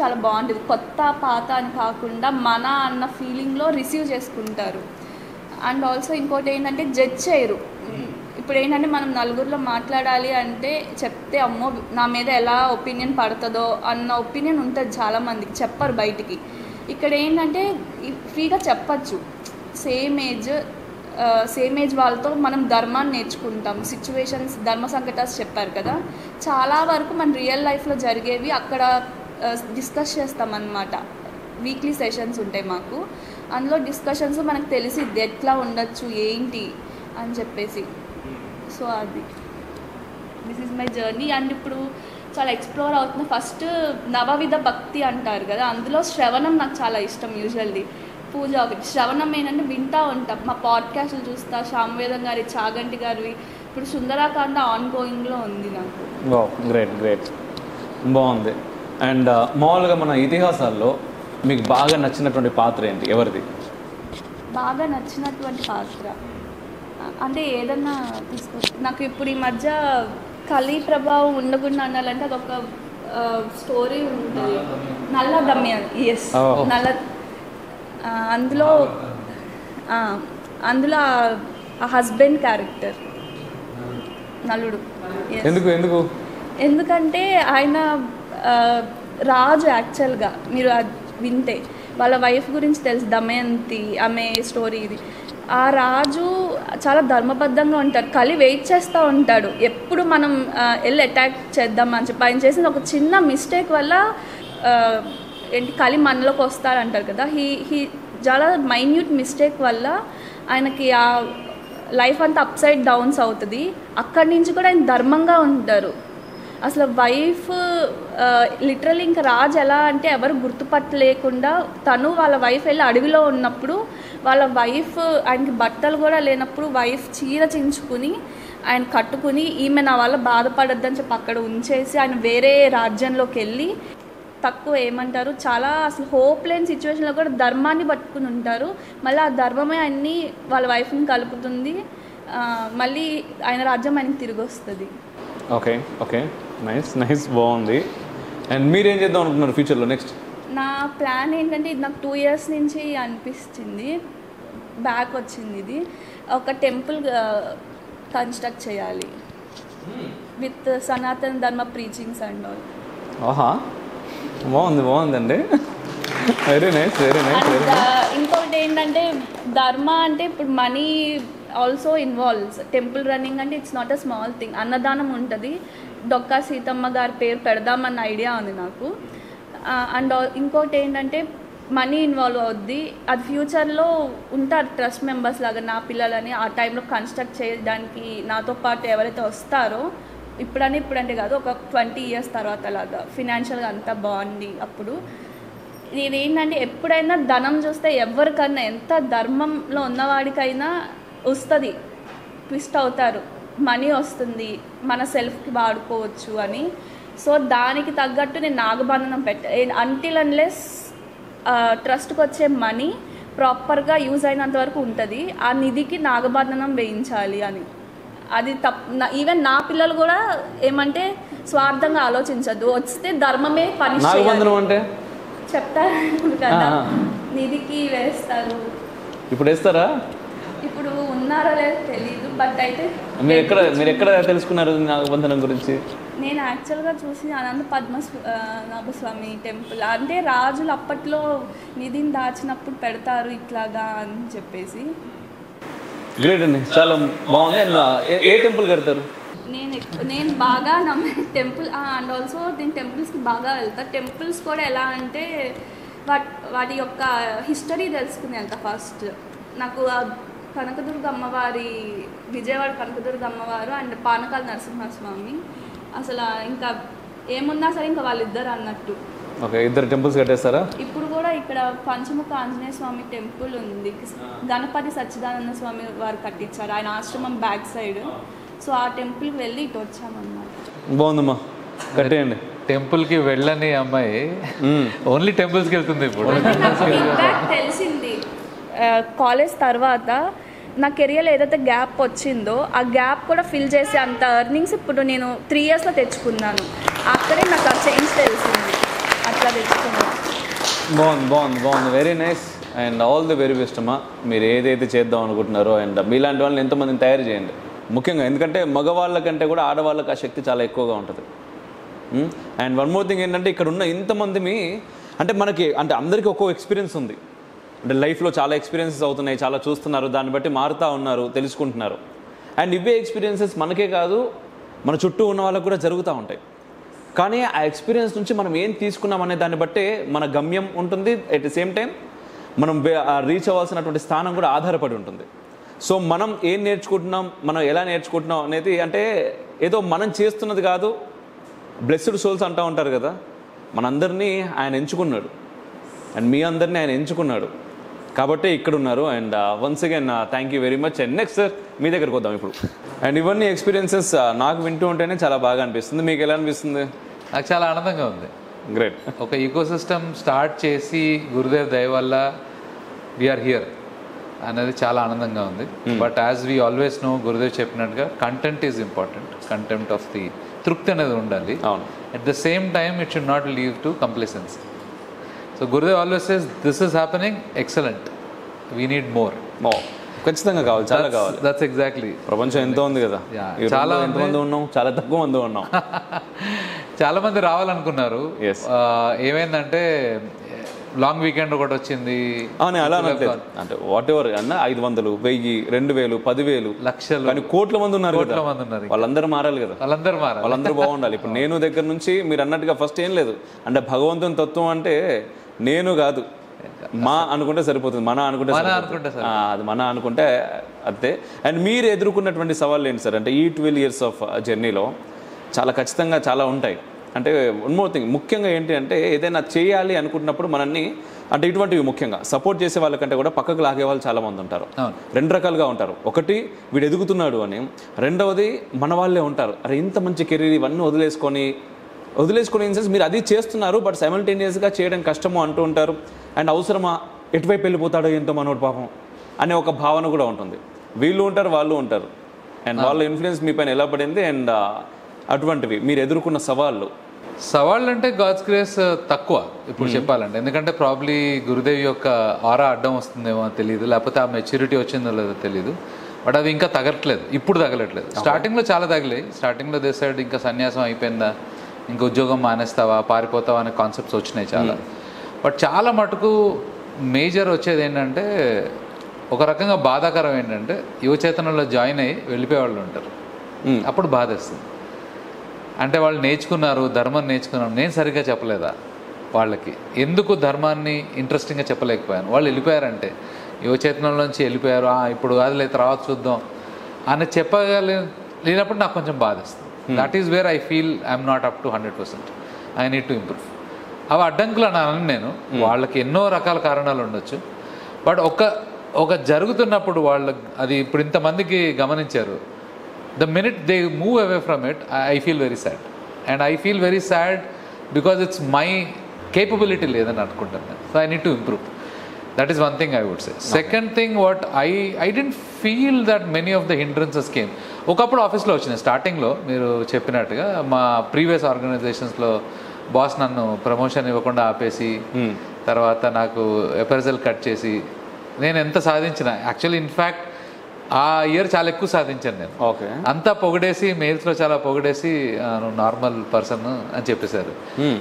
S11: చాలా బాగుంటుంది. కొత్త పాత అని కాకుండా మన అన్న ఫీలింగ్లో రిసీవ్ చేసుకుంటారు. అండ్ ఆల్సో ఇంకోటి ఏంటంటే జడ్జ్ చేయరు. ఇప్పుడు ఏంటంటే మనం నలుగురిలో మాట్లాడాలి అంటే చెప్తే అమ్మో నా మీద ఎలా ఒపీనియన్ పడుతుందో అన్న ఒపీనియన్ ఉంటుంది చాలామందికి, చెప్పరు బయటికి. ఇక్కడ ఏంటంటే ఫ్రీగా చెప్పచ్చు. సేమ్ ఏజ్ వాళ్ళతో మనం ధర్మాన్ని నేర్చుకుంటాం. సిచ్యువేషన్స్, ధర్మ సంకటాలు చెప్పారు కదా, చాలా వరకు మన రియల్ లైఫ్లో జరిగేవి అక్కడ డిస్కస్ చేస్తామన్నమాట. వీక్లీ సెషన్స్ ఉంటాయి మాకు. అందులో డిస్కషన్స్ మనకు తెలిసిద్ది ఎట్లా ఉండొచ్చు ఏంటి అని చెప్పేసి. సో అది this is my journey. And ఇప్పుడు చాలా ఎక్స్ప్లోర్ అవుతున్నా. ఫస్ట్ నవవిధ భక్తి అంటారు కదా, అందులో శ్రవణం నాకు చాలా ఇష్టం. యూజువల్లీ పూజ ఒకటి, శ్రవణం ఏంటంటే వింటూ ఉంటాం. మా పాడ్కాస్ట్లు చూస్తా, సామవేదం గారి, చాగంటి గారివి. ఇప్పుడు సుందరాకాండ ఆన్గోయింగ్లో ఉంది నాకు.
S1: గ్రేట్ బాగుంది. అండ్ మామూలుగా మన ఇతిహాసాల్లో మీకు బాగా నచ్చినటువంటి పాత్ర ఏంటి, ఎవరిది?
S11: బాగా నచ్చినటువంటి పాత్ర అంటే ఏదన్నా తీసుకోవచ్చు. నాకు ఇప్పుడు ఈ మధ్య కలి ప్రభావం ఉండకుండా ఉండాలంటే అదొక స్టోరీ ఉంటుంది, నల్ల దమ్యాన్. ఎస్, నల్ల. అందులో ఆ హస్బెండ్ క్యారెక్టర్ నలుడు. ఎందుకంటే ఆయన రాజు. యాక్చువల్గా మీరు వింటే వాళ్ళ వైఫ్ గురించి తెలుసు, దమయంతి, ఆమె స్టోరీ ఇది. ఆ రాజు చాలా ధర్మబద్ధంగా ఉంటారు. కలి వెయిట్ చేస్తూ ఉంటాడు ఎప్పుడు మనం వెళ్ళి అటాక్ చేద్దామని చెప్పి. ఆయన చేసిన ఒక చిన్న మిస్టేక్ వల్ల ఏంటి కలి మనలోకి వస్తారంటారు కదా, హీ చాలా మైన్యూట్ మిస్టేక్ వల్ల ఆయనకి ఆ లైఫ్ అంతా అప్ సైడ్ డౌన్స్ అవుతుంది. అక్కడి నుంచి కూడా ఆయన ధర్మంగా ఉంటారు. అసలు వైఫ్ లిటరల్లీ ఇంకా రాజు ఎలా అంటే ఎవరు గుర్తుపట్టలేకుండా తను వాళ్ళ వైఫ్ వెళ్ళి అడవిలో ఉన్నప్పుడు వాళ్ళ వైఫ్ ఆయనకి బట్టలు కూడా లేనప్పుడు వైఫ్ చీర చించుకుని ఆయన కట్టుకుని ఈమె నా వల్ల బాధపడొద్దని చెప్పి అక్కడ ఉంచేసి ఆయన వేరే రాజ్యంలోకి వెళ్ళి తక్కువ ఏమంటారు చాలా అసలు హోప్ లేని సిచ్యువేషన్లో కూడా ధర్మాన్ని పట్టుకుని ఉంటారు. మళ్ళీ ఆ ధర్మమే ఆయన్ని వాళ్ళ వైఫ్ని కలుపుతుంది. మళ్ళీ ఆయన రాజ్యం ఆయనకి తిరిగి వస్తుంది.
S1: ఓకే ఓకే నైస్ బాగుంది. అండ్ మీరేం చేద్దాం అనుకుంటున్నారు ఫ్యూచర్లో నెక్స్ట్?
S11: నా ప్లాన్ ఏంటంటే ఇది నాకు 2 years నుంచి అనిపిస్తుంది, బ్యాక్ వచ్చింది. ఇది ఒక టెంపుల్ కన్స్ట్రక్ట్ చేయాలి విత్ సనాతన ధర్మ ప్రీచింగ్స్ అండ్ ఆల్.
S1: ఆహా బాగుందండి. Very nice.
S11: ఇంకొకటి ఏంటంటే ధర్మ అంటే ఇప్పుడు money also involves. Temple running అంటే it's not a small thing. అన్నదానం ఉంటుంది. డొక్కా సీతమ్మ గారి పేరు పెడదామన్న ఐడియా ఉంది నాకు. అండ్ ఇంకోటి ఏంటంటే మనీ ఇన్వాల్వ్ అవుద్ది. అది ఫ్యూచర్లో ఉంటారు ట్రస్ట్ మెంబర్స్ లాగా నా పిల్లలని ఆ టైంలో కన్స్ట్రక్ట్ చేయడానికి నాతో పాటు ఎవరైతే వస్తారో ఇప్పుడంటే కాదు ఒక 20 years తర్వాత లాగా ఫినాన్షియల్గా అంతా బాగుంది. అప్పుడు ఇదేంటంటే ఎప్పుడైనా ధనం చూస్తే ఎవరికన్నా ఎంత ధర్మంలో ఉన్నవాడికైనా వస్తుంది, ట్విస్ట్ అవుతారు, మనీ వస్తుంది, మన సెల్ఫ్కి వాడుకోవచ్చు అని. సో దానికి తగ్గట్టు నేను నాగబంధనం అంటిల్ అన్లెస్ ట్రస్ట్కి వచ్చే మనీ ప్రాపర్గా యూజ్ అయినంత వరకు ఉంటుంది. ఆ నిధికి నాగబంధనం వేయించాలి అని. అది ఈవెన్ నా పిల్లలు కూడా ఏమంటే స్వార్థంగా ఆలోచించద్దు, వస్తే ధర్మమే పని
S1: అంటే
S11: చెప్తారు కదా, నిధికి వేస్తారు.
S1: ఇప్పుడు వేస్తారా?
S11: ఇప్పుడు ఉన్నారో లేదో తెలియదు, బట్ అయితే
S1: మీరు ఎక్కడ తెలుసుకున్నారు నాగబంధనం గురించి?
S11: నేను యాక్చువల్గా చూసి అనంత పద్మనాభస్వామి టెంపుల్ అంటే రాజులు అప్పట్లో నిధిని దాచినప్పుడు పెడతారు ఇట్లాగా అని చెప్పేసి.
S1: గ్రేట్ అండి, చాలా బాగుంది. ఏ టెంపుల్ కడతారు?
S11: నేను బాగా నమ్మే టెంపుల్ అండ్ ఆల్సో నేను టెంపుల్స్కి బాగా వెళ్తా. టెంపుల్స్ కూడా ఎలా అంటే వాటి యొక్క హిస్టరీ తెలుసుకుని వెళ్తా. ఫస్ట్ నాకు కనకదుర్గ అమ్మవారి, విజయవాడ కనకదుర్గ అమ్మవారు అండ్ పానకాల నరసింహస్వామి, అసలు ఇంకా ఏమున్నా సరే ఇంకా వాళ్ళిద్దరు అన్నట్టు.
S1: ఓకే, ఇద్దరు టెంపుల్స్ కట్టేస్తారా?
S11: ఇప్పుడు కూడా ఇక్కడ పంచముఖ ఆంజనేయ స్వామి టెంపుల్ ఉంది. గణపతి సచ్చిదానంద స్వామి వారు కట్టించారు ఆయన ఆశ్రమం బ్యాక్ సైడ్. సో ఆ టెంపుల్కి వెళ్ళి ఇటు వచ్చామన్నమాట.
S1: బాగుందమ్మా, కట్టేయండి.
S2: టెంపుల్కి వెళ్ళని అమ్మాయి ఓన్లీ టెంపుల్స్కి వెళ్తుంది ఇప్పుడు.
S11: ఇన్ఫాక్ట్ తెలిసింది కాలేజ్ తర్వాత నా కెరియర్లో ఏదైతే గ్యాప్ వచ్చిందో ఆ గ్యాప్ కూడా ఫిల్ చేసే అంత ఎర్నింగ్స్ ఇప్పుడు నేను 3 yearsలో తెచ్చుకున్నాను. అక్కడే నాకు ఆ చేంజ్ తెలిసింది, అట్లా తెచ్చుకున్నాను.
S1: బాగుంది very nice. And all the very best అమ్మా. మీరు ఏదైతే చేద్దాం అనుకుంటున్నారో అండ్ మీలాంటి వాళ్ళని ఎంతోమందిని తయారు చేయండి ముఖ్యంగా, ఎందుకంటే మగవాళ్ళ కంటే కూడా ఆడవాళ్ళకి ఆ శక్తి చాలా ఎక్కువగా ఉంటుంది. అండ్ వన్ మోర్ థింగ్ ఏంటంటే ఇక్కడ ఉన్న ఇంతమంది అంటే మనకి అంటే అందరికీ ఒక్కో ఎక్స్పీరియన్స్ ఉంది. అంటే లైఫ్లో చాలా ఎక్స్పీరియన్సెస్ అవుతున్నాయి, చాలా చూస్తున్నారు, దాన్ని బట్టి మారుతూ ఉన్నారు, తెలుసుకుంటున్నారు. అండ్ ఇవే ఎక్స్పీరియన్సెస్ మనకే కాదు మన చుట్టూ ఉన్న వాళ్ళకు కూడా జరుగుతూ ఉంటాయి. కానీ ఆ ఎక్స్పీరియన్స్ నుంచి మనం ఏం తీసుకున్నాం అనే దాన్ని బట్టే మన గమ్యం ఉంటుంది. ఎట్ ది సేమ్ టైం మనం రీచ్ అవ్వాల్సినటువంటి స్థానం కూడా ఆధారపడి ఉంటుంది. సో మనం ఏం నేర్చుకుంటున్నాం, మనం ఎలా నేర్చుకుంటున్నాం అనేది అంటే ఏదో మనం చేస్తున్నది కాదు. బ్లెస్డ్ సోల్స్ అంటూ ఉంటారు కదా, మనందరినీ ఆయన ఎంచుకున్నాడు అండ్ మీ అందరినీ ఆయన ఎంచుకున్నాడు కాబట్టి ఇక్కడ ఉన్నారు. And once again thank you very much. And next sir మీ దగ్గరకు వద్దాం ఇప్పుడు. అండ్ ఇవన్నీ ఎక్స్పీరియన్సెస్ నాకు వింటూ ఉంటేనే చాలా బాగా అనిపిస్తుంది. మీకు ఎలా అనిపిస్తుంది?
S2: నాకు చాలా ఆనందంగా ఉంది.
S1: గ్రేట్.
S2: ఒక ఈకోసిస్టమ్ స్టార్ట్ చేసి గురుదేవ్ దయ వల్ల వీఆర్ హియర్ అనేది చాలా ఆనందంగా ఉంది. But as we always know, Gurudev చెప్పినట్టుగా content is important. Content of the tripti అనేది ఉండాలి. At the same time it should not leave to complacency. So Gurudev always says this is happening, excellent, we need more.
S1: ఖచ్చితంగా కావాలి, చాలా కావాలి.
S2: That's exactly.
S1: ప్రపంచం ఎంతో ఉంది కదా, చాలా ఎంతమంది ఉన్నాం, చాలా తక్కువ మంది ఉన్నాం.
S2: చాలా మంది రావాలనుకున్నారు. ఏమైందంటే లాంగ్ వీకెండ్ ఒకటి వచ్చింది.
S1: అలా అంటే వాట్ ఎవర్ అన్న 500, 1000, 2000, 10,000,
S2: లక్షలు,
S1: కానీ కోట్ల మంది ఉన్నారు. వాళ్ళందరూ మారాలి కదా, వాళ్ళందరూ బాగుండాలి. ఇప్పుడు నేను దగ్గర నుంచి మీరు అన్నట్టుగా ఫస్ట్ ఏం లేదు అంటే భగవంతుని తత్వం అంటే నేను కాదు మా అనుకుంటే సరిపోతుంది, మన అనుకుంటే అది మన అనుకుంటే అంతే. అండ్ మీరు ఎదుర్కొన్నటువంటి సవాళ్ళు ఏంటి సార్? అంటే ఈ 12 years ఆఫ్ జర్నీలో చాలా ఖచ్చితంగా చాలా ఉంటాయి. అంటే వన్ మోర్ థింగ్, ముఖ్యంగా ఏంటి అంటే ఏదైనా చేయాలి అనుకుంటున్నప్పుడు మనల్ని అంటే ఇటువంటివి ముఖ్యంగా సపోర్ట్ చేసే వాళ్ళకంటే కూడా పక్కకు లాగే వాళ్ళు చాలామంది ఉంటారు. 2 రకాలుగా ఉంటారు. ఒకటి వీడు ఎదుగుతున్నాడు అని, రెండవది మన వాళ్ళే ఉంటారు, అరే ఇంత మంచి కెరీర్ ఇవన్నీ వదిలేసుకొని ఇన్ సెన్స్ మీరు అది చేస్తున్నారు బట్ సైమల్టేనియస్గా చేయడం కష్టము అంటూ ఉంటారు. అండ్ అవసరమా, ఎటువైపు వెళ్ళిపోతాడో ఏంటో మనోడు పాపం అనే ఒక భావన కూడా ఉంటుంది. వీళ్ళు ఉంటారు, వాళ్ళు ఉంటారు. అండ్ వాళ్ళ ఇన్ఫ్లుయెన్స్ మీ పైన ఎలా పడింది? అండ్ అటువంటివి మీరు ఎదుర్కొన్న సవాళ్ళు
S2: అంటే గాడ్స్ గ్రేస్ తక్కువ ఇప్పుడు చెప్పాలంటే, ఎందుకంటే ప్రాబ్లీ గురుదేవ్ యొక్క ఆరా అడ్డం వస్తుందేమో తెలియదు, లేకపోతే ఆ మెచ్యూరిటీ వచ్చిందో లేదో తెలియదు. బట్ అది ఇంకా తగలట్లేదు, ఇప్పుడు తగలట్లేదు. స్టార్టింగ్లో చాలా తగిలాయి. స్టార్టింగ్లో దేశాడు ఇంకా సన్యాసం అయిపోయిందా, ఇంకా ఉద్యోగం మానేస్తావా, పారిపోతావా అనే కాన్సెప్ట్స్ వచ్చినాయి చాలా. బట్ చాలా మటుకు మేజర్ వచ్చేది ఏంటంటే, ఒక రకంగా బాధాకరం ఏంటంటే యువచేతనంలో జాయిన్ అయ్యి వెళ్ళిపోయే వాళ్ళు ఉంటారు. అప్పుడు బాధ వేస్తుంది. అంటే వాళ్ళు నేర్చుకున్నారు, ధర్మం నేర్చుకున్నారు, నేను సరిగ్గా చెప్పలేదా వాళ్ళకి, ఎందుకు ధర్మాన్ని ఇంట్రెస్టింగ్గా చెప్పలేకపోయాను, వాళ్ళు వెళ్ళిపోయారంటే యువచేతనంలోంచి వెళ్ళిపోయారు, ఇప్పుడు కాదులే తర్వాత చూద్దాం అని చెప్పగలిగినప్పుడు నాకు కొంచెం బాధ వస్తుంది. That is where I feel I'm not up to 100%. I need to improve. అవి అడ్డంకులు అన్నాను నేను. వాళ్ళకి ఎన్నో రకాల కారణాలు ఉండొచ్చు. బట్ ఒక జరుగుతున్నప్పుడు వాళ్ళు అది ఇప్పుడు ఇంతమందికి గమనించారు, the minute they move away from it, I feel very sad. And I feel very sad because it's my capability లేదని అనుకుంటాను. So I need to improve. That is one thing I would say. Second thing, what I didn't feel that many of the hindrances came. ఒకప్పుడు ఆఫీస్లో వచ్చినాయి. స్టార్టింగ్లో మీరు చెప్పినట్టుగా మా previous ఆర్గనైజేషన్స్లో boss నన్ను ప్రమోషన్ ఇవ్వకుండా ఆపేసి, తర్వాత నాకు అప్రైజల్ కట్ చేసి, నేను ఎంత సాధించిన యాక్చువల్లీ ఇన్ఫ్యాక్ట్ ఆ ఇయర్ చాలా ఎక్కువ సాధించాను నేను.
S1: ఓకే,
S2: అంతా పొగిడేసి మెయిల్స్లో చాలా పొగిడేసి నువ్వు నార్మల్ పర్సన్ అని చెప్పేశారు.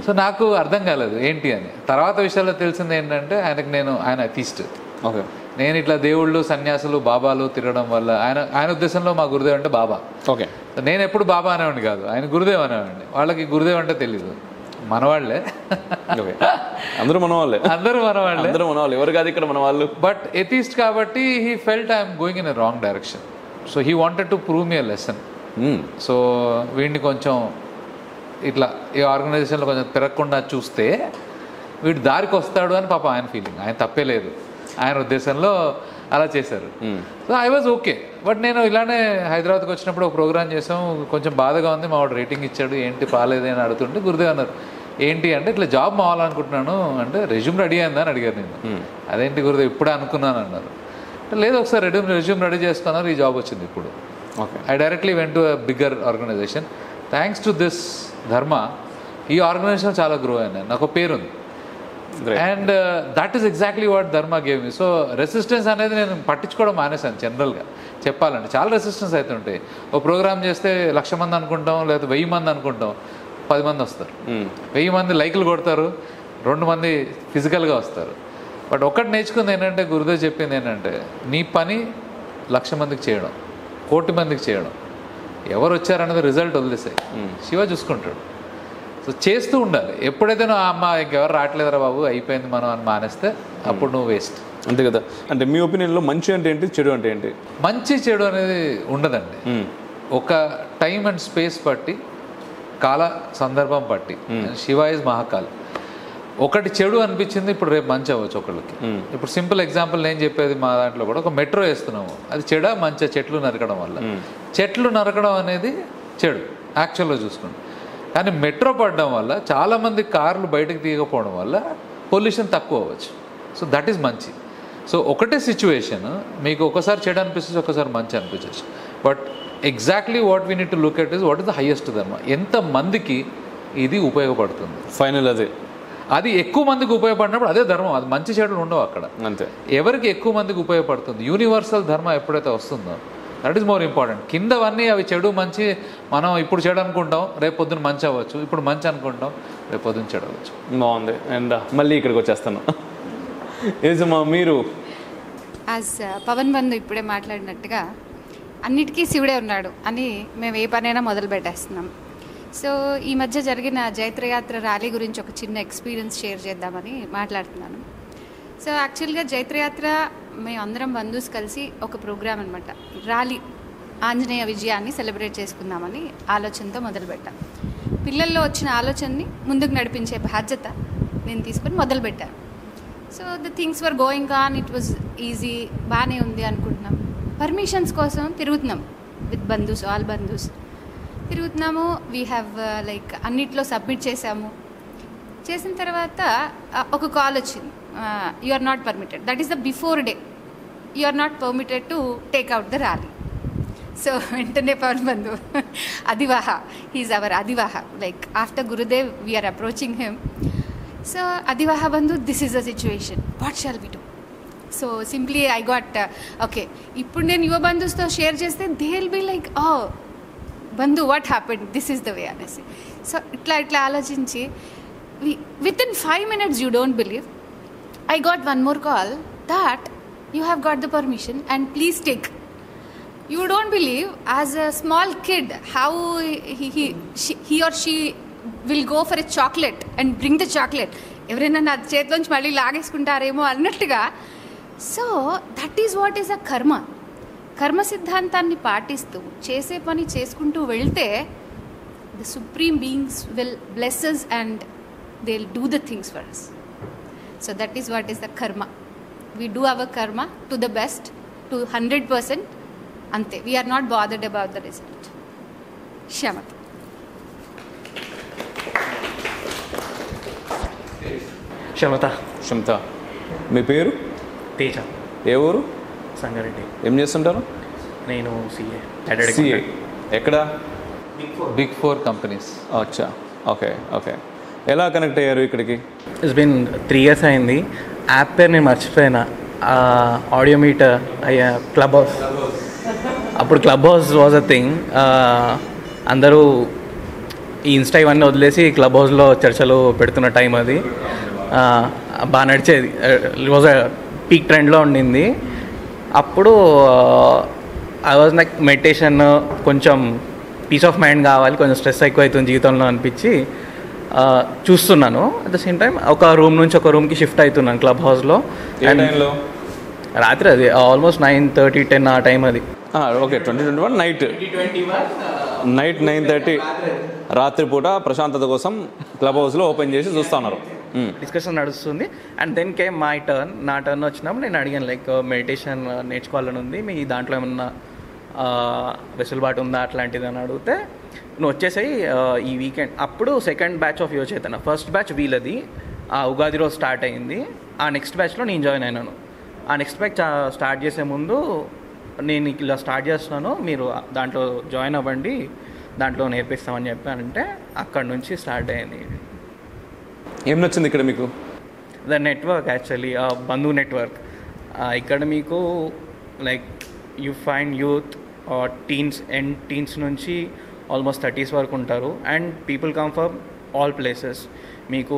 S2: సో నాకు అర్థం కాలేదు ఏంటి అని. తర్వాత విషయాల్లో తెలిసింది ఏంటంటే ఆయన అథీస్ట్.
S1: ఓకే,
S2: నేను ఇట్లా దేవుళ్ళు, సన్యాసులు, బాబాలు తిరగడం వల్ల ఆయన ఉద్దేశంలో మా గురుదేవ్ అంటే బాబా.
S1: ఓకే,
S2: నేను ఎప్పుడు బాబా అనేవాడిని కాదు, ఆయన గురుదేవ్ అనేవాడిని. వాళ్ళకి గురుదేవ్ అంటే తెలీదు. మనవాళ్లే,
S1: అందరూ మనవాళ్ళే,
S2: ఎవరు కాదు ఇక్కడ మన వాళ్ళు. బట్ ఎథీస్ట్ కాబట్టి he felt I'm going in a wrong direction. So he wanted to prove me a lesson. So వీడిని కొంచెం ఇట్లా ఈ ఆర్గనైజేషన్లో కొంచెం తిరగకుండా చూస్తే వీడు దారికి వస్తాడు అని పాప ఆయన ఫీలింగ్. ఆయన తప్పే లేదు, ఆయన ఉద్దేశంలో అలా చేశారు. So I was okay. But నేను ఇలానే హైదరాబాద్కి వచ్చినప్పుడు ఒక ప్రోగ్రామ్ చేసాం, కొంచెం బాధగా ఉంది. మా వాడు రేటింగ్ ఇచ్చాడు, ఏంటి పాలేదే అని అడుగుతుంటే గురుదేవ్ అన్నారు, ఏంటి అంటే ఇట్లా జాబ్ మావాలనుకుంటున్నాను అంటే, రెజ్యూమ్ రెడీ అయిందని అడిగారు. నేను అదేంటి గురుదేవ్ ఇప్పుడే అనుకున్నాను అన్నారు. లేదు, ఒకసారి రెజ్యూమ్ రెడీ చేసుకున్నారు, ఈ జాబ్ వచ్చింది ఇప్పుడు.
S1: Okay,
S2: I directly went to a bigger organisation. Thanks to this dharma ఈ ఆర్గనైజేషన్ చాలా గ్రో అయ్యాను, నాకు పేరుంది. And that is exactly what dharma gave me. So resistance అనేది నేను పట్టించుకోవడం మానేశాను. జనరల్గా చెప్పాలంటే చాలా రెసిస్టెన్స్ అయితే ఉంటాయి. ఒక ప్రోగ్రామ్ చేస్తే 1,00,000 మంది అనుకుంటాం, లేదా 1000 మంది అనుకుంటాం, 10 మంది వస్తారు. 1000 మంది లైకులు కొడతారు, 2 మంది ఫిజికల్గా వస్తారు. బట్ ఒక్కటి నేర్చుకుంది ఏంటంటే, గురుదేవ్ చెప్పింది ఏంటంటే, నీ పని 1,00,000 మందికి చేయడం, 1,00,00,000 మందికి చేయడం. ఎవరు వచ్చారనేది రిజల్ట్ వదిలేసాయి, శివ చూసుకుంటాడు. సో చేస్తూ ఉండాలి. ఎప్పుడైతే నువ్వు అమ్మ ఇంకెవరు రావట్లేదురా బాబు అయిపోయింది మనం అని మానేస్తే అప్పుడు నువ్వు వేస్ట్.
S1: అంతే కదా. అంటే మీ ఒపీనియన్లో మంచి అంటే ఏంటి, చెడు అంటే ఏంటి?
S2: మంచి చెడు అనేది ఉండదండి. ఒక టైం అండ్ స్పేస్ బట్టి, కాల సందర్భం బట్టి. శివ ఇస్ మహాకాల్. ఒకటి చెడు అనిపించింది, ఇప్పుడు రేపు మంచి అవ్వచ్చు ఒకళ్ళకి. ఇప్పుడు సింపుల్ ఎగ్జాంపుల్ నేను చెప్పేది, మా దాంట్లో కూడా ఒక మెట్రో వేస్తున్నాము, అది చెడా మంచి? చెట్లు నరకడం వల్ల. చెట్లు నరకడం అనేది చెడు యాక్చువల్గా చూసుకుంటే. కానీ మెట్రో పడడం వల్ల చాలామంది కార్లు బయటకు తీయకపోవడం వల్ల పొల్యూషన్ తక్కువ అవ్వచ్చు. సో దట్ ఈస్ మంచి. సో ఒకటే సిచ్యువేషన్ మీకు ఒకసారి చెడు అనిపిస్తుంది, ఒకసారి మంచి అనిపించవచ్చు. But exactly what we need to look at is what is the highest ధర్మ. ఎంతమందికి ఇది ఉపయోగపడుతుంది,
S1: ఫైనల్
S2: అది ఎక్కువ మందికి ఉపయోగపడినప్పుడు అదే ధర్మం. అది మంచి చెడులు ఉండవు అక్కడ.
S1: అంతే,
S2: ఎవరికి ఎక్కువ మందికి ఉపయోగపడుతుంది, యూనివర్సల్ ధర్మ ఎప్పుడైతే వస్తుందో దట్ ఈస్ మోర్ ఇంపార్టెంట్. కిందవన్నీ అవి చెడు మంచి, మనం ఇప్పుడు చెడు అనుకుంటాం, రేపు పొద్దున మంచి అవ్వచ్చు. ఇప్పుడు మంచి అనుకుంటాం, రేపు పొద్దున చెడు అవ్వచ్చు.
S1: బాగుంది. అండ్ మళ్ళీ ఇక్కడికి వచ్చేస్తాను. ఏజమ్మా మీరు
S3: యాజ్ పవన్ బంధు ఇప్పుడే మాట్లాడినట్టుగా అన్నిటికీ శివుడే ఉన్నాడు అని మేము ఏ పనైనా మొదలు పెట్టేస్తున్నాం. సో ఈ మధ్య జరిగిన జైత్రయాత్ర ర్యాలీ గురించి ఒక చిన్న ఎక్స్పీరియన్స్ షేర్ చేద్దామని మాట్లాడుతున్నాను. సో యాక్చువల్గా జైత్రయాత్ర మేము అందరం బంధుస్ కలిసి ఒక ప్రోగ్రామ్ అనమాట, ర్యాలీ ఆంజనేయ విజయాన్ని సెలబ్రేట్ చేసుకుందామని ఆలోచనతో మొదలుపెట్టాను. పిల్లల్లో వచ్చిన ఆలోచనని ముందుకు నడిపించే బాధ్యత నేను తీసుకొని మొదలుపెట్టాను. So the things were going on, it was easy, బాగానే ఉంది అనుకుంటున్నాం. పర్మిషన్స్ కోసం తిరుగుతున్నాం విత్ బంధుస్, ఆల్ బంధుస్ తిరుగుతున్నాము. వీ హ్యావ్ లైక్ అన్నిట్లో సబ్మిట్ చేసాము. చేసిన తర్వాత ఒక కాల్ వచ్చింది, you are not permitted. That is the before day, you are not permitted to take out the rally. So వెంటనే Pavan Bandhu Adivaha, he is our Adivaha, like after Gurudev we're approaching him. So Adivaha Bandhu, this is the situation, what shall we do? So simply I got okay, ఇప్పుడు నేను యువ బంధుస్తో share చేస్తే they will be like, oh బంధు what happened, this is the way అనేసి. So ఇట్లా ఆలోచించి within 5 minutes, you don't believe, I got one more call that you have got the permission and please take. You don't believe, as a small kid, how he or she will go for a chocolate and bring the chocolate. ఎవరైనా నా చేతిలోంచి మళ్ళీ లాగేసుకుంటారేమో అన్నట్టుగా. So that is what is a కర్మ. కర్మ సిద్ధాంతాన్ని పాటిస్తూ చేసే పని చేసుకుంటూ వెళ్తే the supreme beings will bless us and they'll do the things for us. So that is what is the karma. We do our karma to the best, to 100%. Ante, we are not bothered about the result. Shamata.
S1: శమత, మీ పేరు?
S12: తేజ.
S1: ఏ ఊరు?
S12: సంగారెడ్డి.
S1: ఏం చేస్తుంటారు?
S12: నేను CA.
S1: CA ఎక్కడ?
S2: Big 4 companies.
S1: అచ్చా, okay okay. ఎలా connect అయ్యారు ఇక్కడికి?
S12: ఇట్స్ బిన్ 3 years అయింది. యాప్ పేరు నేను మర్చిపోయినా, ఆడియో మీటర్ అయ్యా, క్లబ్ హౌస్. అప్పుడు Clubhouse was a thing. అందరూ ఈ ఇన్స్టా ఇవన్నీ వదిలేసి క్లబ్ హౌస్లో చర్చలు పెడుతున్న టైం అది. బాగా నడిచేది, ఇట్ వాజ్ అ పీక్ ట్రెండ్లో ఉండింది. అప్పుడు ఐ వాజ్ లైక్ మెడిటేషన్, కొంచెం పీస్ ఆఫ్ మైండ్ కావాలి, కొంచెం స్ట్రెస్ ఎక్కువ అవుతుంది జీవితంలో అనిపించి చూస్తున్నాను. అట్ ద సేమ్ టైం ఒక రూమ్ నుంచి ఒక రూమ్కి షిఫ్ట్ అవుతున్నాను క్లబ్ హౌస్లో. రాత్రి అది ఆల్మోస్ట్ 9:30, 10 ఆ టైం అది.
S1: ఓకే, 2021 నైట్ 9:30 రాత్రిపూట ప్రశాంతత కోసం క్లబ్ హౌస్లో ఓపెన్ చేసి చూస్తూ ఉన్నారు.
S12: డిస్కషన్ నడుస్తుంది. And then came my turn. నా టర్న్ వచ్చినప్పుడు నేను అడిగాను, లైక్ మెడిటేషన్ నేర్చుకోవాలని ఉంది, మీ దాంట్లో ఏమన్నా వెసులుబాటు ఉందా అట్లాంటిది అని అడిగితే, నువ్వు వచ్చేసాయి ఈ వీకెండ్. అప్పుడు సెకండ్ బ్యాచ్ ఆఫ్ యువ చేతన, ఫస్ట్ బ్యాచ్ వీళ్ళది ఆ ఉగాది రోజు స్టార్ట్ అయింది. ఆ నెక్స్ట్ బ్యాచ్లో నేను జాయిన్ అయినాను. ఆ నెక్స్ట్ బ్యాచ్ స్టార్ట్ చేసే ముందు నేను ఇలా స్టార్ట్ చేస్తున్నాను, మీరు దాంట్లో జాయిన్ అవ్వండి, దాంట్లో నేర్పిస్తామని చెప్పానంటే అక్కడ నుంచి స్టార్ట్ అయింది.
S1: ఏం నచ్చింది ఇక్కడ మీకు?
S12: The network, actually Bandhu network. ఇక్కడ మీకు like you find youth teens నుంచి ఆల్మోస్ట్ 30s వరకు ఉంటారు. And people come from all places. మీకు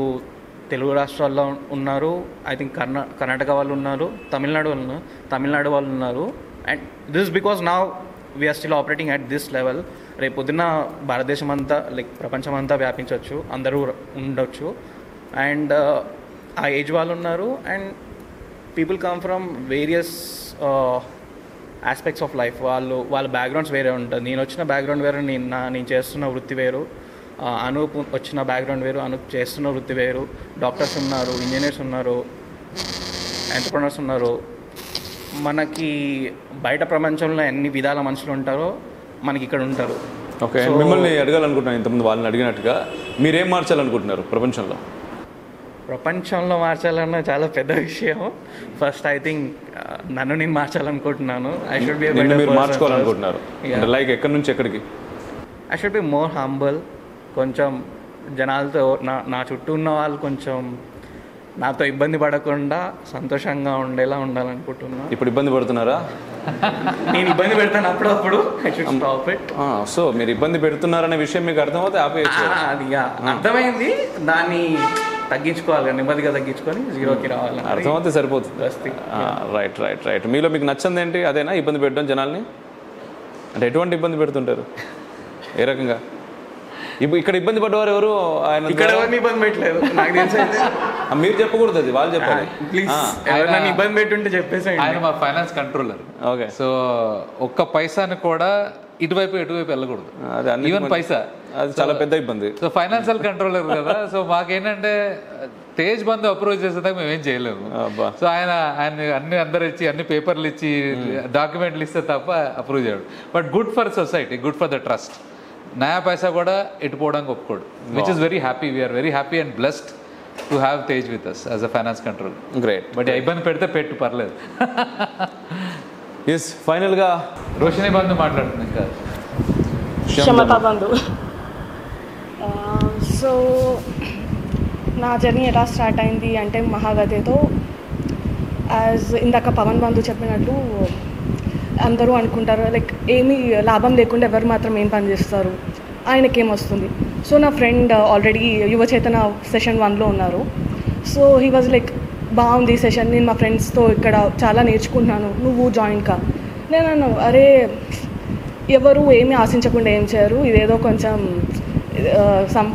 S12: తెలుగు రాష్ట్రాల్లో ఉన్నారు, ఐ థింక్ కర్ణాటక వాళ్ళు ఉన్నారు, తమిళనాడు వాళ్ళు ఉన్నారు. And this because now we're still operating at this level. రేపు పొద్దున్న భారతదేశం అంతా, లైక్ ప్రపంచం అంతా వ్యాపించవచ్చు, అందరూ ఉండొచ్చు. అండ్ ఆ ఏజ్ వాళ్ళు ఉన్నారు. And people come from various aspects of life. వాళ్ళ బ్యాక్గ్రౌండ్స్ వేరే ఉంటుంది. నేను వచ్చిన బ్యాక్గ్రౌండ్ వేరు, నేను చేస్తున్న వృత్తి వేరు. అనూప్ వచ్చిన బ్యాక్గ్రౌండ్ వేరు, అనూప్ చేస్తున్న వృత్తి వేరు. డాక్టర్స్ ఉన్నారు, ఇంజనీర్స్ ఉన్నారు, ఎంటర్ప్రెనర్స్ ఉన్నారు. మనకి బయట ప్రపంచంలో ఎన్ని విధాల మనుషులు ఉంటారో మనకి ఇక్కడ ఉంటారు.
S1: ఓకే, మిమ్మల్ని అడగాలనుకుంటున్నాను, ఇంతకుముందు వాళ్ళని అడిగినట్టుగా మీరేం మార్చాలనుకుంటున్నారు ప్రపంచంలో?
S12: ప్రపంచంలో మార్చాలన్న చాలా పెద్ద విషయం. ఫస్ట్ ఐ థింక్ నన్ను నేను మార్చాలనుకుంటున్నాను. ఐ షుడ్ బి
S1: మీరు మార్చుకోవాలనుకుంటున్నారు. లైక్ ఎక్కడి నుంచి ఎక్కడికి?
S12: I should be more humble. కొంచెం జనాలతో, నా చుట్టూ ఉన్న వాళ్ళు కొంచెం నాతో ఇబ్బంది పడకుండా సంతోషంగా ఉండేలా ఉండాలనుకుంటున్నాను.
S1: ఇప్పుడు ఇబ్బంది పడుతున్నారా?
S12: నేను ఇబ్బంది పెడతాను అప్పుడప్పుడు. I should stop it.
S1: So మీరు ఇబ్బంది పెడుతున్నారనే విషయం మీకు అర్థమవుతే ఆపేయచ్చు.
S12: అది అర్థమైంది, దాన్ని తగ్గించుకోవాలి, నెమ్మదిగా తగ్గించుకొని 0కి రావాలి.
S1: అర్థమైతే సరిపోతుంది. రైట్. మీలో మీకు నచ్చింది ఏంటి? అదేనా ఇబ్బంది పెట్టడం జనాల్ని? అంటే ఎటువంటి ఇబ్బంది పెడుతుంటారు? ఏ రకంగా? ఇప్పుడు ఇక్కడ ఇబ్బంది పడ్డవారు ఎవరు? ఆయన
S12: ఇక్కడ ఎవరిని ఇబ్బంది పెట్టలేదు నాకు తెలిసి అయితే.
S1: మీరు చెప్పకూడదు, అది వాళ్ళు చెప్పాలి.
S12: ప్లీజ్ ఎవరైనా ఇబ్బంది పెట్టుంటే చెప్పేసి.
S2: ఆయన మా ఫైనాన్స్ కంట్రోలర్.
S1: ఓకే.
S2: సో ఒక్క పైసాని కూడా ఇటువైపు వెళ్ళకూడదు, ఈవెన్ పైసా.
S1: అది చాలా పెద్ద ఇబ్బంది.
S2: సో ఫైనాన్షియల్ కంట్రోలర్ కదా. సో మాకేంటంటే తేజ్ బంధు అప్రూవ్ చేసేదాకా మేమేం చేయలేము. సో ఆయన అన్ని అందరు ఇచ్చి అన్ని పేపర్లు ఇచ్చి డాక్యుమెంట్లు ఇస్తే తప్ప అప్రూవ్ చేయడు. But good for society, good for the trust. నయా పైసా కూడా ఎటుపోవడానికి ఒప్పుకోడు, which is very happy. We're very happy and blessed to have Tej with us as a finance control.
S1: Great.
S2: But ఇబ్బంది పెడితే పెట్టు, పర్లేదు.
S1: ఎస్, ఫైనల్గా
S2: రోషిని బంధు మాట్లాడుతుంది ఇంకా.
S13: క్షమతా బంధు. సో నా జర్నీ ఎలా స్టార్ట్ అయింది అంటే మహాగతితో. యాజ్ ఇందాక పవన్ బంధు చెప్పినట్టు అందరూ అనుకుంటారు లైక్ ఏమీ లాభం లేకుండా ఎవరు మాత్రం ఏం పని చేస్తారు, ఆయనకేమొస్తుంది. సో నా ఫ్రెండ్ ఆల్రెడీ యువచేతన సెషన్ 1లో ఉన్నారు. సో హీ వాజ్ లైక్ బాగుంది సెషన్, నేను మా ఫ్రెండ్స్తో ఇక్కడ చాలా నేర్చుకుంటున్నాను, నువ్వు జాయిన్ కా. నేను అన్నాను అరే ఎవరు ఏమీ ఆశించకుండా ఏం చేయరు, ఇదేదో కొంచెం సమ్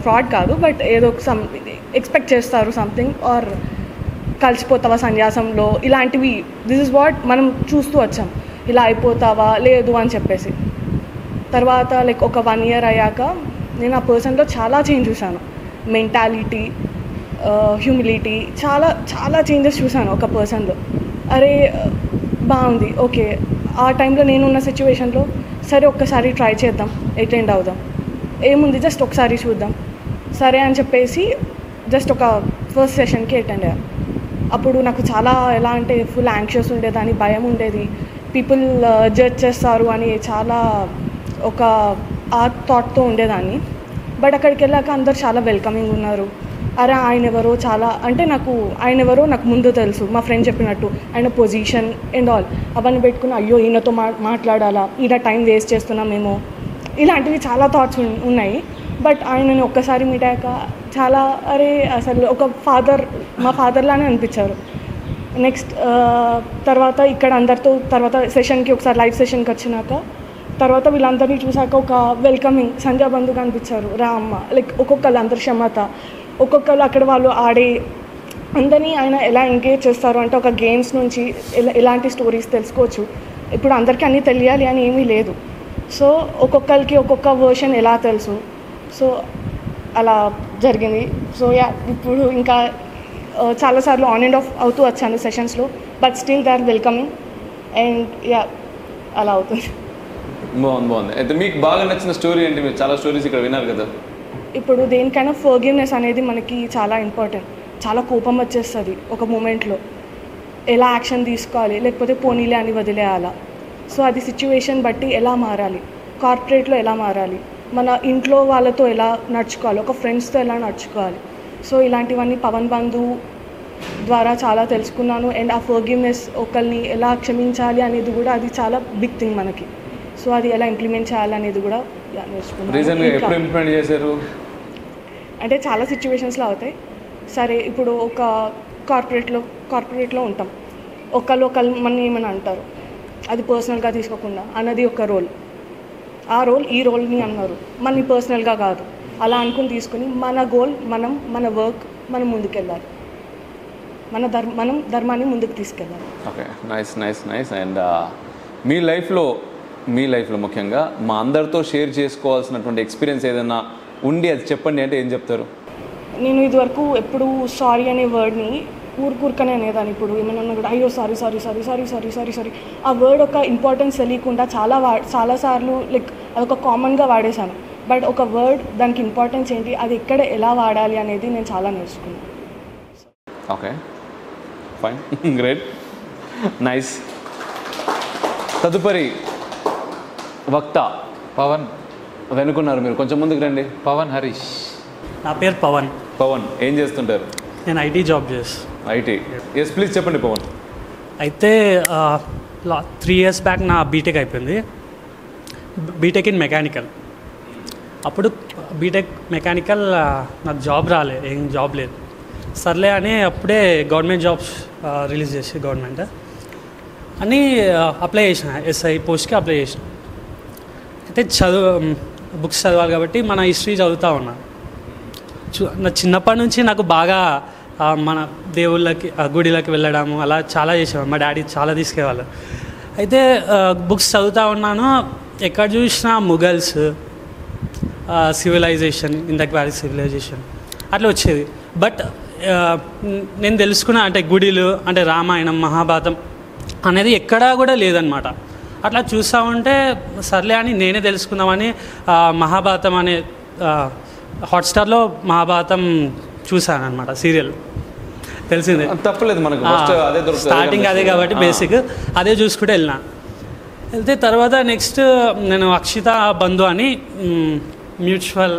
S13: ఫ్రాడ్ కాదు, బట్ ఏదో సమ్ ఎక్స్పెక్ట్ చేస్తారు సంథింగ్, ఆర్ కలిసిపోతావా సన్యాసంలో ఇలాంటివి. దిస్ ఇస్ వాట్ మనం చూస్తూ వచ్చాం, ఇలా అయిపోతావా లేదు అని చెప్పేసి. తర్వాత లైక్ ఒక 1 year అయ్యాక నేను ఆ పర్సన్లో చాలా చేంజ్ చూశాను. మెంటాలిటీ, హ్యూమిలిటీ, చాలా చాలా చేంజెస్ చూశాను ఒక పర్సన్లో. అరే బాగుంది, ఓకే ఆ టైంలో నేనున్న సిచ్యువేషన్లో సరే ఒక్కసారి ట్రై చేద్దాం, అటెండ్ అవుదాం, ఏముంది జస్ట్ ఒకసారి చూద్దాం సరే అని చెప్పేసి జస్ట్ ఒక ఫస్ట్ సెషన్కి అటెండ్ అయ్యాను. అప్పుడు నాకు చాలా ఎలా అంటే ఫుల్ యాంగ్షియస్ ఉండేదాన్ని, భయం ఉండేది, పీపుల్ జడ్జ్ చేస్తారు అని చాలా ఒక ఆ థాట్తో ఉండేదాన్ని. బట్ అక్కడికి వెళ్ళాక అందరు చాలా వెల్కమింగ్ ఉన్నారు. అరే ఆయన ఎవరో చాలా అంటే ఆయన ఎవరో నాకు ముందు తెలుసు, మా ఫ్రెండ్ చెప్పినట్టు ఆయన పొజిషన్ అండ్ ఆల్ అవన్నీ పెట్టుకుని అయ్యో ఈయనతో మాట్లాడాలా, ఈయన టైం వేస్ట్ చేస్తున్నామేమో, ఇలాంటివి చాలా థాట్స్ ఉన్నాయి. బట్ ఆయనని ఒక్కసారి మీట్ అయ్యాక చాలా అరే అసలు ఒక మా ఫాదర్లానే అనిపించారు. నెక్స్ట్ తర్వాత ఇక్కడ అందరితో తర్వాత సెషన్కి ఒకసారి లైవ్ సెషన్కి వచ్చినాక తర్వాత వీళ్ళందరినీ చూసాక ఒక వెల్కమింగ్ సంధ్యా బంధుగా అనిపించారు. రా అమ్మ లైక్ ఒక్కొక్కళ్ళు అందరు క్షమత, ఒక్కొక్కళ్ళు అక్కడ వాళ్ళు ఆడే అందరినీ ఆయన ఎలా ఎంగేజ్ చేస్తారు అంటే ఒక గేమ్స్ నుంచి ఎలాంటి స్టోరీస్ తెలుసుకోవచ్చు. ఇప్పుడు అందరికీ అన్నీ తెలియాలి అని ఏమీ లేదు. సో ఒక్కొక్కరికి ఒక్కొక్క వర్షన్ ఎలా తెలుసు, సో అలా జరిగింది. సో ఇప్పుడు ఇంకా చాలాసార్లు ఆన్ అండ్ ఆఫ్ అవుతూ వచ్చాను సెషన్స్లో, but still they are welcoming and అలా అవుతుంది.
S1: బాగుంది. అయితే మీకు బాగా నచ్చిన స్టోరీ ఏంటి? మీరు చాలా స్టోరీస్ ఇక్కడ విన్నారు కదా.
S13: ఇప్పుడు దేనికైనా ఫర్గివ్నెస్ అనేది మనకి చాలా ఇంపార్టెంట్. చాలా కోపం వచ్చేస్తుంది ఒక మూమెంట్లో, ఎలా యాక్షన్ తీసుకోవాలి, లేకపోతే పోనీలే అని వదిలేయాలా. సో అది సిచ్యువేషన్ బట్టి ఎలా మారాలి, కార్పొరేట్లో ఎలా మారాలి, మన ఇంట్లో వాళ్ళతో ఎలా నడుచుకోవాలి, ఒక ఫ్రెండ్స్తో ఎలా నడుచుకోవాలి. సో ఇలాంటివన్నీ పవన్ బంధు ద్వారా చాలా తెలుసుకున్నాను. అండ్ ఆ ఫర్గివ్నెస్ ఒకరిని ఎలా క్షమించాలి అనేది కూడా అది చాలా బిగ్ థింగ్ మనకి. సో అది ఎలా ఇంప్లిమెంట్ చేయాలనేది కూడా
S1: నేర్చుకున్నాను.
S13: అంటే చాలా సిచ్యువేషన్స్లో అవుతాయి. సరే ఇప్పుడు ఒక కార్పొరేట్లో ఉంటాం, ఒకళ్ళు మన ఏమని అంటారు, అది పర్సనల్గా తీసుకోకుండా అన్నది ఒక రోల్, ఆ రోల్ ఈ రోల్ని అన్నారు, మనని పర్సనల్గా కాదు అలా అనుకుని తీసుకుని మన గోల్ మన వర్క్ మనం ముందుకెళ్ళాలి, మనం ధర్మాన్ని ముందుకు తీసుకెళ్ళాలి.
S1: Okay, nice. అండ్ మీ లైఫ్లో ముఖ్యంగా మా అందరితో షేర్ చేసుకోవాల్సినటువంటి ఎక్స్పీరియన్స్ ఏదైనా ఉండి అది చెప్పండి అంటే ఏం చెప్తారు?
S13: నేను ఇదివరకు ఎప్పుడు సారీ అనే వర్డ్ని ఊరుకనే అనేదాన్ని. ఇప్పుడు ఏమైనా కూడా అయ్యో సారీ ఆ వర్డ్ ఒక ఇంపార్టెన్స్ తెలియకుండా చాలాసార్లు లైక్ అదొక కామన్గా వాడేశాను. బట్ ఒక వర్డ్ దానికి ఇంపార్టెన్స్ ఏంటి, అది ఎక్కడ ఎలా వాడాలి అనేది నేను చాలా నేర్చుకున్నాను.
S1: Okay, fine, great, nice. తదుపరి వక్త పవన్ వెనుకున్నారు, మీరు కొంచెం ముందుకు రండి.
S2: పవన్ హరీష్.
S14: నా పేరు పవన్.
S1: ఏం చేస్తుంటారు?
S14: నేను ఐటీ జాబ్ చేస్తాను.
S1: ఐటీ, ఎస్ ప్లీజ్ చెప్పండి పవన్.
S14: అయితే 3 years బ్యాక్ నా బీటెక్ అయిపోయింది, బీటెక్ ఇన్ మెకానికల్. అప్పుడు బీటెక్ మెకానికల్ నాకు జాబ్ ఏం జాబ్ లేదు. సర్లే అని అప్పుడే గవర్నమెంట్ జాబ్స్ రిలీజ్ చేసి గవర్నమెంట్ అని అప్లై చేసిన, ఎస్ఐ పోస్ట్కి అప్లై చేసిన. అయితే బుక్స్ చదవాలి కాబట్టి మన హిస్టరీ చదువుతూ ఉన్నాను. నా చిన్నప్పటి నుంచి నాకు బాగా మన దేవుళ్ళకి గుడిలకి వెళ్ళడము అలా చాలా చేసేవాళ్ళు. మా డాడీ చాలా తీసుకెళ్ళేవాళ్ళు. అయితే బుక్స్ చదువుతూ ఉన్నాను. ఎక్కడ చూసినా ముఘల్స్ సివిలైజేషన్, ఇందక్ వ్యాలీ సివిలైజేషన్ అట్లా వచ్చేది. బట్ నేను తెలుసుకున్న అంటే గుడిలు అంటే రామాయణం మహాభారతం అనేది ఎక్కడా కూడా లేదనమాట. అట్లా చూస్తూ ఉంటే సర్లే అని నేనే తెలుసుకుందామని మహాభారతం అనే హాట్స్టార్లో మహాభారతం చూశాను అనమాట. సీరియల్ తెలిసిందే,
S1: తప్పలేదు మనకు
S14: స్టార్టింగ్ అదే కాబట్టి బేసిక్ అదే చూసుకుంటూ వెళ్తే తర్వాత నెక్స్ట్ నేను అక్షిత బంధు అని మ్యూచువల్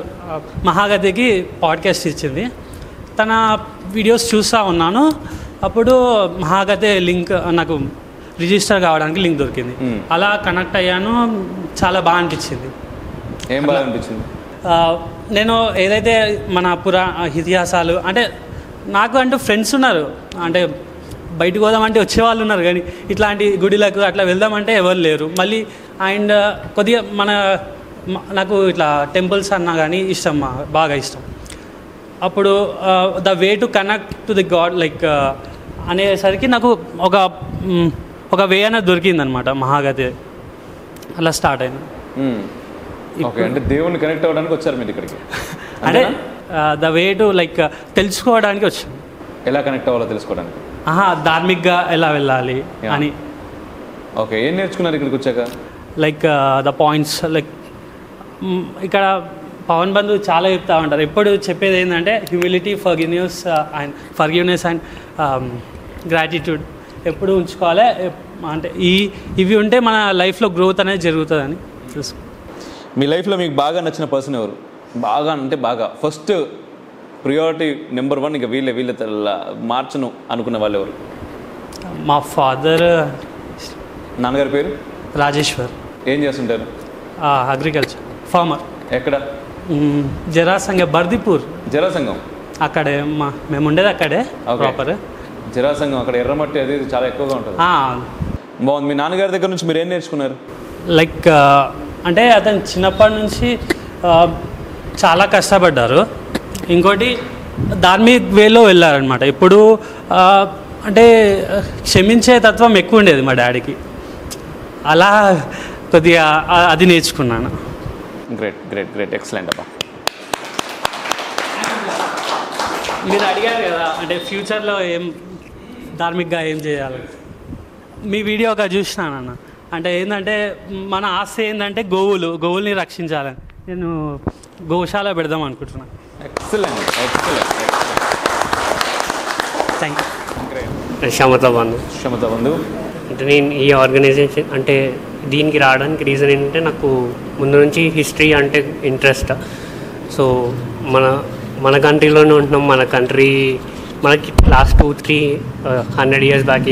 S14: మహాగతికి పాడ్కాస్ట్ ఇచ్చింది. తన వీడియోస్ చూస్తూ ఉన్నాను. అప్పుడు మహాగతి లింక్ నాకు రిజిస్టర్ కావడానికి లింక్ దొరికింది. అలా కనెక్ట్ అయ్యాను. చాలా బాగా అనిపించింది.
S1: ఏం బాగా అనిపించింది?
S14: నేను ఏదైతే మన ఇతిహాసాలు అంటే నాకు అంటూ ఫ్రెండ్స్ ఉన్నారు, అంటే బయటకు పోదామంటే వచ్చేవాళ్ళు ఉన్నారు, కానీ ఇట్లాంటి గుడిలకు అట్లా వెళ్దామంటే ఎవరు లేరు. మళ్ళీ అండ్ కొద్దిగా నాకు ఇట్లా టెంపుల్స్ అన్నా కానీ ఇష్టం, బాగా ఇష్టం. అప్పుడు the way to connect to the God like అనేసరికి నాకు ఒక వే అనేది దొరికిందనమాట. మహాగతి అలా స్టార్ట్ అయింది.
S1: ఓకే, అంటే దేవుని కనెక్ట్ అవ్వడానికి వచ్చారు మీరు ఇక్కడికి?
S14: అంటే ద వే టు లైక్ తెలుసుకోవడానికి వచ్చాను.
S1: ఎలా కనెక్ట్ అవ్వాలో తెలుసుకోవడానికి,
S14: ధార్మిక్గా ఎలా వెళ్ళాలి అని.
S1: ఓకే, ఏం నేర్చుకున్నారు ఇక్కడికి వచ్చాక?
S14: లైక్ ద పాయింట్స్ లైక్ ఇక్కడ పవన్ బంధు చాలా చెప్తా ఉంటారు. ఎప్పుడు చెప్పేది ఏంటంటే హ్యూమిలిటీ, ఫర్గివ్నెస్ అండ్ గ్రాటిట్యూడ్ ఎప్పుడు ఉంచుకోవాలి. అంటే ఇవి ఉంటే మన లైఫ్లో గ్రోత్ అనేది జరుగుతుందని తెలుసు.
S1: మీ లైఫ్లో మీకు బాగా నచ్చిన పర్సన్ ఎవరు? బాగా అంటే బాగా ఫస్ట్ ప్రియారిటీ నెంబర్ 1 ఇక వీళ్ళ మార్చను అనుకున్న వాళ్ళు ఎవరు?
S14: మా ఫాదర్.
S1: నాన్నగారి పేరు?
S14: రాజేశ్వర్.
S1: ఏం చేస్తుంటారు?
S14: Agriculture farmer.
S1: ఎక్కడ?
S14: జరాసంగం, బర్దిపూర్.
S1: జరాసంగం
S14: అక్కడే మేము ఉండేది అక్కడే ప్రాపర్.
S1: జరాసంగం అక్కడ ఎర్రమట్టి అది చాలా ఎక్కువగా ఉంటుంది. బాగుంది. మీ నాన్నగారి దగ్గర నుంచి మీరు ఏం నేర్చుకున్నారు?
S14: లైక్ అంటే అతను చిన్నప్పటి నుంచి చాలా కష్టపడ్డారు. ఇంకోటి ధార్మిక వేలో వెళ్ళారనమాట. ఇప్పుడు అంటే క్షమించే తత్వం ఎక్కువ ఉండేది మా డాడీకి. అలా కొద్దిగా అది నేర్చుకున్నాను.
S1: గ్రేట్ గ్రేట్ గ్రేట్, ఎక్సలెంట్ అబ్బా.
S14: మీరు అడిగారు కదా అంటే ఫ్యూచర్లో ధార్మికంగా ఏం చేయాలి. మీ వీడియో ఒక చూసినానన్న. అంటే ఏంటంటే మన ఆశ ఏంటంటే గోవుల్ని రక్షించాలని. నేను గోశాల పెడదాం అనుకుంటున్నాను.
S1: Excellent excellent.
S14: Thank you.
S15: Kshamata Bandhu అంటే నేను ఈ ఆర్గనైజేషన్ అంటే దీనికి రావడానికి రీజన్ ఏంటంటే నాకు ముందు నుంచి హిస్టరీ అంటే ఇంట్రెస్ట్. సో మన కంట్రీలోనే ఉంటున్నాం. మన కంట్రీ మనకి లాస్ట్ 200-300 years బ్యాక్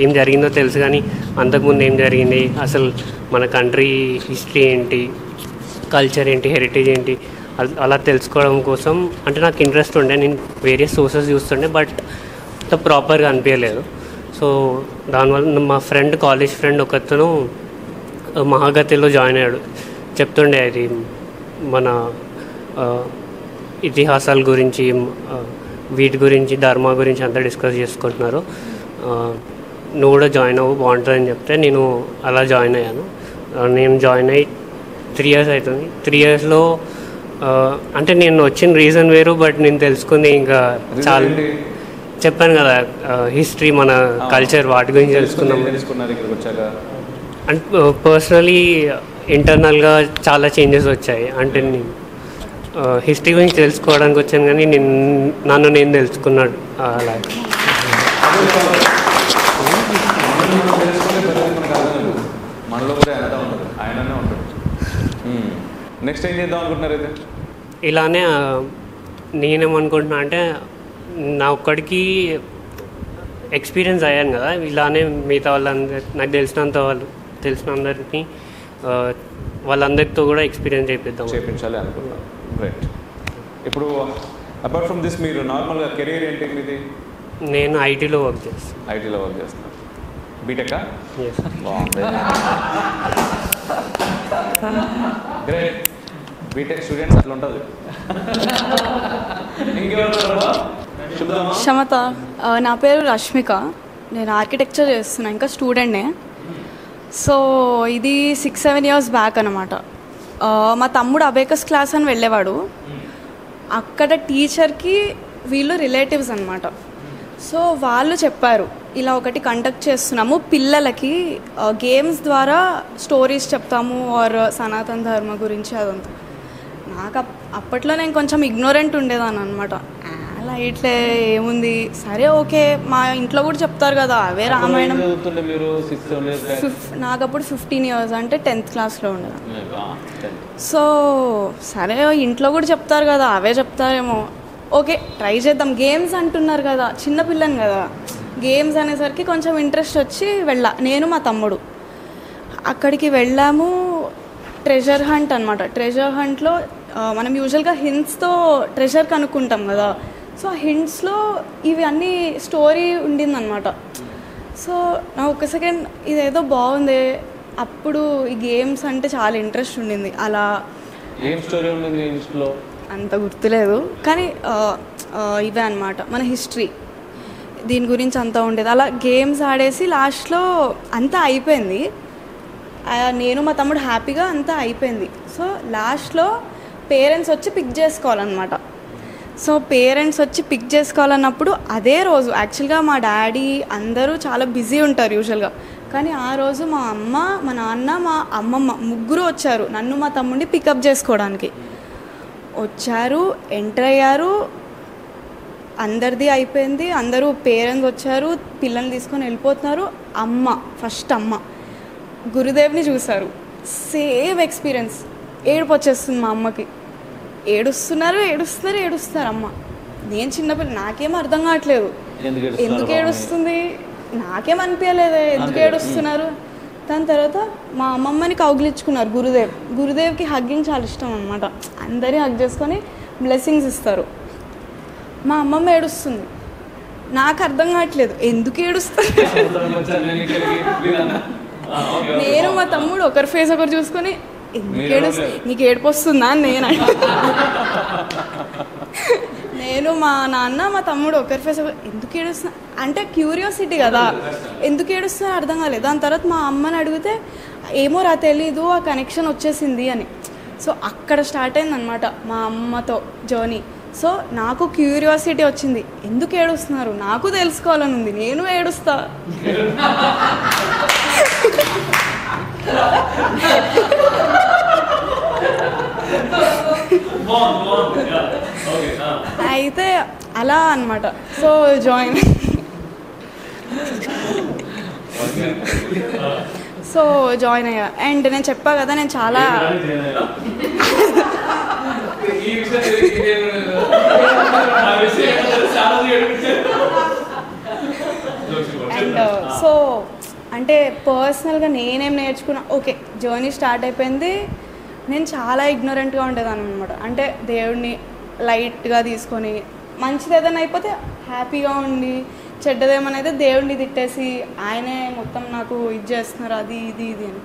S15: ఏం జరిగిందో తెలుసు, కానీ అంతకుముందు ఏం జరిగింది, అసలు మన కంట్రీ హిస్టరీ ఏంటి, కల్చర్ ఏంటి, హెరిటేజ్ ఏంటి అలా తెలుసుకోవడం కోసం అంటే నాకు ఇంట్రెస్ట్ ఉండే. నేను వేరియస్ సోర్సెస్ చూస్తుండే, బట్ అంత ప్రాపర్గా అనిపించలేదు. సో దానివల్ల మా కాలేజ్ ఫ్రెండ్ ఒకతను మహాగతిలో జాయిన్ అయ్యాడు. చెప్తుండే అది మన ఇతిహాసాల గురించి, వీటి గురించి, ధర్మ గురించి అంతా డిస్కస్ చేసుకుంటున్నారు, నువ్వు కూడా జాయిన్ అవ్వు బాగుంటుందని చెప్తే నేను అలా జాయిన్ అయ్యాను. నేను జాయిన్ అయ్యి 3 years అవుతుంది. 3 yearsలో అంటే నేను వచ్చిన రీజన్ వేరు, బట్ నేను తెలుసుకుంది ఇంకా చాలా. చెప్పాను కదా హిస్టరీ, మన కల్చర్, వాటి గురించి తెలుసుకున్నాం. అంటే పర్సనలీ ఇంటర్నల్గా చాలా చేంజెస్ వచ్చాయి. అంటే నేను హిస్టరీ గురించి తెలుసుకోవడానికి వచ్చాను, కానీ నన్ను నేను తెలుసుకున్నాడు అలా.
S1: నెక్స్ట్ ఏం చేద్దాం అనుకుంటున్నారు? అయితే
S15: ఇలానే నేనేమనుకుంటున్నా అంటే నా ఒక్కడికి ఎక్స్పీరియన్స్ అయ్యాను కదా, ఇలానే మిగతా నాకు తెలిసినందరికీ వాళ్ళందరితో కూడా ఎక్స్పీరియన్స్
S1: చేయించాలి అనుకుంటున్నాను. రైట్. ఇప్పుడు అపార్ట్ ఫ్రమ్ దిస్ మీరు నార్మల్గా కెరీర్ ఏంటి మీది?
S15: నేను ఐటీలో వర్క్ చేస్తాను.
S1: ఐటీలో వర్క్ చేస్తున్నాను. బీటెక్? బాగుంది. గ్రేట్. బీటెక్ స్టూడెంట్స్ అట్లా ఉంటుంది.
S11: క్షమత. నా పేరు రష్మిక, నేను ఆర్కిటెక్చర్ చేస్తున్నా, ఇంకా స్టూడెంట్నే. సో ఇది 6-7 years బ్యాక్ అనమాట. మా తమ్ముడు అబేకస్ క్లాస్ అని వెళ్ళేవాడు. అక్కడ టీచర్కి వీళ్ళు రిలేటివ్స్ అనమాట. సో వాళ్ళు చెప్పారు ఇలా ఒకటి కండక్ట్ చేస్తున్నాము, పిల్లలకి గేమ్స్ ద్వారా స్టోరీస్ చెప్తాము ఆర్ సనాతన ధర్మ గురించి అదంతా. నాకు అప్పట్లో నేను కొంచెం ఇగ్నోరెంట్ ఉండేదాన్ని అనమాట. అలా ఇట్లే ఏముంది, సరే ఓకే మా ఇంట్లో కూడా చెప్తారు కదా అవే రామాయణం. నాకు అప్పుడు 15 years, అంటే 10th classలో ఉండేదాన్ని. సో సరే ఇంట్లో కూడా చెప్తారు కదా అవే చెప్తారేమో, ఓకే ట్రై చేద్దాం, గేమ్స్ అంటున్నారు కదా, చిన్నపిల్లని కదా, గేమ్స్ అనేసరికి కొంచెం ఇంట్రెస్ట్ వచ్చి నేను మా తమ్ముడు అక్కడికి వెళ్ళాము. ట్రెజర్ హంట్ అనమాట. ట్రెజర్ హంట్లో మనం యూజువల్గా హింట్స్తో ట్రెజర్ కనుక్కుంటాం కదా, సో ఆ హింట్స్లో ఇవి అన్నీ స్టోరీ ఉండిందనమాట. సో నా ఒక సెకండ్ ఇదేదో బాగుంది, అప్పుడు ఈ గేమ్స్ అంటే చాలా ఇంట్రెస్ట్ ఉండింది. అలా అంత గుర్తులేదు కానీ ఇవే అనమాట మన హిస్టరీ, దీని గురించి అంతా ఉండేది. అలా గేమ్స్ ఆడేసి లాస్ట్లో అంతా అయిపోయింది. నేను మా తమ్ముడు హ్యాపీగా అంతా అయిపోయింది. సో లాస్ట్లో పేరెంట్స్ వచ్చి పిక్ చేసుకోవాలన్నమాట. సో పేరెంట్స్ వచ్చి పిక్ చేసుకోవాలన్నప్పుడు అదే రోజు యాక్చువల్గా మా డాడీ అందరూ చాలా బిజీ ఉంటారు యూజువల్గా, కానీ ఆ రోజు మా అమ్మ, మా నాన్న, మా అమ్మమ్మ ముగ్గురు వచ్చారు నన్ను మా తమ్ముడిని పికప్ చేసుకోవడానికి. వచ్చారు, ఎంటర్ అయ్యారు, అందరిది అయిపోయింది, అందరూ పేరెంట్స్ వచ్చారు, పిల్లల్ని తీసుకొని వెళ్ళిపోతున్నారు. ఫస్ట్ అమ్మ గురుదేవ్ని చూశారు. సేమ్ ఎక్స్పీరియన్స్, ఏడుపు వచ్చేస్తుంది మా అమ్మకి. ఏడుస్తున్నారు అమ్మ. నేను చిన్నపిల్ల, నాకేం అర్థం కావట్లేదు ఎందుకు ఏడుస్తుంది, నాకేం అనిపించలేదు ఎందుకు ఏడుస్తున్నారు. దాని తర్వాత మా అమ్మమ్మని కౌగిలించుకున్నారు గురుదేవ్కి హగ్గింగ్ చాలా ఇష్టం అనమాట. అందరినీ హగ్ చేసుకొని బ్లెస్సింగ్స్ ఇస్తారు. మా అమ్మమ్మ ఏడుస్తుంది, నాకు అర్థం కావట్లేదు ఎందుకు ఏడుస్తుంది. నేను మా తమ్ముడు ఒకరి ఫేస్ ఒకరు చూసుకొని నీకు ఏడుపు వస్తుందా అని నేను మా నాన్న మా తమ్ముడు ఒకరి ఫేస్ ఎందుకు ఏడుస్తున్నా అంటే క్యూరియాసిటీ కదా, ఎందుకు ఏడుస్తున్నా అర్థం కాలేదు. దాని తర్వాత మా అమ్మని అడిగితే ఏమో తెలీదు, ఆ కనెక్షన్ వచ్చేసింది అని. సో అక్కడ స్టార్ట్ అయిందనమాట మా అమ్మతో జర్నీ. సో నాకు క్యూరియాసిటీ వచ్చింది, ఎందుకు ఏడుస్తున్నారు నాకు తెలుసుకోవాలని ఉంది, నేను ఏడుస్తా. అయితే అలా అనమాట. సో జాయిన్ అయ్యా. అండ్ నేను చెప్పా కదా నేను చాలా అండ్ సో అంటే పర్సనల్గా నేనేం నేర్చుకున్నా, ఓకే జర్నీ స్టార్ట్ అయిపోయింది. నేను చాలా ఇగ్నోరెంట్గా ఉండేదాన్ని అనమాట. అంటే దేవుడిని లైట్గా తీసుకొని మంచిది ఏదైనా అయిపోతే హ్యాపీగా ఉండి, చెడ్డదేమనైతే దేవుడిని తిట్టేసి ఆయనే మొత్తం నాకు ఇది చేస్తున్నారు అది ఇది అని.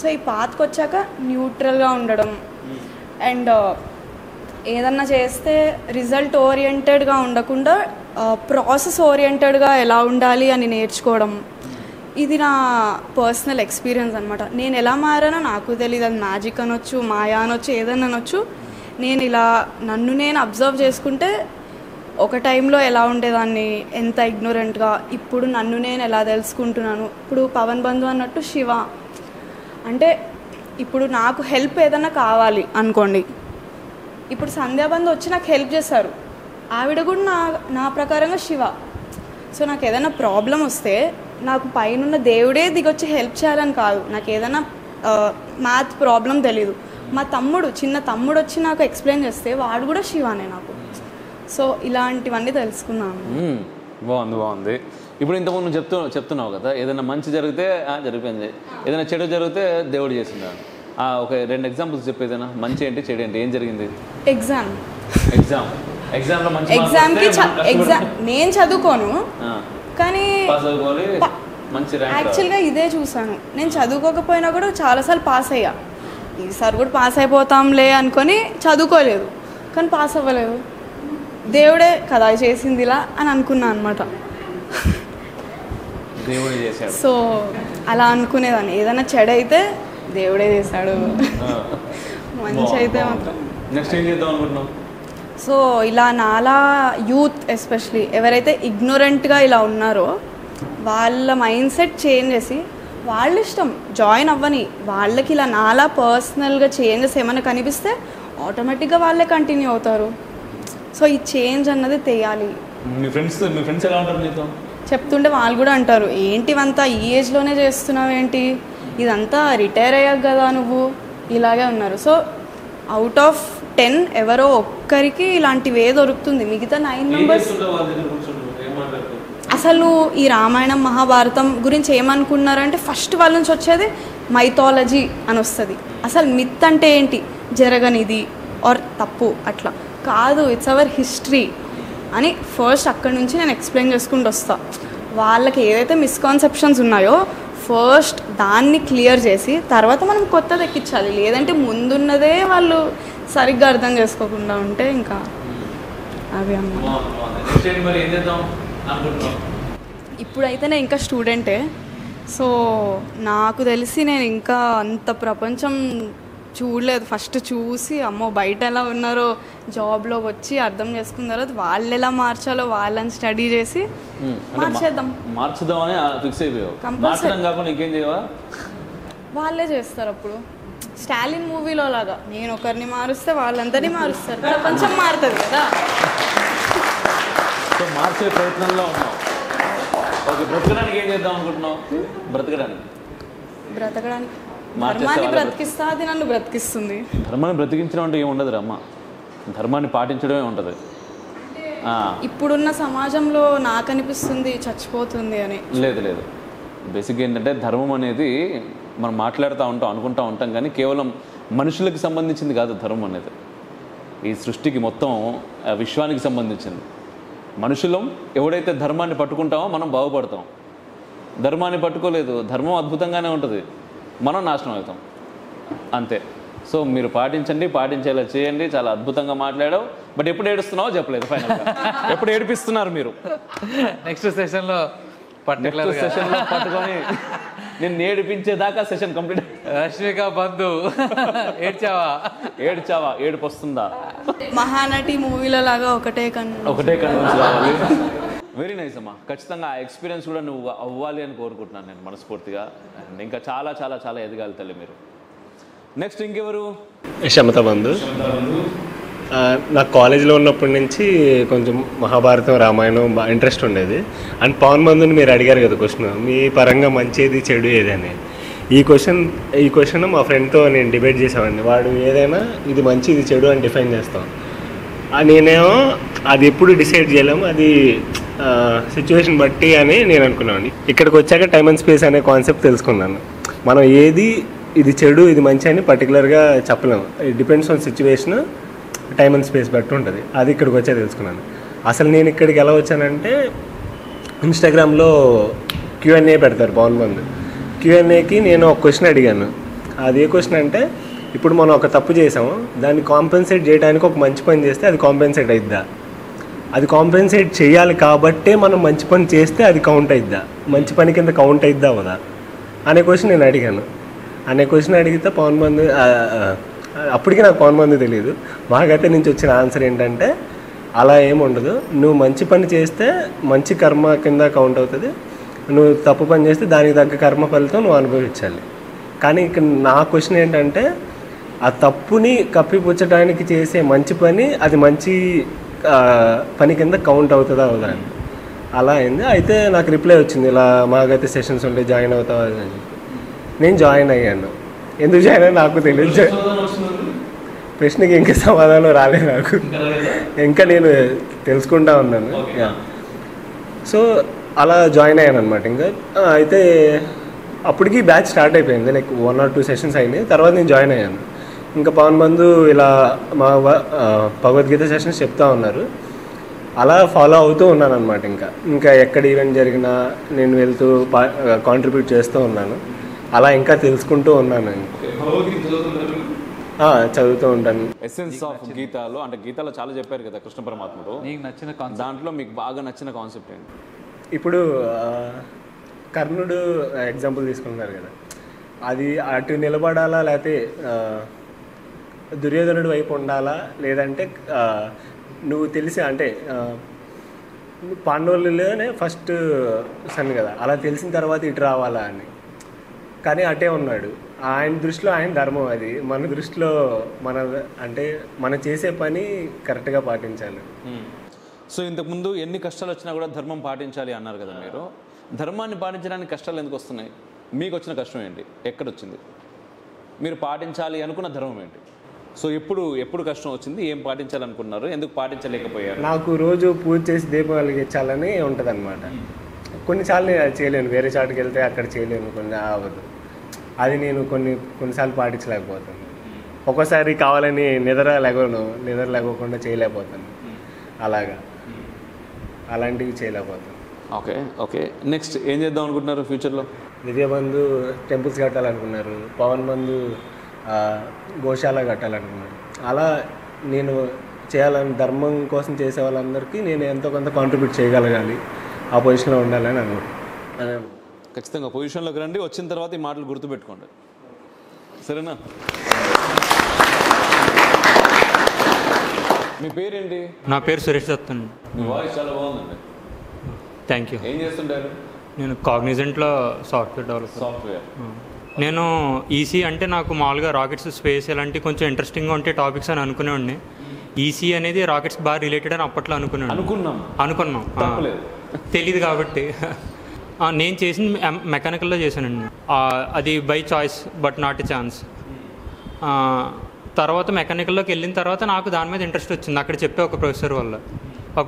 S11: సో ఈ పాత్కి వచ్చాక న్యూట్రల్గా ఉండడం అండ్ ఏదన్నా చేస్తే రిజల్ట్ ఓరియంటెడ్గా ఉండకుండా ప్రాసెస్ ఓరియంటెడ్గా ఎలా ఉండాలి అని నేర్చుకోవడం, ఇది నా పర్సనల్ ఎక్స్పీరియన్స్ అనమాట. నేను ఎలా మారానో నాకు తెలియదు, అది మ్యాజిక్ అనొచ్చు, మాయా అనొచ్చు, ఏదన్నా అనొచ్చు. నేను ఇలా నన్ను నేను అబ్జర్వ్ చేసుకుంటే ఒక టైంలో ఎలా ఉండేదాన్ని, ఎంత ఇగ్నోరెంట్గా, ఇప్పుడు నన్ను నేను ఎలా తెలుసుకుంటున్నాను. ఇప్పుడు పవన్ బంధు అన్నట్టు శివ అంటే ఇప్పుడు నాకు హెల్ప్ ఏదన్నా కావాలి అనుకోండి, ఇప్పుడు సంధ్యాబంధు వచ్చి నాకు హెల్ప్ చేశారు, ఆవిడ కూడా నా ప్రకారంగా శివ. సో నాకు ఏదైనా ప్రాబ్లం వస్తే నాకు పైన దేవుడే దిగొచ్చి హెల్ప్ చేయాలని కాదు, నాకు ఏదైనా మ్యాథ్ ప్రాబ్లం తెలీదు, మా తమ్ముడు చిన్న తమ్ముడు వచ్చి నాకు ఎక్స్ప్లెయిన్ చేస్తే వాడు కూడా శివానే నాకు. సో ఇలాంటివన్నీ తెలుసుకున్నాను.
S1: బాగుంది. ఇప్పుడు ఇంతకుముందు చెప్తున్నావు కదా, ఏదైనా మంచి జరిగితే జరిగిపోయింది, ఏదైనా చెడు జరిగితే దేవుడు చేసిందా. ఒక 2 ఎగ్జాంపుల్స్ చెప్పేదైనా, మంచి ఏంటి చెడు ఏంటి, ఏం జరిగింది? ఎగ్జామ్లో మంచి
S11: ఎగ్జామ్ నేను చదువుకోను కానీ యాక్చువల్గా ఇదే చూసాను, నేను చదువుకోకపోయినా కూడా చాలాసార్లు పాస్ అయ్యా. ఈసారి కూడా పాస్ అయిపోతాంలే అనుకొని చదువుకోలేదు, కానీ పాస్ అవ్వలేదు. దేవుడే కదా చేసింది ఇలా అని అనుకున్నా అనమాట.
S1: దేవుడే చేశాడు.
S11: సో అలా అనుకునేదాన్ని, ఏదైనా చెడైతే దేవుడే చేశాడు, మంచి అయితే మాత్రం.
S1: నెక్స్ట్ ఏం చేద్దాం అనుకుంటున్నాం?
S11: సో ఇలా నాలా యూత్ ఎస్పెషలీ ఎవరైతే ఇగ్నోరెంట్గా ఇలా ఉన్నారో వాళ్ళ మైండ్ సెట్ చేంజ్ చేసి వాళ్ళ ఇష్టం జాయిన్ అవ్వని, వాళ్ళకి ఇలా నాలా పర్సనల్గా చేంజెస్ ఏమైనా కనిపిస్తే ఆటోమేటిక్గా వాళ్ళే కంటిన్యూ అవుతారు. సో ఈ చేంజ్ అన్నది తెయాలి.
S1: మీ ఫ్రెండ్స్ ఎలా ఉంటారు నీతో?
S11: చెప్తుంటే వాళ్ళు కూడా అంటారు, ఏంటివంతా ఈ ఏజ్లోనే చేస్తున్నావు ఏంటి, ఇదంతా రిటైర్ అయ్యాక కదా నువ్వు, ఇలాగే ఉన్నారు. సో అవుట్ ఆఫ్ 10 ఎవరో ఒక్కరికి ఇలాంటివే దొరుకుతుంది, మిగతా 9 మెంబర్స్ అసలు ఈ రామాయణం మహాభారతం గురించి ఏమనుకున్నారంటే ఫస్ట్ వాళ్ళ నుంచి వచ్చేది మైథాలజీ అని వస్తుంది. అసలు మిత్ అంటే ఏంటి, జరగనిది ఆర్ తప్పు అట్లా కాదు, ఇట్స్ అవర్ హిస్టరీ అని ఫస్ట్ అక్కడి నుంచి నేను ఎక్స్ప్లెయిన్ చేసుకుంటూ వస్తా. వాళ్ళకి ఏదైతే మిస్కాన్సెప్షన్స్ ఉన్నాయో ఫస్ట్ దాన్ని క్లియర్ చేసి తర్వాత మనం కొత్తది ఎక్కించాలి. లేదంటే ముందున్నదే వాళ్ళు సరిగ్గా అర్థం చేసుకోకుండా ఉంటే ఇంకా అవి అన్నమాట. ఇప్పుడైతే నేను ఇంకా స్టూడెంటే, సో నాకు తెలిసి నేను ఇంకా అంత ప్రపంచం చూడలేదు. ఫస్ట్ చూసి అమ్మో బయట ఎలా ఉన్నారో జాబ్లో వచ్చి అర్థం చేసుకున్న తర్వాత వాళ్ళు ఎలా మార్చాలో వాళ్ళని స్టడీ చేసి
S1: మార్చుదామని ఫిక్స్ అయిపోయావు. మార్చడం కాకుండా ఇంకేం చేయవా?
S11: వాళ్ళే చేస్తారు. అప్పుడు స్టాలిన్ మూవీలో లాగా నేను ఒకరిని మారుస్తే వాళ్ళందరినీ మారుస్తారు, ప్రపంచం మారుతుంది కదా.
S1: సో మార్చే ప్రయత్నంలో ఉన్నావు. ఓకే, బ్రతకడానికి ఏం చేద్దాం అనుకుంటున్నావు? బ్రతకడానికి
S11: ధర్మాన్ని బ్రతికిస్తా, అది నన్ను బ్రతికిస్తుంది.
S1: ధర్మాన్ని బ్రతికించడం అంటే ఏముండదు అమ్మ, ధర్మాన్ని పాటించడమే ఉంటుంది.
S11: ఇప్పుడున్న సమాజంలో నాకు అనిపిస్తుంది చచ్చిపోతుంది అని.
S1: లేదు, బేసిక్గా ఏంటంటే ధర్మం అనేది మనం మాట్లాడుతూ ఉంటాం, అనుకుంటూ ఉంటాం, కానీ కేవలం మనుషులకి సంబంధించింది కాదు ధర్మం అనేది. ఈ సృష్టికి మొత్తం విశ్వానికి సంబంధించింది. మనుషులం ఎవడైతే ధర్మాన్ని పట్టుకుంటామో మనం బాగుపడతాం. ధర్మాన్ని పట్టుకోలేదు, ధర్మం అద్భుతంగానే ఉంటుంది, మనం నాశనం అవుతాం అంతే. సో మీరు పాటించేలా చేయండి. చాలా అద్భుతంగా మాట్లాడావు. బట్ ఎప్పుడు ఏడుస్తున్నావో చెప్పలేదు ఫైనల్గా. ఎప్పుడు ఏడిపిస్తున్నారు మీరు?
S2: నెక్స్ట్ సెషన్లో
S1: పట్టుకొని నేను ఏడిపించేదాకా సెషన్ కంప్లీట్.
S2: రష్మిక బంధు ఏడ్చావా? ఏడుపు వస్తుందా?
S11: మహానటి మూవీలో లాగా ఒకటే కన్ను
S1: కావాలి. వెరీ నైస్ అమ్మా. ఖచ్చితంగా ఆ ఎక్స్పీరియన్స్ కూడా నువ్వు అవ్వాలి అని కోరుకుంటున్నాను నేను మనస్ఫూర్తిగా. అండ్ ఇంకా చాలా చాలా చాలా ఎదగాలి తల్లి మీరు. నెక్స్ట్ ఇంకెవరు?
S16: శమత బంధు. నాకు కాలేజీలో ఉన్నప్పటి నుంచి కొంచెం మహాభారతం రామాయణం బాగా ఇంట్రెస్ట్ ఉండేది. అండ్ పవన్ బంధుని మీరు అడిగారు కదా క్వశ్చన్, మీ పరంగా మంచిది చెడు ఏదని. ఈ క్వశ్చన్ మా ఫ్రెండ్తో నేను డిబేట్ చేసామండి. వాడు ఏదైనా ఇది మంచి ఇది చెడు అని డిఫైన్ చేస్తాం, నేనేమో అది ఎప్పుడు డిసైడ్ చేయలేము, అది సిచ్యువేషన్ బట్టి అని నేను అనుకున్నాను. ఇక్కడికి వచ్చాక టైమ్ అండ్ స్పేస్ అనే కాన్సెప్ట్ తెలుసుకున్నాను. మనం ఏది ఇది చెడు ఇది మంచి అని పర్టికులర్గా చెప్పలేము. It depends on situation, time and space బట్టి ఉంటుంది. అది ఇక్కడికి వచ్చే తెలుసుకున్నాను. అసలు నేను ఇక్కడికి ఎలా వచ్చానంటే ఇన్స్టాగ్రామ్లో Q&A పెడతారు పవన్ బంధు. Q&Aకి నేను ఒక క్వశ్చన్ అడిగాను. అది ఏ క్వశ్చన్ అంటే, ఇప్పుడు మనం ఒక తప్పు చేసాము, దాన్ని కాంపెన్సేట్ చేయడానికి ఒక మంచి పని చేస్తే అది కాంపెన్సేట్ అయిద్దా? అది కాంపెన్సేట్ చేయాలి కాబట్టే మనం మంచి పని చేస్తే అది కౌంట్ అయిద్దా? మంచి పని కింద కౌంట్ అయిద్దా అవదా అనే క్వశ్చన్ నేను అడిగాను. అనే క్వశ్చన్ అడిగితే పవన్ బంధు, అప్పటికి నాకు పవన్ బంధు తెలియదు, మాకైతే నుంచి వచ్చిన ఆన్సర్ ఏంటంటే అలా ఏముండదు, నువ్వు మంచి పని చేస్తే మంచి కర్మ కింద కౌంట్ అవుతుంది, నువ్వు తప్పు పని చేస్తే దానికి తగ్గ కర్మ ఫలితం నువ్వు అనుభవించాలి. కానీ ఇక్కడ నా క్వశ్చన్ ఏంటంటే, ఆ తప్పుని కప్పిపుచ్చడానికి చేసే మంచి పని అది మంచి పని కింద కౌంట్ అవుతుందా అవుదా అని. అలా అయింది. అయితే నాకు రిప్లై వచ్చింది, ఇలా మాకైతే సెషన్స్ ఉంటే జాయిన్ అవుతావా అని. నేను జాయిన్ అయ్యాను. ఎందుకు జాయిన్ అయ్యా నాకు తెలియదు. ప్రశ్నకి ఇంకా సమాధానం రాలేదు నాకు, ఇంకా నేను తెలుసుకుంటా ఉన్నాను. సో అలా జాయిన్ అయ్యాను అనమాట. ఇంకా అయితే అప్పటికి బ్యాచ్ స్టార్ట్ అయిపోయింది, లైక్ 1 or 2 సెషన్స్ అయినాయి. తర్వాత నేను జాయిన్ అయ్యాను. ఇంకా పవన్ బంధు ఇలా మా భగవద్గీత సెషన్స్ చెప్తా ఉన్నారు, అలా ఫాలో అవుతూ ఉన్నాను అనమాట. ఇంకా ఎక్కడ ఈవెంట్ జరిగినా నేను వెళ్తూ కాంట్రిబ్యూట్ చేస్తూ ఉన్నాను. అలా ఇంకా తెలుసుకుంటూ ఉన్నాను. చదువుతూ ఉంటాను.
S1: ఎసెన్స్ ఆఫ్ గీతాలో అంటే గీతాలో చాలా చెప్పారు కదా కృష్ణ పరమాత్ముడు,
S2: నీకు నచ్చిన
S1: దాంట్లో మీకు బాగా నచ్చిన కాన్సెప్ట్ ఏంటి?
S16: ఇప్పుడు కర్ణుడు ఎగ్జాంపుల్ తీసుకున్నారు కదా, అది అటు నిలబడాలా లేకపోతే దుర్యోధనుడి వైపు ఉండాలా, లేదంటే నువ్వు తెలిసి అంటే పాండవులలోనే ఫస్ట్ సన్ కదా, అలా తెలిసిన తర్వాత ఇటు రావాలా అని. కానీ అటే ఉన్నాడు. ఆయన దృష్టిలో ఆయన ధర్మం అది, మన దృష్టిలో మన అంటే మనం చేసే పని కరెక్ట్గా పాటించాలి.
S1: సో ఇంతకుముందు ఎన్ని కష్టాలు వచ్చినా కూడా ధర్మం పాటించాలి అన్నారు కదా మీరు. ధర్మాన్ని పాటించడానికి కష్టాలు ఎందుకు వస్తున్నాయి? మీకు వచ్చిన కష్టం ఏంటి? ఎక్కడొచ్చింది? మీరు పాటించాలి అనుకున్న ధర్మం ఏంటి? సో ఎప్పుడు కష్టం వచ్చింది? ఏం పాటించాలనుకున్నారు? ఎందుకు పాటించలేకపోయారు?
S16: నాకు రోజు పూజ చేసి దీపం వెలిగించాలని ఉంటుంది అనమాట. కొన్నిసార్లు నేను అది చేయలేను, వేరే చాటుకి వెళ్తే అక్కడ చేయలేను, కొన్ని అవ్వదు. అది నేను కొన్నిసార్లు పాటించలేకపోతాను. ఒక్కోసారి కావాలని నిద్ర లేకుండా చేయలేకపోతాను. అలాంటివి చేయలేకపోతాను.
S1: ఓకే నెక్స్ట్ ఏం చేద్దాం అనుకుంటున్నారు ఫ్యూచర్లో?
S16: విజయబంధు టెంపుల్స్ కట్టాలనుకున్నారు, పవన్ బంధు గోశాల కట్టాలనుకున్నారు. అలా నేను చేయాలని, ధర్మం కోసం చేసే వాళ్ళందరికీ నేను ఎంతో కొంత కాంట్రిబ్యూట్ చేయగలగాలి, ఆ పొజిషన్లో ఉండాలని అనుకుంటున్నాను.
S1: ఖచ్చితంగా పొజిషన్లోకి రండి, వచ్చిన తర్వాత ఈ మాటలు గుర్తుపెట్టుకోండి, సరేనా? మీ పేరేంటి?
S17: నా పేరు సురేష్ దత్ అండి.
S1: మీ వాయిస్ చాలా బాగుందండి.
S17: Thank you.
S1: ఏం చేస్తుంటారు?
S17: నేను కాగ్నిజెంట్లో సాఫ్ట్వేర్
S1: సాఫ్ట్వేర్.
S17: నేను ఈసీ అంటే నాకు మామూలుగా రాకెట్స్, స్పేస్ ఇలాంటి కొంచెం ఇంట్రెస్టింగ్గా ఉంటే టాపిక్స్ అని అనుకునేవాడిని. ఈసీ అనేది రాకెట్స్ బాగా రిలేటెడ్ అని అప్పట్లో అనుకున్నాం. తెలీదు కాబట్టి నేను చేసిన మెకానికల్లో చేశానండి. అది by choice but not a chance. తర్వాత మెకానికల్లోకి వెళ్ళిన తర్వాత నాకు దాని మీద ఇంట్రెస్ట్ వచ్చింది. అక్కడ చెప్పే ఒక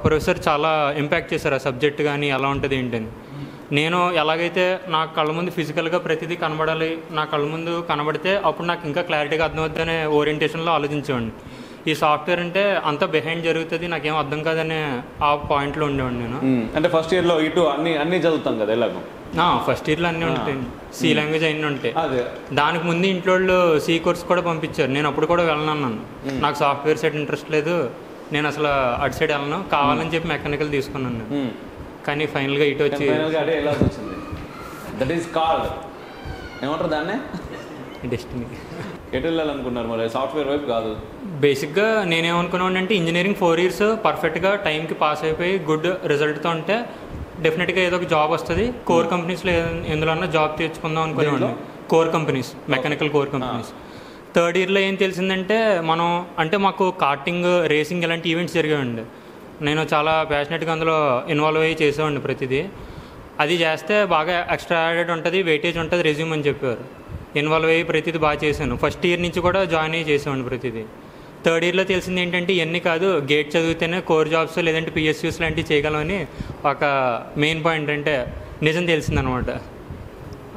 S17: ప్రొఫెసర్ చాలా ఇంపాక్ట్ చేశారు ఆ సబ్జెక్ట్ కానీ ఎలా ఉంటుంది ఏంటని. నేను ఎలాగైతే నా కళ్ళ ముందు ఫిజికల్గా ప్రతిదీ కనబడాలి, నా కళ్ళ ముందు కనబడితే అప్పుడు నాకు ఇంకా క్లారిటీగా అర్థమవుతుందనే ఓరియంటేషన్లో ఆలోచించేవాడిని. ఈ సాఫ్ట్వేర్ అంటే అంతా బిహైండ్ జరుగుతుంది, నాకేం అర్థం కాదనే ఆ పాయింట్లో ఉండేవాడిని నేను.
S1: అంటే ఫస్ట్ ఇయర్లో ఇటు అన్నీ చదువుతాం కదా ఎలాగో?
S17: ఫస్ట్ ఇయర్లో అన్నీ ఉంటాయి, సి లాంగ్వేజ్ అన్నీ ఉంటాయి. దానికి ముందు ఇంట్లో వాళ్ళు సి కోర్స్ కూడా పంపించారు. నేను అప్పుడు కూడా వెళ్ళనన్నాను, నాకు సాఫ్ట్వేర్ సైడ్ ఇంట్రెస్ట్ లేదు, నేను అసలు అటు సైడ్ వెళ్ళను, కావాలని చెప్పి మెకానికల్ తీసుకున్నాను నేను. కానీ ఫైనల్గా ఇటు వచ్చి
S1: దట్ ఈస్ కాల్డ్ ఏమంటారు దాన్నే?
S17: డెస్టినీ.
S1: ఎటు వెళ్ళాలనుకున్నారు మరి? సాఫ్ట్వేర్ వైపు కాదు.
S17: బేసిక్గా నేనేమనుకున్నాను అంటే ఇంజనీరింగ్ 4 years పర్ఫెక్ట్గా టైంకి పాస్ అయిపోయి గుడ్ రిజల్ట్తో ఉంటే డెఫినెట్గా ఏదో ఒక జాబ్ వస్తుంది. కోర్ కంపెనీస్లో ఎందులో జాబ్ తెచ్చుకుందాం అనుకునేవాడిని. Core companies, mechanical core companies. 3rd yearలో ఏం తెలిసిందంటే మాకు కార్టింగ్, రేసింగ్ ఇలాంటి ఈవెంట్స్ జరిగేవండి. నేను చాలా ప్యాషనెట్గా అందులో ఇన్వాల్వ్ అయ్యి చేసేవాడిని ప్రతిదీ. అది చేస్తే బాగా ఎక్స్ట్రా యాడెడ్ ఉంటుంది, వెయిటేజ్ ఉంటుంది రెజ్యూమ్ అని చెప్పారు. ఇన్వాల్వ్ అయ్యి ప్రతిదీ బాగా చేశాను. ఫస్ట్ ఇయర్ నుంచి కూడా జాయిన్ అయ్యి చేసేవాడిని ప్రతిదీ. 3rd yearలో తెలిసింది ఏంటంటే ఇవన్నీ కాదు, గేట్ చదివితేనే కోర్ జాబ్స్ లేదంటే పిఎస్యూస్ లాంటివి చేయగలమని ఒక మెయిన్ పాయింట్ అంటే నిజం తెలిసిందనమాట.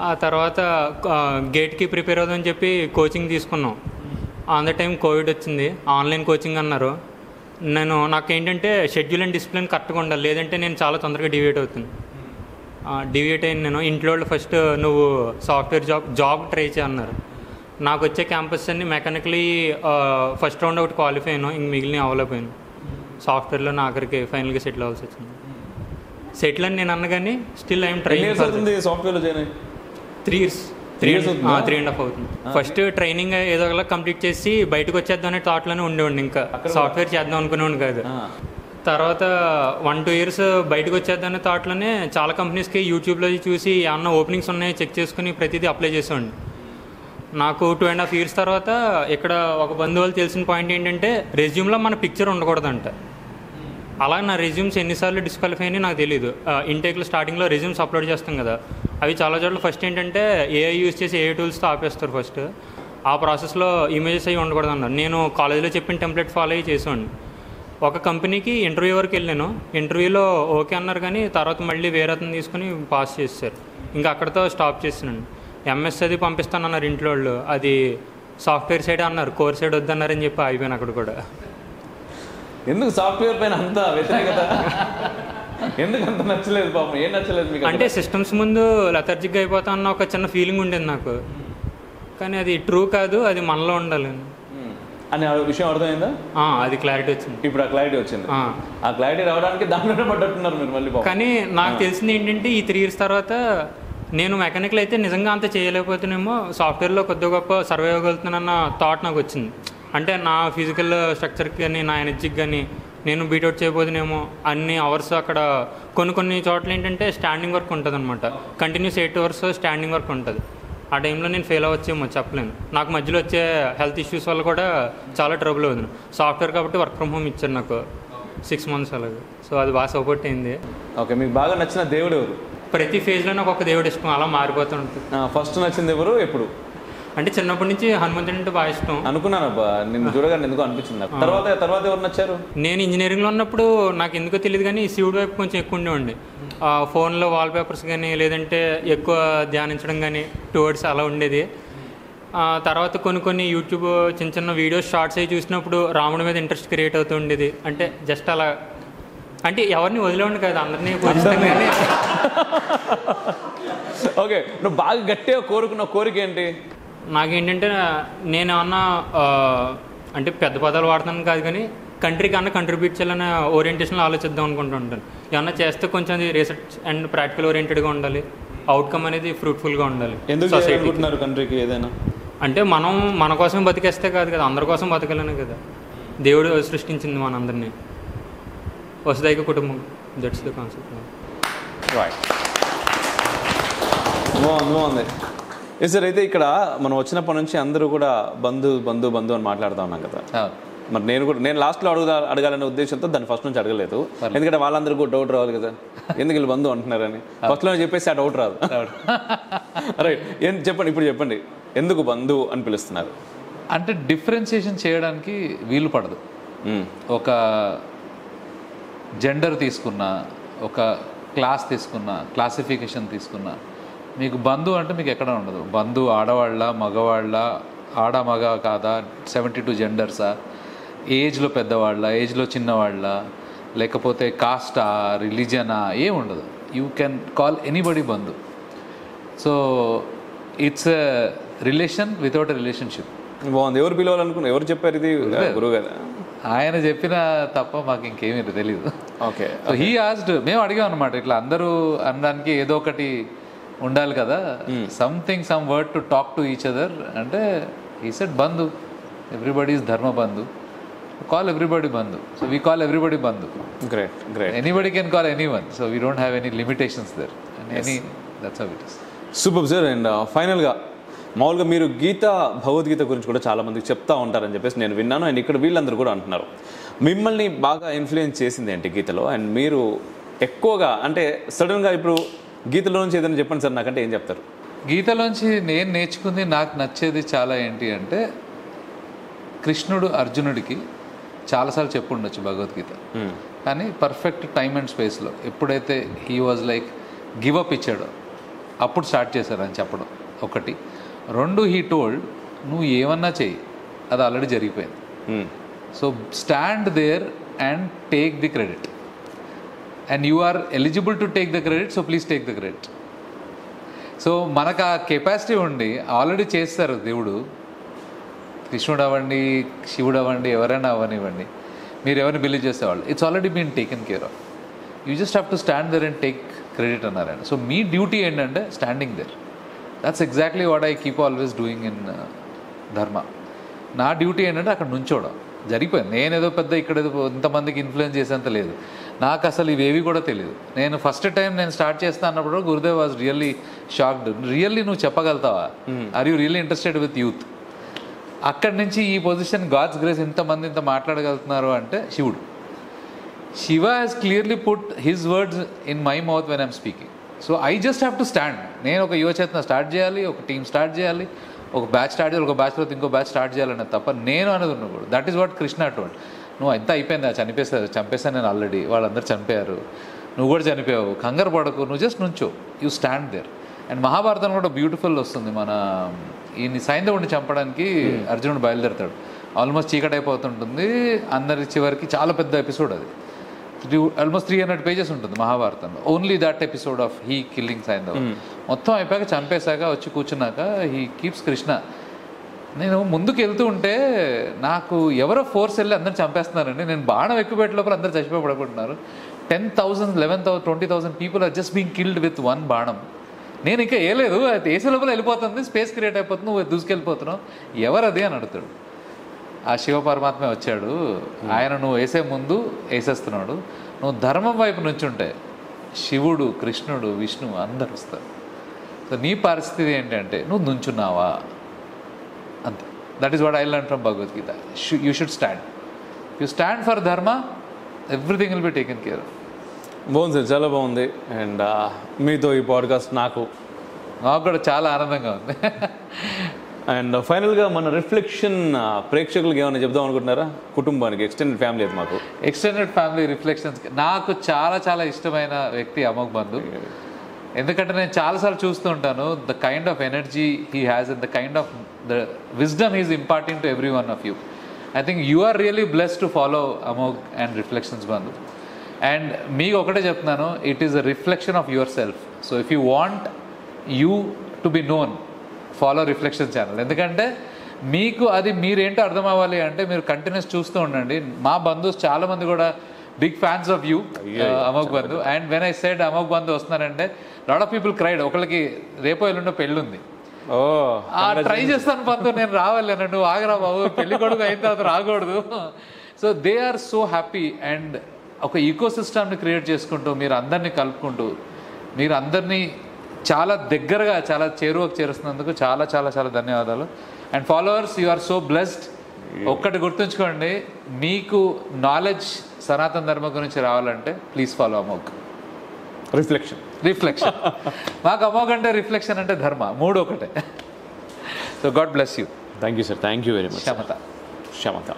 S17: ఆ తర్వాత గేట్కి ప్రిపేర్ అవుదామని చెప్పి కోచింగ్ తీసుకున్నాం. ఆన్ ద టైం కోవిడ్ వచ్చింది, ఆన్లైన్ కోచింగ్ అన్నారు. నాకేంటంటే షెడ్యూల్ అండ్ డిసిప్లిన్ కరెక్ట్గా ఉండాలి, లేదంటే నేను చాలా తొందరగా డివియేట్ అవుతాను. డివియేట్ అయిన నేను ఇంట్లో వాళ్ళు ఫస్ట్ నువ్వు సాఫ్ట్వేర్ జాబ్ ట్రై చేయన్నారు. నాకు వచ్చే క్యాంపస్ అన్ని మెకానికలీ ఫస్ట్ రౌండ్ ఒకటి క్వాలిఫై అయినా, ఇంక మిగిలిన అవ్వలేకపోయాను. సాఫ్ట్వేర్లో నా ఆఖరికి ఫైనల్గా సెటిల్ అవ్వాల్సి వచ్చింది. సెటిల్ అని నేను అన్న కానీ స్టిల్ ఐఎమ్ ట్రైనింగ్.
S1: సాఫ్ట్వేర్లో జాయిన్ అయ్యి
S17: 3 years 3.5 అవుతుంది. ఫస్ట్ ట్రైనింగ్ ఏదో ఒకలా కంప్లీట్ చేసి బయటకు వచ్చేద్దాం అనే థాట్లోనే ఉండేవాడిని, ఇంకా సాఫ్ట్వేర్ చేద్దాం అనుకునేవాడిని కాదు. తర్వాత 1-2 years బయటకు వచ్చేద్దామనే థాట్లోనే చాలా కంపెనీస్కి యూట్యూబ్లో చూసి ఏమన్నా ఓపెనింగ్స్ ఉన్నాయో చెక్ చేసుకుని ప్రతిదీ అప్లై చేసేవాడిని. నాకు 2.5 years తర్వాత ఇక్కడ ఒక బంధువులు తెలిసిన పాయింట్ ఏంటంటే రెజ్యూమ్లో మన పిక్చర్ ఉండకూడదంట. అలా నా రెజ్యూమ్స్ ఎన్నిసార్లు డిస్క్వాలిఫై అని నాకు తెలియదు. ఇంటేక్లో స్టార్టింగ్లో రెజ్యూమ్స్ అప్లోడ్ చేస్తాం కదా, అవి చాలా చోట్ల ఫస్ట్ ఏంటంటే ఏఐ యూజ్ చేసి ఏఐ టూల్స్తో ఆపేస్తారు ఫస్ట్. ఆ ప్రాసెస్లో ఇమేజెస్ అవి ఉండకూడదు అన్నారు. నేను కాలేజీలో చెప్పిన టెంప్లెట్ ఫాలో అయ్యి చేసేవాడిని. ఒక కంపెనీకి ఇంటర్వ్యూ వరకు వెళ్ళాను, ఇంటర్వ్యూలో ఓకే అన్నారు కానీ తర్వాత మళ్ళీ వేరే అతను తీసుకుని పాస్ చేశారు. ఇంకా అక్కడితో స్టాప్ చేసినాను. ఎంఎస్ అది పంపిస్తానన్నారు ఇంట్లో వాళ్ళు, అది సాఫ్ట్వేర్ సైడ్ అన్నారు, కోర్ సైడ్ వద్దన్నారని చెప్పి అయిపోయాను అక్కడ కూడా.
S1: ఎందుకు సాఫ్ట్వేర్ పైన అంత వ్యతిరేకత? ఎందుకు అంత నచ్చలేదు పాపం? ఏం నచ్చలేదు మీకు?
S17: అంటే సిస్టమ్స్ ముందు లెథర్జిక్గా అయిపోతా అన్న ఒక చిన్న ఫీలింగ్ ఉండేది నాకు. కానీ అది ట్రూ కాదు, అది మనలో ఉండాలి.
S1: అని విషయం అర్థమైందా?
S17: అది క్లారిటీ వచ్చింది.
S1: ఇప్పుడు ఆ క్లారిటీ వచ్చింది. ఆ క్లారిటీ రావడానికి దాంట్లోనే పడ్డట్టున్నారు మీరు మళ్ళీ.
S17: కానీ నాకు తెలిసింది ఏంటంటే ఈ 3 years తర్వాత నేను మెకానికల్ అయితే నిజంగా అంత చేయలేకపోతేనేమో సాఫ్ట్వేర్లో కొద్దిగా గొప్ప సర్వే అవ్వగలుగుతున్నానన్న థాట్ నాకు వచ్చింది. అంటే నా ఫిజికల్ స్ట్రక్చర్కి కానీ నా ఎనర్జీకి కానీ నేను బీట్అవుట్ చేయబోతునేమో అన్ని అవర్స్ అక్కడ కొన్ని చోట్ల ఏంటంటే స్టాండింగ్ వర్క్ ఉంటుంది అనమాట. కంటిన్యూస్ 8 hours స్టాండింగ్ వర్క్ ఉంటుంది. ఆ టైంలో నేను ఫెయిల్ అవ్వచ్చేమో చెప్పలేను. నాకు మధ్యలో వచ్చే హెల్త్ ఇష్యూస్ వల్ల కూడా చాలా ట్రబుల్ అవుతుంది. సాఫ్ట్వేర్ కాబట్టి వర్క్ ఫ్రమ్ హోమ్ ఇచ్చారు నాకు 6 months అలాగే. సో అది బాగా సపోర్ట్ అయింది.
S1: ఓకే, మీకు బాగా నచ్చిన దేవుడు ఎవరు?
S17: ప్రతి ఫేజ్లో నాకు ఒక దేవుడు ఇష్టం, అలా మారిపోతూ ఉంటుంది.
S1: ఫస్ట్ నచ్చింది ఎవరు ఎప్పుడు?
S17: అంటే చిన్నప్పటి నుంచి హనుమంతుడు అంటే బాగా ఇష్టం.
S1: అనుకున్నాను నిన్ను చూడగానే ఎందుకు అనిపించింది. తర్వాత ఎవరు నచ్చారు?
S17: నేను ఇంజనీరింగ్లో ఉన్నప్పుడు నాకు ఎందుకో తెలియదు కానీ శివుడు వైపు కొంచెం ఎక్కువ ఉండేవాడిని. ఫోన్లో వాల్పేపర్స్ కానీ లేదంటే ఎక్కువ ధ్యానించడం కానీ టువర్డ్స్ అలా ఉండేది. తర్వాత కొన్ని యూట్యూబ్ చిన్న వీడియోస్ షార్ట్స్ అవి చూసినప్పుడు రాముడి మీద ఇంట్రెస్ట్ క్రియేట్ అవుతూ ఉండేది. అంటే జస్ట్ అలా, అంటే ఎవరిని వదిలేండి కదా, అందరినీ పూజిస్తాం కానీ.
S1: ఓకే, నువ్వు బాగా గట్టిగా కోరుకున్న కోరిక ఏంటి?
S17: నాకేంటంటే నేను ఏమన్నా అంటే పెద్ద పదాలు వాడుతున్నాను కాదు కానీ కంట్రీకి అన్న కంట్రిబ్యూట్ చేయాలనే ఓరియంటేషన్లో ఆలోచిద్దాం అనుకుంటూ ఉంటాను. ఏమన్నా చేస్తే కొంచెం అది రీసెర్చ్ అండ్ ప్రాక్టికల్ ఓరియంటెడ్గా ఉండాలి. అవుట్కమ్ అనేది ఫ్రూట్ఫుల్గా ఉండాలి.
S1: ఎందుకు కంట్రీకి ఏదైనా
S17: అంటే మనం మన కోసం బతికేస్తే కాదు కదా, అందరి కోసం బతకాలనే కదా దేవుడు సృష్టించింది మనందరినీ. వసుదైక కుటుంబం, దట్స్ ద కాన్సెప్ట్.
S1: బాగుంది. సార్, అయితే ఇక్కడ మనం వచ్చినప్పటి నుంచి అందరూ కూడా బంధు అని మాట్లాడుతూ ఉన్నాం కదా. మరి నేను లాస్ట్లో అడగాలనే ఉద్దేశంతో దాన్ని ఫస్ట్ నుంచి అడగలేదు. ఎందుకంటే వాళ్ళందరూ కూడా డౌట్ రావాలి కదా, ఎందుకు వీళ్ళు బంధు అంటున్నారని. ఫస్ట్లో చెప్పేసి ఆ డౌట్ రాదు. రైట్, ఇప్పుడు చెప్పండి ఎందుకు బంధు అని పిలుస్తున్నారు?
S2: అంటే డిఫరెన్షియేషన్ చేయడానికి వీలు పడదు. ఒక జెండర్ తీసుకున్నా, ఒక క్లాస్ తీసుకున్నా, క్లాసిఫికేషన్ తీసుకున్నా, మీకు బంధు అంటే మీకు ఎక్కడ ఉండదు. బంధు ఆడవాళ్ళ మగవాళ్ళ, ఆడ మగ కాదా, 72 జెండర్సా, ఏజ్లో పెద్దవాళ్ళ, ఏజ్లో చిన్నవాళ్ళ, లేకపోతే కాస్టా, రిలీజనా, ఏం ఉండదు. You can call anybody Bandhu. So it's a relation without a relationship.
S1: బాగుంది. ఎవరు పిలవాలనుకున్నా, ఎవరు చెప్పారు ఇది? గురువు కదా,
S2: ఆయన చెప్పిన తప్ప మాకు ఇంకేమీ తెలియదు.
S1: ఓకే,
S2: సో హీ ఆస్డ్, మేము అడిగాం అనమాట, ఇట్లా అందరూ అనడానికి ఏదో ఒకటి ఉండాలి కదా, some word to talk to each other. అంటే he said Bandhu, everybody is dharma Bandhu, call everybody Bandhu. So we call everybody Bandhu.
S1: Great.
S2: Anybody can call anyone. So we don't have any limitations there. That's how it is.
S1: Super sir. And ఫైనల్గా మామూలుగా మీరు భగవద్గీత గురించి కూడా చాలా మందికి చెప్తా ఉంటారని చెప్పేసి నేను విన్నాను. అండ్ ఇక్కడ వీళ్ళందరూ కూడా అంటున్నారు. మిమ్మల్ని బాగా ఇన్ఫ్లుయెన్స్ చేసింది ఏంటి గీతలో? అండ్ మీరు ఎక్కువగా అంటే సడన్గా ఇప్పుడు గీతలోంచి ఏదైనా చెప్పండి సార్ నాకంటే ఏం చెప్తారు?
S2: గీతలోంచి నేను నేర్చుకుంది, నాకు నచ్చేది చాలా ఏంటి అంటే, కృష్ణుడు అర్జునుడికి చాలాసార్లు చెప్పు ఉండొచ్చు భగవద్గీత, కానీ పర్ఫెక్ట్ టైమ్ అండ్ స్పేస్లో ఎప్పుడైతే he was like give up ఇచ్చాడో అప్పుడు స్టార్ట్ చేశారని చెప్పడం ఒకటి. 2, హీ టోల్డ్, నువ్వు ఏమన్నా చెయ్యి, అది ఆల్రెడీ జరిగిపోయింది. So stand there and take the credit. And you are eligible to take the credit, so please take the credit. So మనకు ఆ కెపాసిటీ ఉండి ఆల్రెడీ చేస్తారు దేవుడు. కృష్ణుడు అవ్వండి, శివుడు అవ్వండి, ఎవరైనా అవ్వనివ్వండి, మీరు ఎవరిని బిలీవ్ చేసేవాళ్ళు, it's already been taken care of. You just have to stand there and take credit అన్నారండి. సో మీ డ్యూటీ ఏంటంటే standing there. That's exactly what I keep always doing in dharma. నా డ్యూటీ ఏంటంటే అక్కడ నుంచోవడం. జరిగిపోయింది. నేనేదో పెద్ద ఇక్కడ ఇంతమందికి ఇన్ఫ్లుయెన్స్ చేసేంత లేదు. నాకు అసలు ఇవేవి కూడా తెలియదు. నేను ఫస్ట్ టైం నేను స్టార్ట్ చేస్తా అన్నప్పుడు Gurudev was really shocked. Really నువ్వు చెప్పగలుగుతావా? Are you really interested with youth? అక్కడి నుంచి ఈ పొజిషన్, గాడ్స్ గ్రేస్, ఇంతమంది ఇంత మాట్లాడగలుగుతున్నారు అంటే శివుడు. Shiva has clearly put his words in my mouth when I'm speaking. So I just have to stand. నేను ఒక యువచేతన స్టార్ట్ చేయాలి, ఒక టీం స్టార్ట్ చేయాలి, ఒక బ్యాచ్ స్టార్ట్ చేయాలి, ఒక బ్యాచ్లో ఇంకో బ్యాచ్ స్టార్ట్ చేయాలనే తప్ప నేను అనేది ఉండకూడదు. దట్ ఈస్ వాట్ కృష్ణ అటువంటి. నువ్వు ఎంత అయిపోయిందా, చంపేశాను నేను ఆల్రెడీ, వాళ్ళందరూ చంపారు, నువ్వు కూడా చనిపోయావు, కంగారు పడకు, నువ్వు జస్ట్ నుంచో, you stand there. And Mahabharatam కూడా బ్యూటిఫుల్ వస్తుంది. మన ఈ సైంధవుడిని చంపడానికి అర్జునుడు బయలుదేరుతాడు. ఆల్మోస్ట్ చీకటి అయిపోతుంటుంది, అందరి చివరికి చాలా పెద్ద ఎపిసోడ్ అది. ఆల్మోస్ట్ 300 pages ఉంటుంది మహాభారతంలో. Only that episode of he killing Saindhav. మొత్తం అయిపోయాక చంపేశాక వచ్చి కూర్చున్నాక హీ కీప్స్ కృష్ణ, నేను ముందుకు వెళ్తూ ఉంటే నాకు ఎవరో ఫోర్స్ వెళ్ళి అందరు చంపేస్తున్నారండి. నేను బాణం ఎక్కువ పెట్టే లోపల అందరు చచ్చిపోయి పడుకుంటున్నారు. 10,000, 11,000, 20,000 people are just being killed with one బాణం. నేను ఇంకా వేయలేదు, అది వేసే లోపల వెళ్ళిపోతుంది, స్పేస్ క్రియేట్ అయిపోతుంది, నువ్వు దూసుకెళ్ళిపోతున్నావు, ఎవరు అది అని అడుగుతాడు. ఆ శివ పరమాత్మ వచ్చాడు, ఆయన నువ్వు వేసే ముందు వేసేస్తున్నాడు. నువ్వు ధర్మం వైపు నుంచుంటే శివుడు, కృష్ణుడు, విష్ణువు అందరు వస్తారు. సో నీ పరిస్థితి ఏంటంటే నువ్వు నుంచున్నావా అంతే. That is what I learn from Bhagavad Gita. You should stand. You stand for dharma, everything will be taken care of.
S1: బాగుంది సార్, చాలా బాగుంది. అండ్ మీతో ఈ పాడ్కాస్ట్ నాకు
S2: కూడా చాలా ఆనందంగా ఉంది.
S1: అండ్ ఫైనల్గా మన రిఫ్లెక్షన్ ప్రేక్షకులకు ఏమైనా చెప్దాం అనుకుంటున్నారా? కుటుంబానికి, ఎక్స్టెండెడ్ ఫ్యామిలీ అది మాకు
S2: ఎక్స్టెండెడ్ ఫ్యామిలీ రిఫ్లెక్షన్స్. నాకు చాలా చాలా ఇష్టమైన వ్యక్తి అమోఘ్ బంధు. ఎందుకంటే నేను చాలాసార్లు చూస్తూ ఉంటాను the kind of energy he has and the kind of the wisdom he's imparting to every one of you. I think you are really blessed to follow Amogh and reflections బంధు. అండ్ మీకు ఒకటే చెప్తున్నాను, it is a reflection of yourself. So if you want you to be known, follow reflection channel. ఎందుకంటే మీకు అది మీరేంటో అర్థం అవ్వాలి అంటే మీరు కంటిన్యూస్ చూస్తూ ఉండండి. మా బంధుస్ చాలా మంది కూడా big fans of you Amogh Bandhu. And when I said Amogh Bandhu వస్తున్నారంటే లాట్ ఆఫ్ పీపుల్ క్రైడ్. ఒకళ్ళకి రేపో ఎల్లుండో పెళ్ళి ఉంది, ట్రై చేస్తాను బంధు నేను రావాలి అన్న, నువ్వు ఆగరా బాబు, పెళ్లి కొడుకు అయిన తర్వాత రాకూడదు. So they are so happy. And ఒక ఈకో సిస్టమ్ని క్రియేట్ చేసుకుంటూ మీరు అందరినీ కలుపుకుంటూ మీరు అందరినీ చాలా దగ్గరగా చాలా చేరువకు చేరుస్తున్నందుకు చాలా చాలా చాలా ధన్యవాదాలు. And followers, you are so blessed. ఒక్కటి గుర్తుంచుకోండి, మీకు నాలెడ్జ్ సనాతన ధర్మం గురించి రావాలంటే ప్లీజ్ ఫాలో అమోఘ్.
S1: రిఫ్లెక్షన్
S2: మాకు అమోఘ్ అంటే రిఫ్లెక్షన్ అంటే ధర్మ, మూడు ఒకటే. So God bless you.
S1: Thank you sir, thank you very much.
S2: Kshamata.
S1: క్షమత.